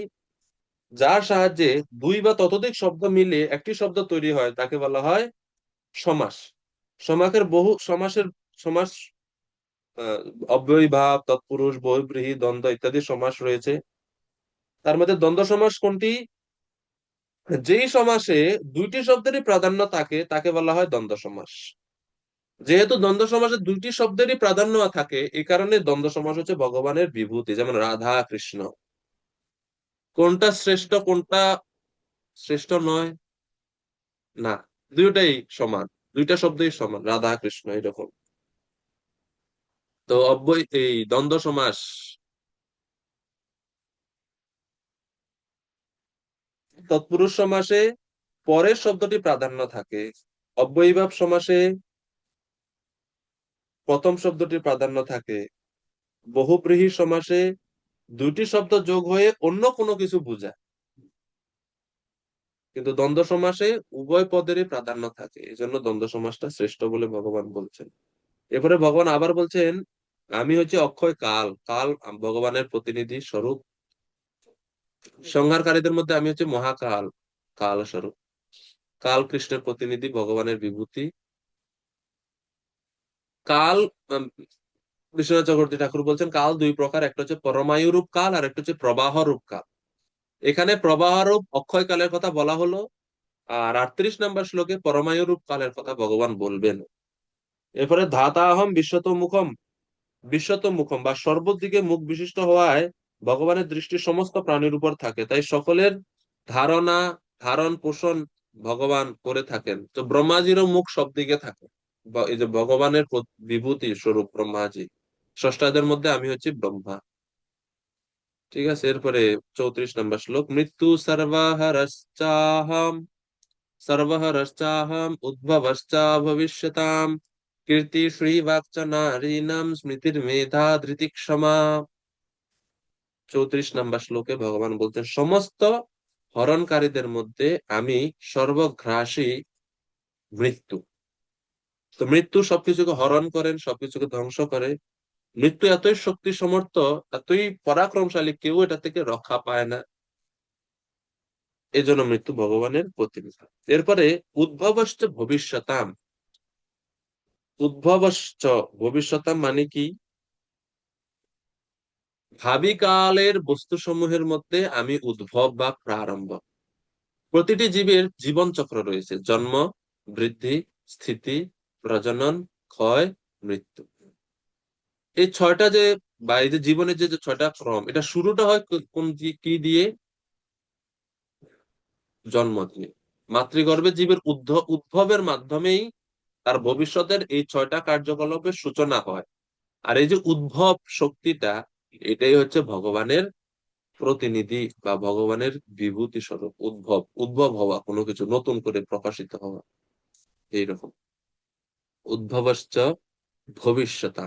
যার সাহায্যে দুই বা ততোধিক শব্দ মিলে একটি শব্দ তৈরি হয় তাকে বলা হয় সমাস। সমাসের সমাস অব্যয়ীভাব, তৎপুরুষ, বহুব্রীহি, দ্বন্দ্ব ইত্যাদি সমাস রয়েছে। তার মধ্যে দ্বন্দ্ব সমাস কোনটি? যেই সমাসে দুইটি শব্দেরই প্রাধান্য থাকে তাকে বলা হয় দ্বন্দ্ব সমাস। যেহেতু দ্বন্দ্ব সমাসে দুইটি শব্দেরই প্রাধান্য থাকে, এই কারণে দ্বন্দ্ব সমাস হচ্ছে ভগবানের বিভূতি। যেমন রাধা কৃষ্ণ, কোনটা শ্রেষ্ঠ কোনটা শ্রেষ্ঠ নয়? না, দুইটাই সমান, দুইটা শব্দই সমান, রাধা কৃষ্ণ এরকম। তো এই দ্বন্দ্ব সমাস তৎপুরুষ সমাসে পরের শব্দটি প্রাধান্য থাকে, অব্যয়ীভাব সমাসে প্রথম শব্দটি প্রাধান্য থাকে, বহুব্রীহি সমাসে দুইটি শব্দ যোগ হয়ে অন্য কোনো কিছু বোঝায়। কিন্তু দ্বন্দ্ব সমাসে উভয় পদেরই প্রাধান্য থাকে, এই জন্য দ্বন্দ্ব সমাসটা শ্রেষ্ঠ বলে ভগবান বলছেন। এরপরে ভগবান আবার বলছেন, আমি হচ্ছে অক্ষয় কাল। কাল ভগবানের প্রতিনিধি স্বরূপ। সংহারকারীদের মধ্যে আমি হচ্ছে মহাকাল, কাল স্বরূপ। কাল কৃষ্ণের প্রতিনিধি, ভগবানের বিভূতি। কাল উম, বিশ্বনাথ চক্রবর্তী ঠাকুর বলছেন কাল দুই প্রকার, একটা হচ্ছে পরমায়ু রূপ কাল আর একটা হচ্ছে প্রবাহ রূপ কাল। এখানে প্রবাহ রূপ অক্ষয় কালের কথা বলা হলো, আর 38 নম্বর শ্লোকে পরমায়ু রূপ কালের কথা ভগবান বলবেন। এরপরে ধাতাহম বিশ্বত মুখম, বিশ্বত মুখম বা সর্বদিকে মুখ বিশিষ্ট হওয়ায় ভগবানের দৃষ্টি সমস্ত প্রাণীর উপর থাকে, তাই সকলের ধারণা, ধারণ পোষণ ভগবান করে থাকেন। তো ব্রহ্মাজিরও মুখ সব দিকে থাকে, এই যে ভগবানের বিভূতি স্বরূপ ব্রহ্মাজি। স্রষ্টাদের মধ্যে আমি হচ্ছি ব্রহ্মা। ঠিক আছে, এরপরে 34 নম্বর শ্লোক, মৃত্যু সর্বহরশ্চাহম, সর্বহরশ্চাহম উদ্ভবশ্চা ভবিষ্যতাম, কীর্তি শ্রীবাক্চ নারীণাম স্মৃতির মেধা ধৃতি ক্ষমা। 34 নম্বর শ্লোকে ভগবান বলতেন সমস্ত হরণকারীদের মধ্যে আমি সর্বগ্রাসী মৃত্যু। তো মৃত্যু সবকিছুকে হরণ করেন, সবকিছুকে ধ্বংস করে। মৃত্যু এতই শক্তি সমর্থ, এতই পরাক্রমশালী, কেউ এটা থেকে রক্ষা পায় না। এই জন্য মৃত্যু ভগবানের প্রতিনিধি। এরপরে উদ্ভবশ্চ ভবিষ্যতাম। উদ্ভবশ্চ ভবিষ্যতাম মানে কি? ভাবি কালের বস্তুসমূহের মধ্যে আমি উদ্ভব বা প্রারম্ভ। প্রতিটি জীবের জীবন চক্র রয়েছে, জন্ম, বৃদ্ধি, স্থিতি, প্রজনন, ক্ষয়, মৃত্যু। এই ছয়টা যে, বা এই যে জীবনের যে যে ছয়টা ক্রম, এটা শুরুটা হয় কি দিয়ে? জন্ম দিয়ে। মাতৃগর্ভে জীবের উদ্ভবের মাধ্যমেই তার ভবিষ্যতের এই ছয়টা কার্যকলাপের সূচনা হয়। আর এই যে উদ্ভব শক্তিটা, এটাই হচ্ছে ভগবানের প্রতিনিধি বা ভগবানের বিভূতি স্বরূপ। উদ্ভব, উদ্ভব হওয়া, কোনো কিছু নতুন করে প্রকাশিত হওয়া, এইরকম। উদ্ভবশ্চ ভবিষ্যতা।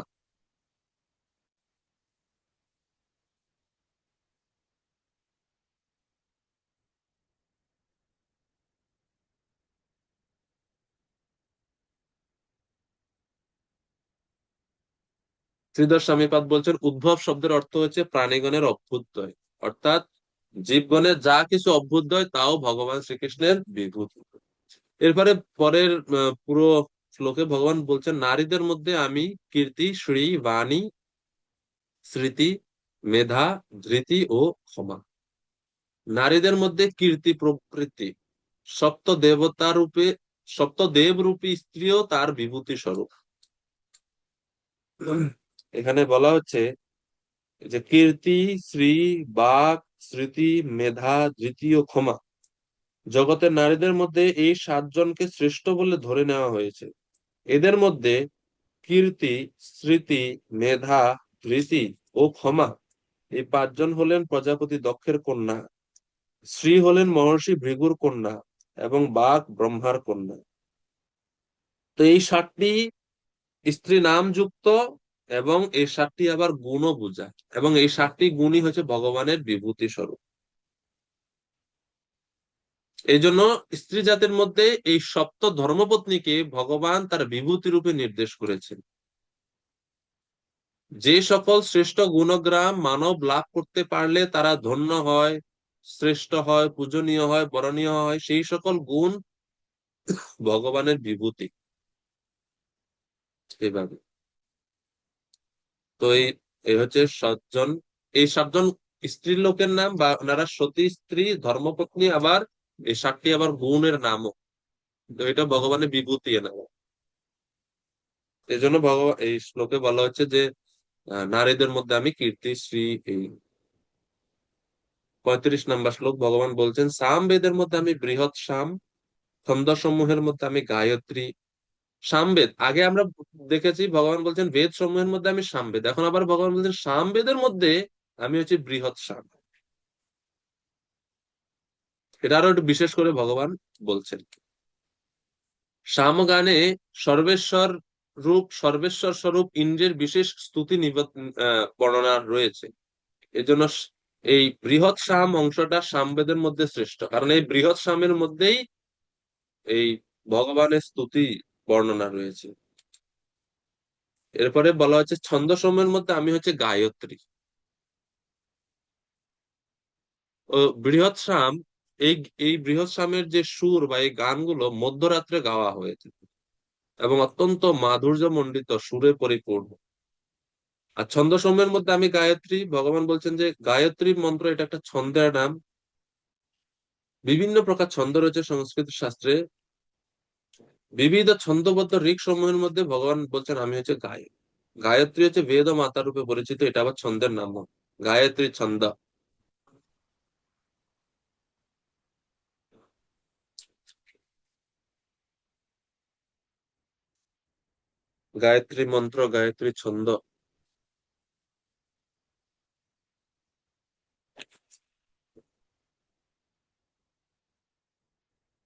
শ্রীধর স্বামীপাদ বলছেন উদ্ভব শব্দের অর্থ হচ্ছে প্রাণীগণের অভ্যুদয়, অর্থাৎ জীবগণে যা কিছু অভ্যুদয় তাও ভগবান শ্রীকৃষ্ণের বিভূতি। এরপরে পরের পুরো শ্লোকে ভগবান বলছেন, নারীদের মধ্যে আমি কীর্তি, শ্রী, বাণী, স্মৃতি, মেধা, ধৃতি ও ক্ষমা। নারীদের মধ্যে কীর্তি প্রকৃতি, সপ্ত দেবতা রূপে, সপ্ত দেব রূপী স্ত্রীও তার বিভূতি স্বরূপ। এখানে বলা হচ্ছে যে কীর্তি, শ্রী, বাক, স্মৃতি, মেধা, ধৃতি ও ক্ষমা, জগতের নারীদের মধ্যে এই 7 জনকে শ্রেষ্ঠ বলে ধরে নেওয়া হয়েছে। এদের মধ্যে কীর্তি, স্মৃতি, মেধা, ধৃতি ও ক্ষমা, এই 5 জন হলেন প্রজাপতি দক্ষের কন্যা, শ্রী হলেন মহর্ষি ভৃগুর কন্যা এবং বাক ব্রহ্মার কন্যা। তো এই 7টি স্ত্রী নাম যুক্ত এবং এই 7টি আবার গুণও বোঝায়, এবং এই 7টি গুণই হচ্ছে ভগবানের বিভূতি স্বরূপ। এই জন্য স্ত্রী জাতির মধ্যে এই সপ্ত ধর্মপত্নীকে ভগবান তার বিভূতি রূপে নির্দেশ করেছেন। যে সকল শ্রেষ্ঠ গুণগ্রাম মানব লাভ করতে পারলে তারা ধন্য হয়, শ্রেষ্ঠ হয়, পূজনীয় হয়, বরণীয় হয়, সেই সকল গুণ ভগবানের বিভূতি। এইভাবে তো এই হচ্ছে 7 জন, এই 7 জন স্ত্রী লোকের নাম, বা ওনারা সতী স্ত্রী ধর্মপত্নী, আবার এই 7টি আবার গুণের নামও। তো এটা ভগবানের বিভূতি নাম। এই জন্য ভগবান এই শ্লোকে বলা হচ্ছে যে নারীদের মধ্যে আমি কীর্তি, শ্রী। এই 35 নম্বর শ্লোক ভগবান বলছেন, সাম বেদের মধ্যে আমি বৃহৎ সাম, ছন্দ সমূহের মধ্যে আমি গায়ত্রী। সামবেদ আগে আমরা দেখেছি, ভগবান বলছেন বেদ সমূহের মধ্যে আমি সামবেদ, এখন আবার ভগবান বলছেন সামবেদের মধ্যে আমি হচ্ছে বৃহৎ সাম। এটা আরো একটু বিশেষ করে ভগবান বলছেন। সামগানে সর্বেশ্বর রূপ, সর্বেশ্বর স্বরূপ ইন্দ্রের বিশেষ স্তুতি বর্ণনা রয়েছে। এজন্য এই বৃহৎ সাম অংশটা সামবেদের মধ্যে শ্রেষ্ঠ, কারণ এই বৃহৎ সামের মধ্যেই এই ভগবানের স্তুতি বর্ণনা রয়েছে। এরপরে বলা হচ্ছে ছন্দ সমূহের মধ্যে আমি হচ্ছে গায়ত্রী ও বৃহৎ সাম। এই এই বৃহৎ সামের যে সুর বা এই গানগুলো মধ্যরাত্রে গাওয়া হয়েছে এবং অত্যন্ত মাধুর্যমণ্ডিত সুরে পরিপূর্ণ। আর ছন্দ সমূহের মধ্যে আমি গায়ত্রী, ভগবান বলছেন যে গায়ত্রী মন্ত্র এটা একটা ছন্দের নাম। বিভিন্ন প্রকার ছন্দ রয়েছে সংস্কৃত শাস্ত্রে। বিবিধ ছন্দবদ্ধ ঋক সমূহের মধ্যে ভগবান বলছেন আমি হচ্ছে গায়ত্রী হচ্ছে বেদ ও মাতা রূপে পরিচিত, এটা আবার ছন্দের নাম গায়ত্রী ছন্দ। গায়ত্রী মন্ত্র, গায়ত্রী ছন্দ।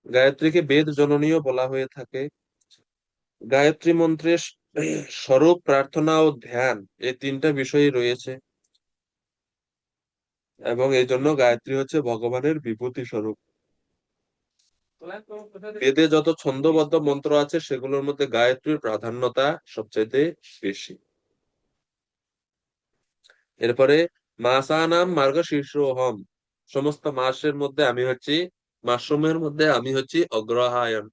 গায়ত্রীকে বেদ জননীয় বলা হয়ে থাকে। গায়ত্রী মন্ত্রের স্বরূপ, প্রার্থনা ও ধ্যান, এই 3টা বিষয়ই রয়েছে, এবং এই জন্য গায়ত্রী হচ্ছে ভগবানের বিভূতি স্বরূপ। বেদে যত ছন্দবদ্ধ মন্ত্র আছে সেগুলোর মধ্যে গায়ত্রীর প্রাধান্যতা সবচাইতে বেশি। এরপরে মাসানাম মার্গশীর্ষোহম, সমস্ত মাসের মধ্যে আমি হচ্ছি, মাসসমূহের মধ্যে আমি হচ্ছি অগ্রহায়ণ।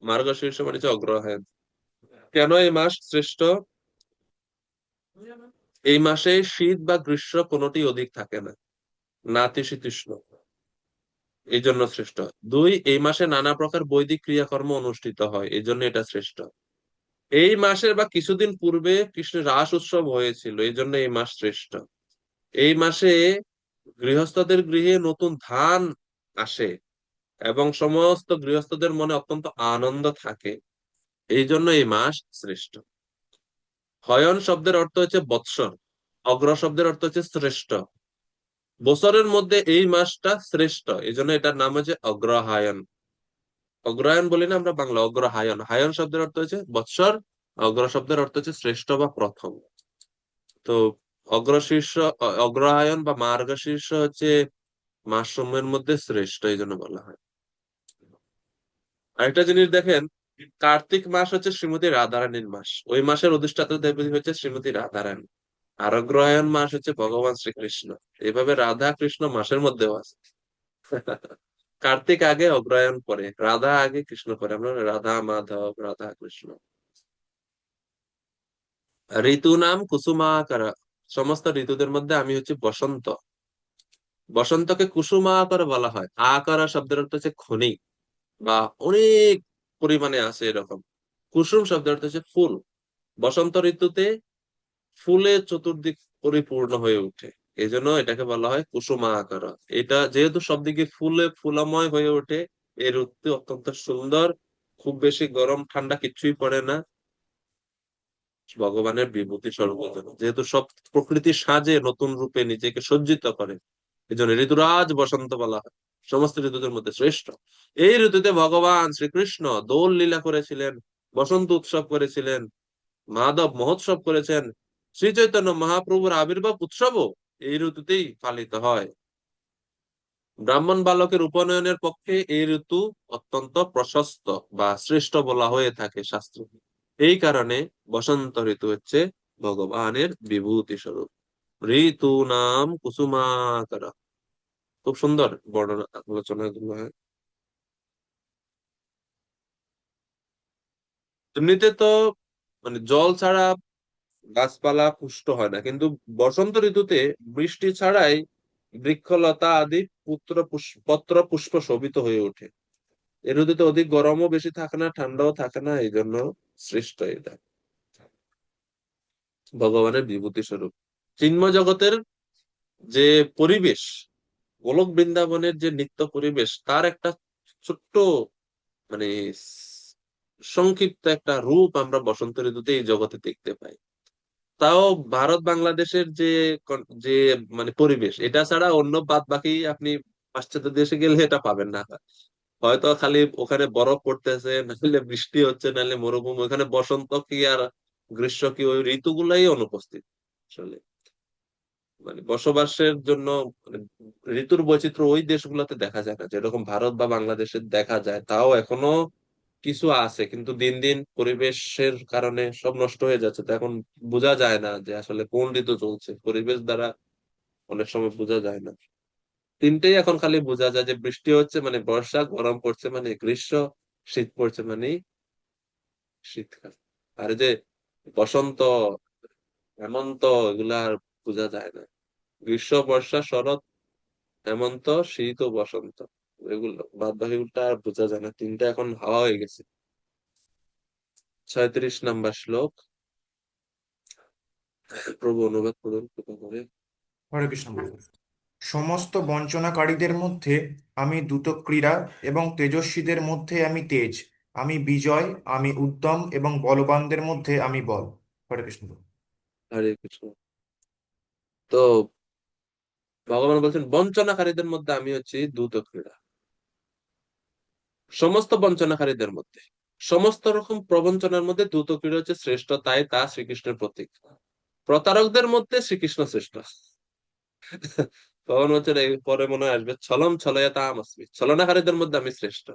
মার্গশীর্ষ মানে হচ্ছে অগ্রহায়ণ। কেন এই মাস শ্রেষ্ঠ? এই মাসে শীত বা গ্রীষ্ম কোনোটি অধিক থাকে না, নাতিশীতোষ্ণ, এই জন্য শ্রেষ্ঠ। 2, এই মাসে নানা প্রকার বৈদিক ক্রিয়াকর্ম অনুষ্ঠিত হয়, এই জন্য এটা শ্রেষ্ঠ। এই মাসের বা কিছুদিন পূর্বে কৃষ্ণের রাস উৎসব হয়েছিল, এই জন্য এই মাস শ্রেষ্ঠ। এই মাসে গৃহস্থদের গৃহে নতুন ধান আসে এবং সমস্ত গৃহস্থদের মনে অত্যন্ত আনন্দ থাকে, এই জন্য এই মাস শ্রেষ্ঠ। হয়ন শব্দের অর্থ হচ্ছে বৎসর, অগ্র শব্দের অর্থ হচ্ছে শ্রেষ্ঠ। বছরের মধ্যে এই মাসটা শ্রেষ্ঠ, এই জন্য এটার নাম হচ্ছে অগ্রহায়ণ। অগ্রহায়ণ বলি না আমরা বাংলা, অগ্রহায়ণ। হায়ন শব্দের অর্থ হচ্ছে বৎসর, অগ্র শব্দের অর্থ হচ্ছে শ্রেষ্ঠ বা প্রথম। তো অগ্রশীর্ষ, অগ্রহায়ণ বা মার্গশীর্ষ হচ্ছে মাসসমূহের মধ্যে শ্রেষ্ঠ, এই জন্য বলা হয়। আরেকটা জিনিস দেখেন, কার্তিক মাস হচ্ছে শ্রীমতী রাধারানীর মাস, ওই মাসের অধিষ্ঠাতা দেবী হচ্ছে শ্রীমতী রাধারানী। আর অগ্রহায়ণ মাস হচ্ছে ভগবান শ্রীকৃষ্ণ। এইভাবে রাধা কৃষ্ণ মাসের মধ্যেও আছে। কার্তিক আগে, অগ্রহায়ণ পরে, রাধা আগে, কৃষ্ণ পরে। আমরা রাধা মাধব, রাধা কৃষ্ণ। ঋতু নাম কুসুমাকার, সমস্ত ঋতুদের মধ্যে আমি হচ্ছে বসন্ত। বসন্তকে কুসুমাকার বলা হয়। আকার শব্দের অর্থ হচ্ছে খনি বা অনেক পরিমাণে আছে এরকম। কুসুম শব্দের অর্থ হচ্ছে ফুল। বসন্ত ঋতুতে ফুলে চতুর্দিক পরিপূর্ণ হয়ে ওঠে, এই জন্য এটাকে বলা হয় কুসুমাকার। এটা যেহেতু সব দিকে ফুলে ফুলময় হয়ে ওঠে, এই ঋতু অত্যন্ত সুন্দর। খুব বেশি গরম ঠান্ডা কিচ্ছুই পড়ে না, ভগবানের বিভূতি স্বরূপ। যেহেতু সব প্রকৃতি সাজে নতুন রূপে নিজেকে সজ্জিত করে, এই জন্য ঋতুরাজ বসন্ত বলা হয়, সমস্ত ঋতুদের মধ্যে শ্রেষ্ঠ। এই ঋতুতে ভগবান শ্রীকৃষ্ণ দোল লীলা করেছিলেন, বসন্ত উৎসব করেছিলেন, মাধব মহোৎসব করেছেন। শ্রী চৈতন্য মহাপ্রভুর আবির্ভাব উৎসবও এই ঋতুতেই পালিত হয়। ব্রাহ্মণ বালকের উপনয়নের পক্ষে এই ঋতু অত্যন্ত প্রশস্ত বা শ্রেষ্ঠ বলা হয়ে থাকে শাস্ত্রে। এই কারণে বসন্ত ঋতু হচ্ছে ভগবানের বিভূতি স্বরূপ। ঋতু নাম কুসুমাকর। খুব সুন্দর বর্ণনা আলোচনা গুলো হয়। এমনিতে তো মানে জল ছাড়া গাছপালা পুষ্ট হয় না, কিন্তু বসন্ত ঋতুতে বৃষ্টি ছাড়াই বৃক্ষলতা আদি পত্র পুষ্প শোভিত হয়ে ওঠে। এর ঋতুতে অধিক গরমও বেশি থাকে না, ঠান্ডাও থাকে না, এই জন্য শ্রেষ্ঠ এটা ভগবানের বিভূতি স্বরূপ। চিন্ময় জগতের যে পরিবেশ, গোলক বৃন্দাবনের যে নিত্য পরিবেশ, তার একটা ছোট্ট মানে সংক্ষিপ্ত একটা রূপ আমরা বসন্ত ঋতুতে এই জগতে দেখতে পাই। তাও ভারত বাংলাদেশের যে যে মানে পরিবেশ, এটা ছাড়া অন্য বাদ বাকি আপনি পাশ্চাত্য দেশে গেলে এটা পাবেন না। হয়তো খালি ওখানে বরফ পড়তেছে, নাহলে বৃষ্টি হচ্ছে, নাহলে মরুভূমি। ওখানে বসন্ত কি আর গ্রীষ্ম কি, ওই ঋতুগুলাই অনুপস্থিত আসলে। মানে বসবাসের জন্য মানে ঋতুর বৈচিত্র্য ওই দেশগুলোতে দেখা যায় না, যেরকম ভারত বা বাংলাদেশে দেখা যায়। তাও এখনো কিছু আছে, কিন্তু দিন দিন পরিবেশের কারণে সব নষ্ট হয়ে যাচ্ছে। তো এখন বোঝা যায় না যে আসলে কোন ঋতু চলছে, পরিবেশ দ্বারা অনেক সময় বোঝা যায় না। তিনটেই এখন খালি বোঝা যায়, যে বৃষ্টি হচ্ছে মানে বর্ষা, গরম পড়ছে মানে গ্রীষ্ম, শীত পড়ছে মানে শীতকাল। আর এই যে বসন্ত, হেমন্ত, এগুলা আর বোঝা যায় না। গ্রীষ্ম, বর্ষা, শরৎ, হেমন্ত, শীত ও বসন্ত, এগুলো বাদ বাকিগুলো আর বোঝা যায় না। তিনটা এখন হাওয়া হয়ে গেছে। 36 নম্বর শ্লোক। প্রভু অনুবাদ করুন কৃপা করে। হরে কৃষ্ণ প্রভু। সমস্ত বঞ্চনাকারীদের মধ্যে আমি দ্রুতক্রীড়া এবং তেজস্বীদের মধ্যে আমি তেজ, আমি বিজয়, আমি উদ্যম এবং বলবানদের মধ্যে আমি বল। হরে কৃষ্ণ প্রভু। হরে কৃষ্ণ। তো ভগবান বলছেন বঞ্চনাকারীদের মধ্যে আমি হচ্ছি দ্রুত ক্রীড়া। সমস্ত বঞ্চনাকারীদের মধ্যে, সমস্ত রকম প্রবঞ্চনার মধ্যে দ্রুত ক্রীড়া হচ্ছে শ্রেষ্ঠ, তাই তা শ্রীকৃষ্ণের প্রতীক। প্রতারকদের মধ্যে শ্রীকৃষ্ণ শ্রেষ্ঠ। ভগবান বলছেন এই পরে মনে হয় আসবে, ছলম ছলয়া তাম আসমি, ছলনাকারীদের মধ্যে আমি শ্রেষ্ঠ।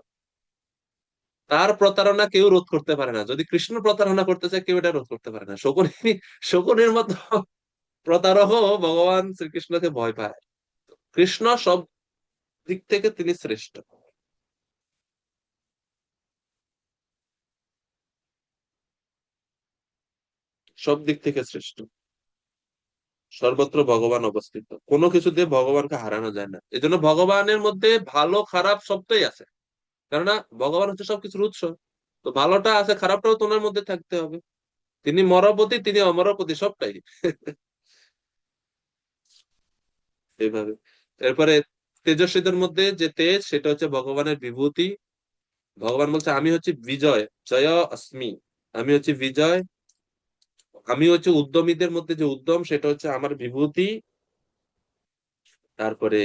তার প্রতারণা কেউ রোধ করতে পারে না। যদি কৃষ্ণ প্রতারণা করতে চায়, কেউ এটা রোধ করতে পারে না। শকুনি, শকুনির মতো প্রতারক ভগবান শ্রীকৃষ্ণকে ভয় পায়। কৃষ্ণ সব দিক থেকে তিনি শ্রেষ্ঠ, সব দিক থেকে শ্রেষ্ঠ। সর্বত্র ভগবান অবস্থিত, কোনো কিছু দিয়ে ভগবানকে হারানো যায় না। এই জন্য ভগবানের মধ্যে ভালো খারাপ সবটাই আছে, কেননা ভগবান হচ্ছে সবকিছুর উৎস। তো ভালোটা আছে, খারাপটাও তোমার মধ্যে থাকতে হবে। তিনি মরপতি, তিনি অমরপতি, সবটাই এইভাবে। এরপরে তেজস্বীদের মধ্যে যে তেজ, সেটা হচ্ছে ভগবানের বিভূতি। ভগবান বলছে আমি হচ্ছে বিজয়, জয় অস্মি, আমি হচ্ছে বিজয়। আমি হচ্ছে উদ্যমীদের মধ্যে যে উদ্যম, সেটা হচ্ছে আমার বিভূতি। তারপরে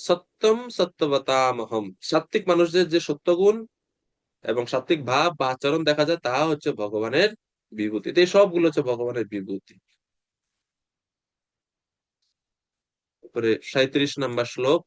সত্যম সত্যবতামহম, সাত্বিক মানুষদের যে সত্যগুণ এবং সাত্বিক ভাব বা আচরণ দেখা যায়, তা হচ্ছে ভগবানের বিভূতি। তো এই সবগুলো হচ্ছে ভগবানের বিভূতি। তারপরে 37 নম্বর শ্লোক।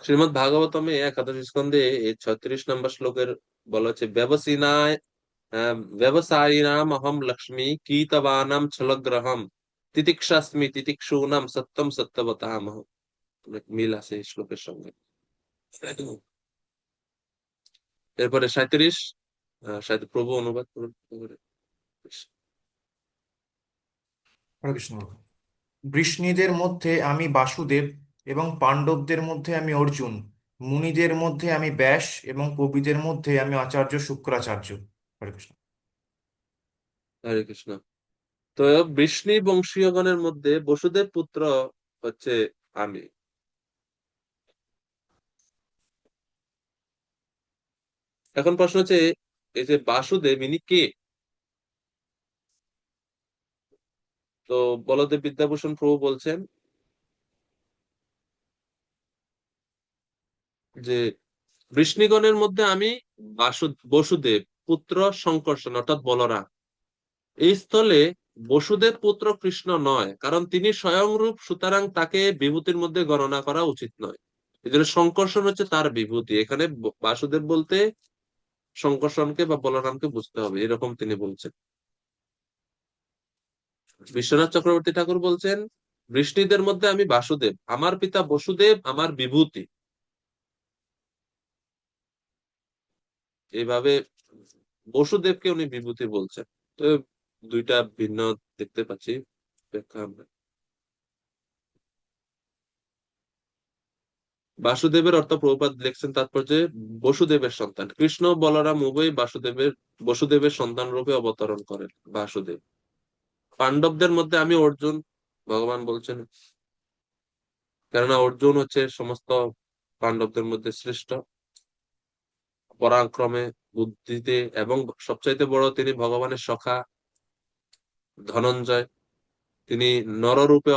শ্রীমদ্ ভাগবতমে 11 স্কন্ধে এই 36 নম্বর শ্লোকের বলা হচ্ছে ব্যবসায়িনাম অহম লক্ষ্মী কীতবানাম ছলগ্রহম তিতিক্ষাস্মি তিতিক্ষূণাম সত্যম সত্যবতামহ। অনেক মিল আছে এই শ্লোকের সঙ্গে। এরপরে 37 প্রভু অনুবাদ করুন। হরে কৃষ্ণ। বৃষ্ণীদের মধ্যে আমি বাসুদেব এবং পাণ্ডবদের মধ্যে আমি অর্জুন, মুনিদের মধ্যে আমি ব্যাস এবং কবিদের মধ্যে আমি আচার্য শুক্রাচার্য। হরে কৃষ্ণ। হরে কৃষ্ণ। তো বৃষ্ণি বংশীয়গণের মধ্যে বসুদেব পুত্র হচ্ছে আমি। এখন প্রশ্ন হচ্ছে, এই যে বাসুদেব ইনি কে? তো বলদেব বিদ্যাভূষণ প্রভু বলছেন যে বৃষ্ণিগণের মধ্যে আমি বসুদেব পুত্র সংকর্ষণ অর্থাৎ বলরাম। এই স্থলে বসুদেব পুত্র কৃষ্ণ নয়, কারণ তিনি স্বয়ংরূপ, সুতরাং তাকে বিভূতির মধ্যে গণনা করা উচিত নয়। এই জন্য সংকর্ষণ হচ্ছে তার বিভূতি। এখানে বাসুদেব বলতে সংকর্ষণকে বা বলরামকে বুঝতে হবে, এরকম তিনি বলছেন। বিশ্বনাথ চক্রবর্তী ঠাকুর বলছেন বৃষ্ণিদের মধ্যে আমি বাসুদেব, আমার পিতা বসুদেব আমার বিভূতি। এইভাবে বসুদেবকে উনি বিভূতি বলছেন। তো দুইটা ভিন্ন দেখতে পাচ্ছি ব্যাখ্যা আমরা। বাসুদেবের অর্থ প্রভুপাদ লিখছেন তাৎপর্যে বসুদেবের সন্তান। কৃষ্ণ বলরাম উভয় বসুদেবের সন্তান রূপে অবতরণ করেন বাসুদেব। পাণ্ডবদের মধ্যে আমি অর্জুন, ভগবান বলছেন, কেননা অর্জুন হচ্ছে সমস্ত পাণ্ডবদের মধ্যে শ্রেষ্ঠ পরাক্রমে, বুদ্ধিতে, এবং সবচাইতে বড় তিনি ভগবানের সখা ধনঞ্জয়। তিনি নররূপে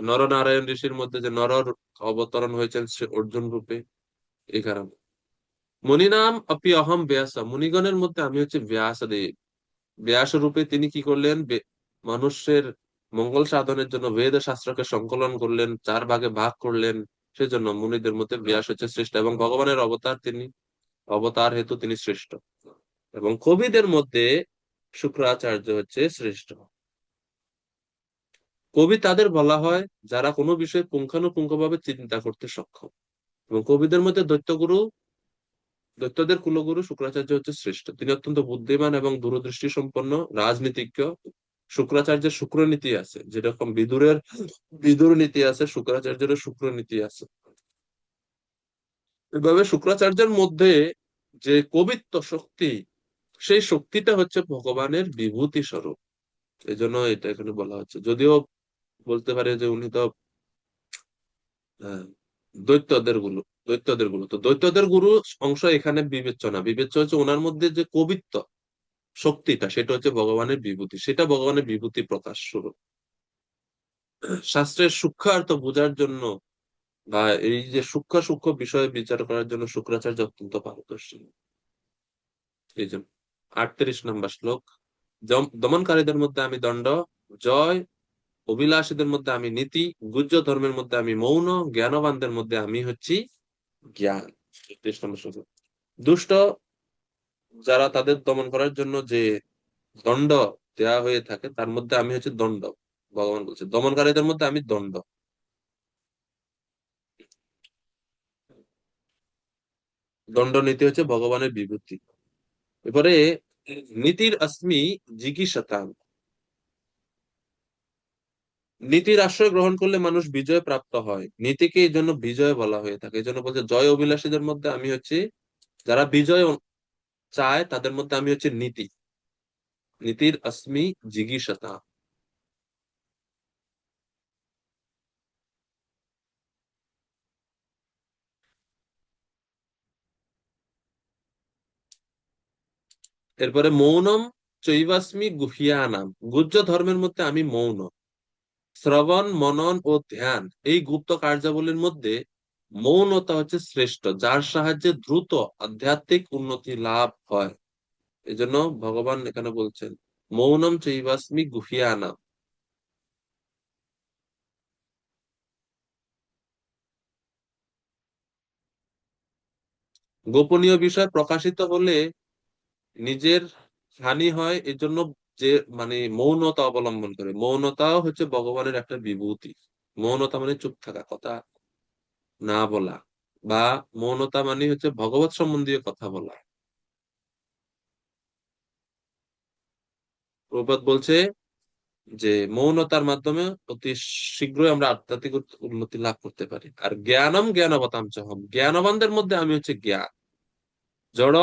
নরনারায়ণ ঋষির মধ্যে যে অবতরণ হয়েছেন সে অর্জুন রূপে। এই কারণে মুনিনাম অপি অহম ব্যাস, মুনিগণের মধ্যে আমি হচ্ছে ব্যাসদেব। ব্যাস রূপে তিনি কি করলেন? মানুষের মঙ্গল সাধনের জন্য বেদ শাস্ত্রকে সংকলন করলেন, 4 ভাগে ভাগ করলেন। সেজন্য মুনিদের মধ্যে ব্যাস হচ্ছে শ্রেষ্ঠ, এবং ভগবানের অবতার তিনি, অবতার হেতু তিনি শ্রেষ্ঠ। এবং কবিদের মধ্যে শুক্রাচার্য হচ্ছে শ্রেষ্ঠ। কবি তাদের বলা হয় যারা কোনো বিষয়ে পুঙ্খানুপুঙ্খভাবে চিন্তা করতে সক্ষম। এবং কবিদের মধ্যে দৈত্যদের কুলগুরু শুক্রাচার্য হচ্ছে শ্রেষ্ঠ। তিনি অত্যন্ত বুদ্ধিমান এবং দূরদৃষ্টি সম্পন্ন রাজনীতিজ্ঞ। শুক্রাচার্যের শুক্রনীতি আছে, যেরকম বিদুর নীতি আছে, শুক্রাচার্যের শুক্রনীতি আছে। এভাবে শুক্রাচার্যের মধ্যে যে কবিত্ব শক্তি, সেই শক্তিটা হচ্ছে ভগবানের বিভূতি স্বরূপ। এই জন্য এটা এখানে বলা হচ্ছে। যদিও বলতে পারে যে উনি তো আহ, দৈত্যদের গুরু অংশ এখানে বিবেচ্য হচ্ছে ওনার মধ্যে যে কবিত্ব শক্তিটা, সেটা হচ্ছে ভগবানের বিভূতি, সেটা ভগবানের বিভূতি প্রকাশ স্বরূপ। শাস্ত্রের সূক্ষ্মার্থ বোঝার জন্য বা এই যে সূক্ষ্ম সূক্ষ্ম বিষয়ে বিচার করার জন্য শুক্রাচার্য অত্যন্ত পারদর্শী। এই জন্য 38 নম্বর শ্লোক, দমনকারীদের মধ্যে আমি দণ্ড, জয় অভিলাষীদের মধ্যে আমি নীতি, গুহ্য ধর্মের মধ্যে আমি মৌন, জ্ঞানবানদের মধ্যে আমি হচ্ছি জ্ঞান। 33 নম্বর শ্লোক, দুষ্ট যারা, তাদের দমন করার জন্য যে দণ্ড দেয়া হয়ে থাকে, তার মধ্যে আমি হচ্ছে দণ্ড। ভগবান বলছে দমনকারীদের মধ্যে আমি দণ্ড। দণ্ড নীতি হচ্ছে ভগবানের বিভূতি। এবারে নীতির অস্মি জিগীষাতাম, নীতির আশ্রয় গ্রহণ করলে মানুষ বিজয় প্রাপ্ত হয়। নীতিকে এই জন্য বিজয় বলা হয়ে থাকে। এই জন্য বলছে জয় অভিলাষীদের মধ্যে আমি হচ্ছে, যারা বিজয় চায় তাদের মধ্যে আমি হচ্ছে নীতি। নীতির অস্মি জিগীষাতা। এরপরে মৌনম চৈবাস্মি গুহ্যানাম, গুহ্য ধর্মের মধ্যে আমি মৌন। শ্রবণ মনন ও ধ্যান, এই গুপ্ত কার্যাবলীর মধ্যে মৌনতা হচ্ছে শ্রেষ্ঠ, যার সাহায্যে দ্রুত আধ্যাত্মিক উন্নতি লাভ হয়। এজন্য ভগবান এখানে বলছেন মৌনম চৈবাস্মি গুহ্যানাম। গোপনীয় বিষয় প্রকাশিত হলে নিজের হানি হয়, এজন্য যে মানে মৌনতা অবলম্বন করে। মৌনতাও হচ্ছে ভগবানের একটা বিভূতি। মৌনতা মানে চুপ থাকা, কথা না বলা, বা মৌনতা মানে হচ্ছে ভগবত সম্বন্ধীয় কথা বলা। প্রভুপাদ বলছে যে মৌনতার মাধ্যমে অতি শীঘ্রই আমরা আধ্যাত্মিক উন্নতি লাভ করতে পারি। আর জ্ঞানম জ্ঞানবতাম চহম, জ্ঞানবানদের মধ্যে আমি হচ্ছে জ্ঞান। জড়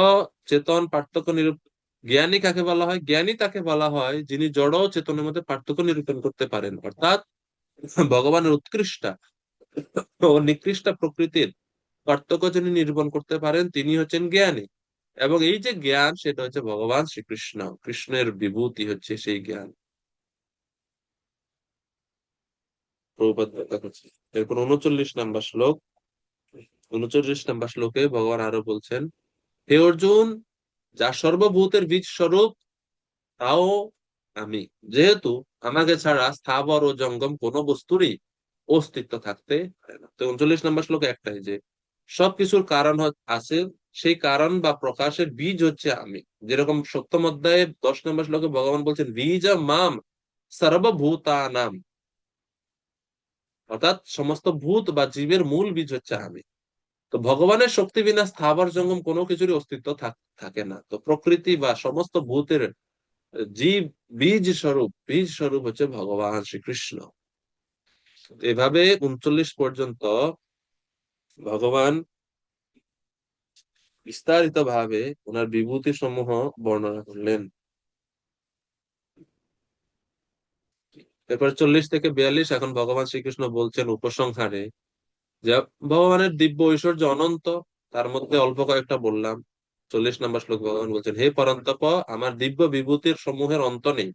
চেতন পার্থক্য নিরূপ, জ্ঞানী কাকে বলা হয়? জ্ঞানী তাকে বলা হয় যিনি জড় ও চেতনের মধ্যে পার্থক্য নিরূপণ করতে পারেন, অর্থাৎ ভগবানের উৎকৃষ্টা ও নিকৃষ্ট প্রকৃতির পার্থক্য যিনি নিরূপণ করতে পারেন তিনি হচ্ছেন জ্ঞানী। এবং এই যে জ্ঞান, সেটা হচ্ছে ভগবান শ্রীকৃষ্ণ, কৃষ্ণের বিভূতি হচ্ছে সেই জ্ঞান। প্রভুপাদ ব্যাখ্যা করছে। এরপর 39 নম্বর শ্লোক। 39 নম্বর শ্লোকে ভগবান আরো বলছেন, হে অর্জুন, যা সর্বভূতের বীজ স্বরূপ তাও আমি। যেহেতু আমাকে ছাড়া স্থাবর ও জঙ্গম কোনো বস্তুরই অস্তিত্ব থাকতে পারে না। তো 39 নম্বর শ্লোকে একটাই, যে সবকিছুর কারণ আছে, সেই কারণ বা প্রকাশের বীজ হচ্ছে আমি। যেরকম সপ্তম অধ্যায়ে 10 নম্বর শ্লোকে ভগবান বলছেন বীজ মাম সর্বভূতানাম, অর্থাৎ সমস্ত ভূত বা জীবের মূল বীজ হচ্ছে আমি। তো ভগবানের শক্তি বিনা স্থাবর জঙ্গম কোনো কিছুরই অস্তিত্ব থাকে না। তো প্রকৃতি বা সমস্ত ভূতের জীব বীজ স্বরূপ হচ্ছে ভগবান শ্রীকৃষ্ণ। এভাবে 39 পর্যন্ত ভগবান বিস্তারিত ভাবে ওনার বিভূতি সমূহ বর্ণনা করলেন। এরপর 40 থেকে 42 এখন ভগবান শ্রীকৃষ্ণ বলছেন উপসংহারে যে ভগবানের দিব্য ঐশ্বর্য অনন্ত, তার মধ্যে অল্প কয়েকটা বললাম। 40 নম্বর শ্লোক ভগবান বলছেন, হে পরন্তপ, আমার দিব্য বিভূতির সমূহের অন্ত নেই।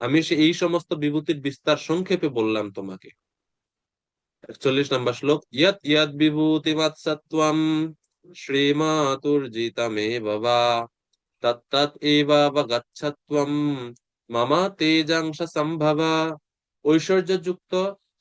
আমি এই সমস্ত বিভূতির বিস্তার সংক্ষেপে বললাম তোমাকে। 41 নম্বর শ্লোক, ইয়ৎ ইয়ৎ বিভূতিমাৎ সত্ত্বম শ্রীমাতুর্জিতমেব বা তত্তৎ এবাবগচ্ছত্বম মম তেজাংশ সম্ভবা। ঐশ্বর্যযুক্ত,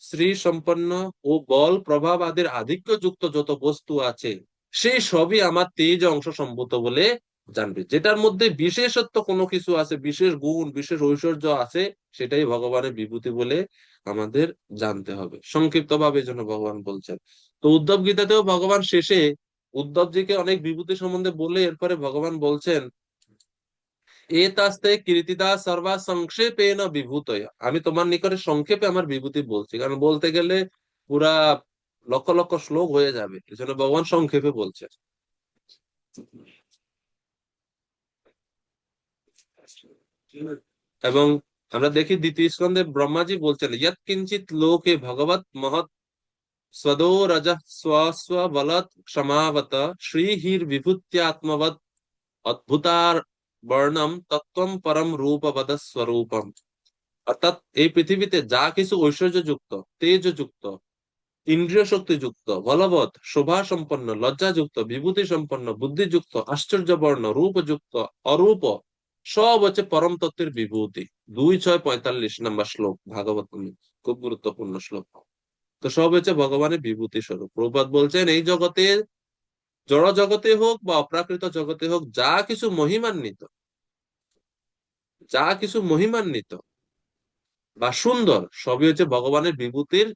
শ্রী সম্পন্ন ও বল প্রভাব আদির আধিক্যযুক্ত যত বস্তু আছে, সেই সবই আমার তেজ অংশ সম্ভূত বলে জানবে। যেটার মধ্যে বিশেষত্ব কোনো কিছু আছে, বিশেষ গুণ বিশেষ ঐশ্বর্য আছে, সেটাই ভগবানের বিভূতি বলে আমাদের জানতে হবে। সংক্ষিপ্ত ভাবে যেন ভগবান বলছেন। তো উদ্ধব গীতাতেও ভগবান শেষে উদ্ধবজিকে অনেক বিভূতি সম্বন্ধে বলে এরপরে ভগবান বলছেন, এতাস্তে কীর্তিদা সর্বা সংক্ষেপেন বিভূতয়। আমি তোমার নিকটে সংক্ষেপে আমার বিভূতি বলছি, কারণ বলতে গেলে পুরা লক্ষ লক্ষ শ্লোক হয়ে যাবে, এজন্য ভগবান সংক্ষেপে বলছে। এবং আমরা দেখি দ্বিতীয় স্কন্ধে ব্রহ্মাজি বলছেন, ইয়ৎ কিঞ্চিত লোকে ভগবত মহৎ स्वदो रजः स्वस्व बलत् क्षमावत श्रीहिर विभूत्यात्मवत् অদ্ভুতার বর্ণম তত্ত্বম পরম রূপবদ স্বরূপম। অর্থাৎ এই পৃথিবীতে যা কিছু ঐশ্বর্যযুক্ত, তেজযুক্ত, ইন্দ্রিয় শক্তিযুক্ত, বলবৎ, শোভা সম্পন্ন, লজ্জাযুক্ত, বিভূতি সম্পন্ন, বুদ্ধিযুক্ত, আশ্চর্যবর্ণ, রূপযুক্ত, অরূপ, সব হচ্ছে পরম তত্ত্বের বিভূতি। 2:6-45 নম্বর শ্লোক ভাগবতম, খুব গুরুত্বপূর্ণ শ্লোক। তো সব হচ্ছে ভগবানের বিভূতি স্বরূপ। প্রভুপাদ বলছেন, এই জগতে, জড় জগতে হোক বা অপ্রাকৃত জগতে হোক, যা কিছু মহিমান্বিত বা সুন্দর, সবই হচ্ছে ভগবানের বিভূতির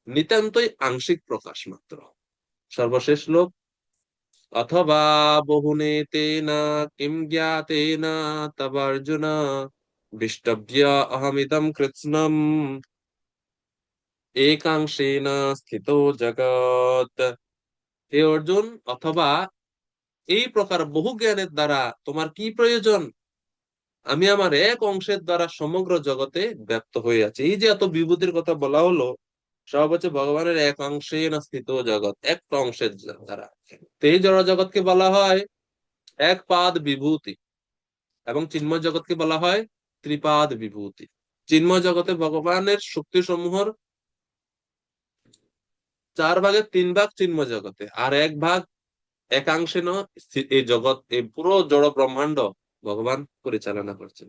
নিতান্তই আংশিক প্রকাশ মাত্র। সর্বশেষ শ্লোক, অথবা বহুনে তেনা কিম জ্ঞাতেন তবার্জুন বিষ্টভ্য অহমিদম কৃৎস্নম একাংশেন স্থিতো জগৎ। হে অর্জুন, অথবা এই প্রকার বহু জ্ঞানের দ্বারা তোমার কি প্রয়োজন? আমি আমার এক অংশের দ্বারা সমগ্র জগতে ব্যপ্ত হয়ে আছি। এই যে এত বিভূতির কথা বলা হলো, সব হচ্ছে ভগবানের এক অংশে না স্থিত জগৎ, একটা অংশের দ্বারা। তো এই জড় জগৎকে বলা হয় এক পাদ বিভূতি, এবং চিন্ময় জগৎকে বলা হয় ত্রিপাদ বিভূতি। চিন্ময় জগতে ভগবানের শক্তি সমূহের 4 ভাগের 3 ভাগ চিন্ময় জগতে, আর 1 ভাগ একাংশে এই জগৎ, এই পুরো জড় ব্রহ্মাণ্ড ভগবান পরিচালনা করছেন।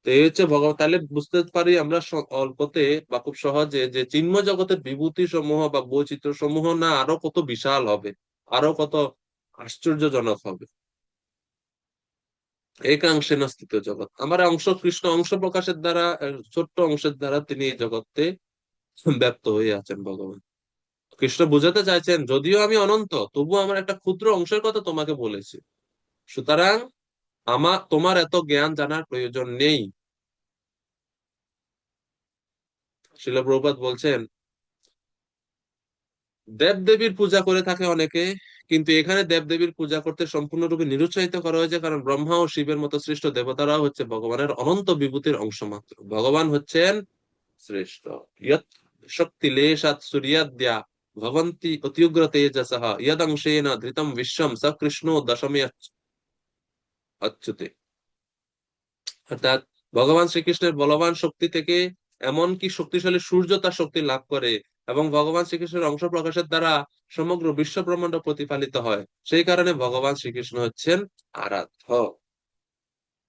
তো এই হচ্ছে ভগবান। তাহলে বুঝতে পারি আমরা অল্পতে বা খুব সহজে যে চিন্ময় জগতের বিভূতি সমূহ বা বৈচিত্র্য সমূহ না আরো কত বিশাল হবে, আরো কত আশ্চর্যজনক হবে। একাংশে স্থিত জগৎ, আমার অংশ কৃষ্ণ অংশ প্রকাশের দ্বারা ছোট্ট অংশের দ্বারা তিনি এই জগতে ব্যপ্ত হয়ে আছেন ভগবান। কৃষ্ণ বুঝাতে চাইছেন যদিও আমি অনন্ত, তবুও আমার একটা ক্ষুদ্র অংশের কথা তোমাকে বলেছি, সুতরাং তোমার এত জ্ঞান জানার প্রয়োজন নেই। শ্রীল প্রভুপাদ বলছেন দেবদেবীর পূজা করে থাকে অনেকে, কিন্তু এখানে দেবদেবীর পূজা করতে সম্পূর্ণরূপে নিরুৎসাহিত করা হয়েছে, কারণ ব্রহ্মা ও শিবের মতো সৃষ্ট দেবতারাও হচ্ছে ভগবানের অনন্ত বিভূতির অংশ মাত্র। ভগবান হচ্ছেন শ্রেষ্ঠ। ইয়ৎ শক্তি লেশাৎ সূর্যাদ্যা ভবন্তি অতিউগ্র তেজসঃ ইয়দংশেন ধৃতম বিশ্বম স কৃষ্ণো দশমী অচ্যুতে। অর্থাৎ ভগবান শ্রীকৃষ্ণের বলবান শক্তি থেকে এমনকি শক্তিশালী সূর্য তার শক্তি লাভ করে, এবং ভগবান শ্রীকৃষ্ণের অংশ প্রকাশের দ্বারা সমগ্র বিশ্ব ব্রহ্মাণ্ড প্রতিপালিত হয়। সেই কারণে ভগবান শ্রীকৃষ্ণ হচ্ছেন আরাধ্য।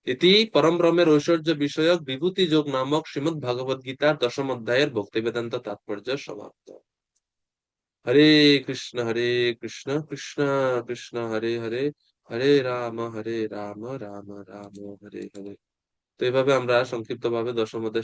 ইতি পরম ব্রহ্মের ঐশ্বর্য বিষয়ক বিভূতি যোগ নামক শ্রীমদ্ ভগবদ গীতার 10ম অধ্যায়ের ভক্তি বেদান্ত তাৎপর্য সমাপ্ত। হরে কৃষ্ণ কৃষ্ণ কৃষ্ণ হরে হরে, হরে রাম রাম রাম হরে হরে। তো এইভাবে আমরা সংক্ষিপ্ত ভাবে 10ম অধ্যায়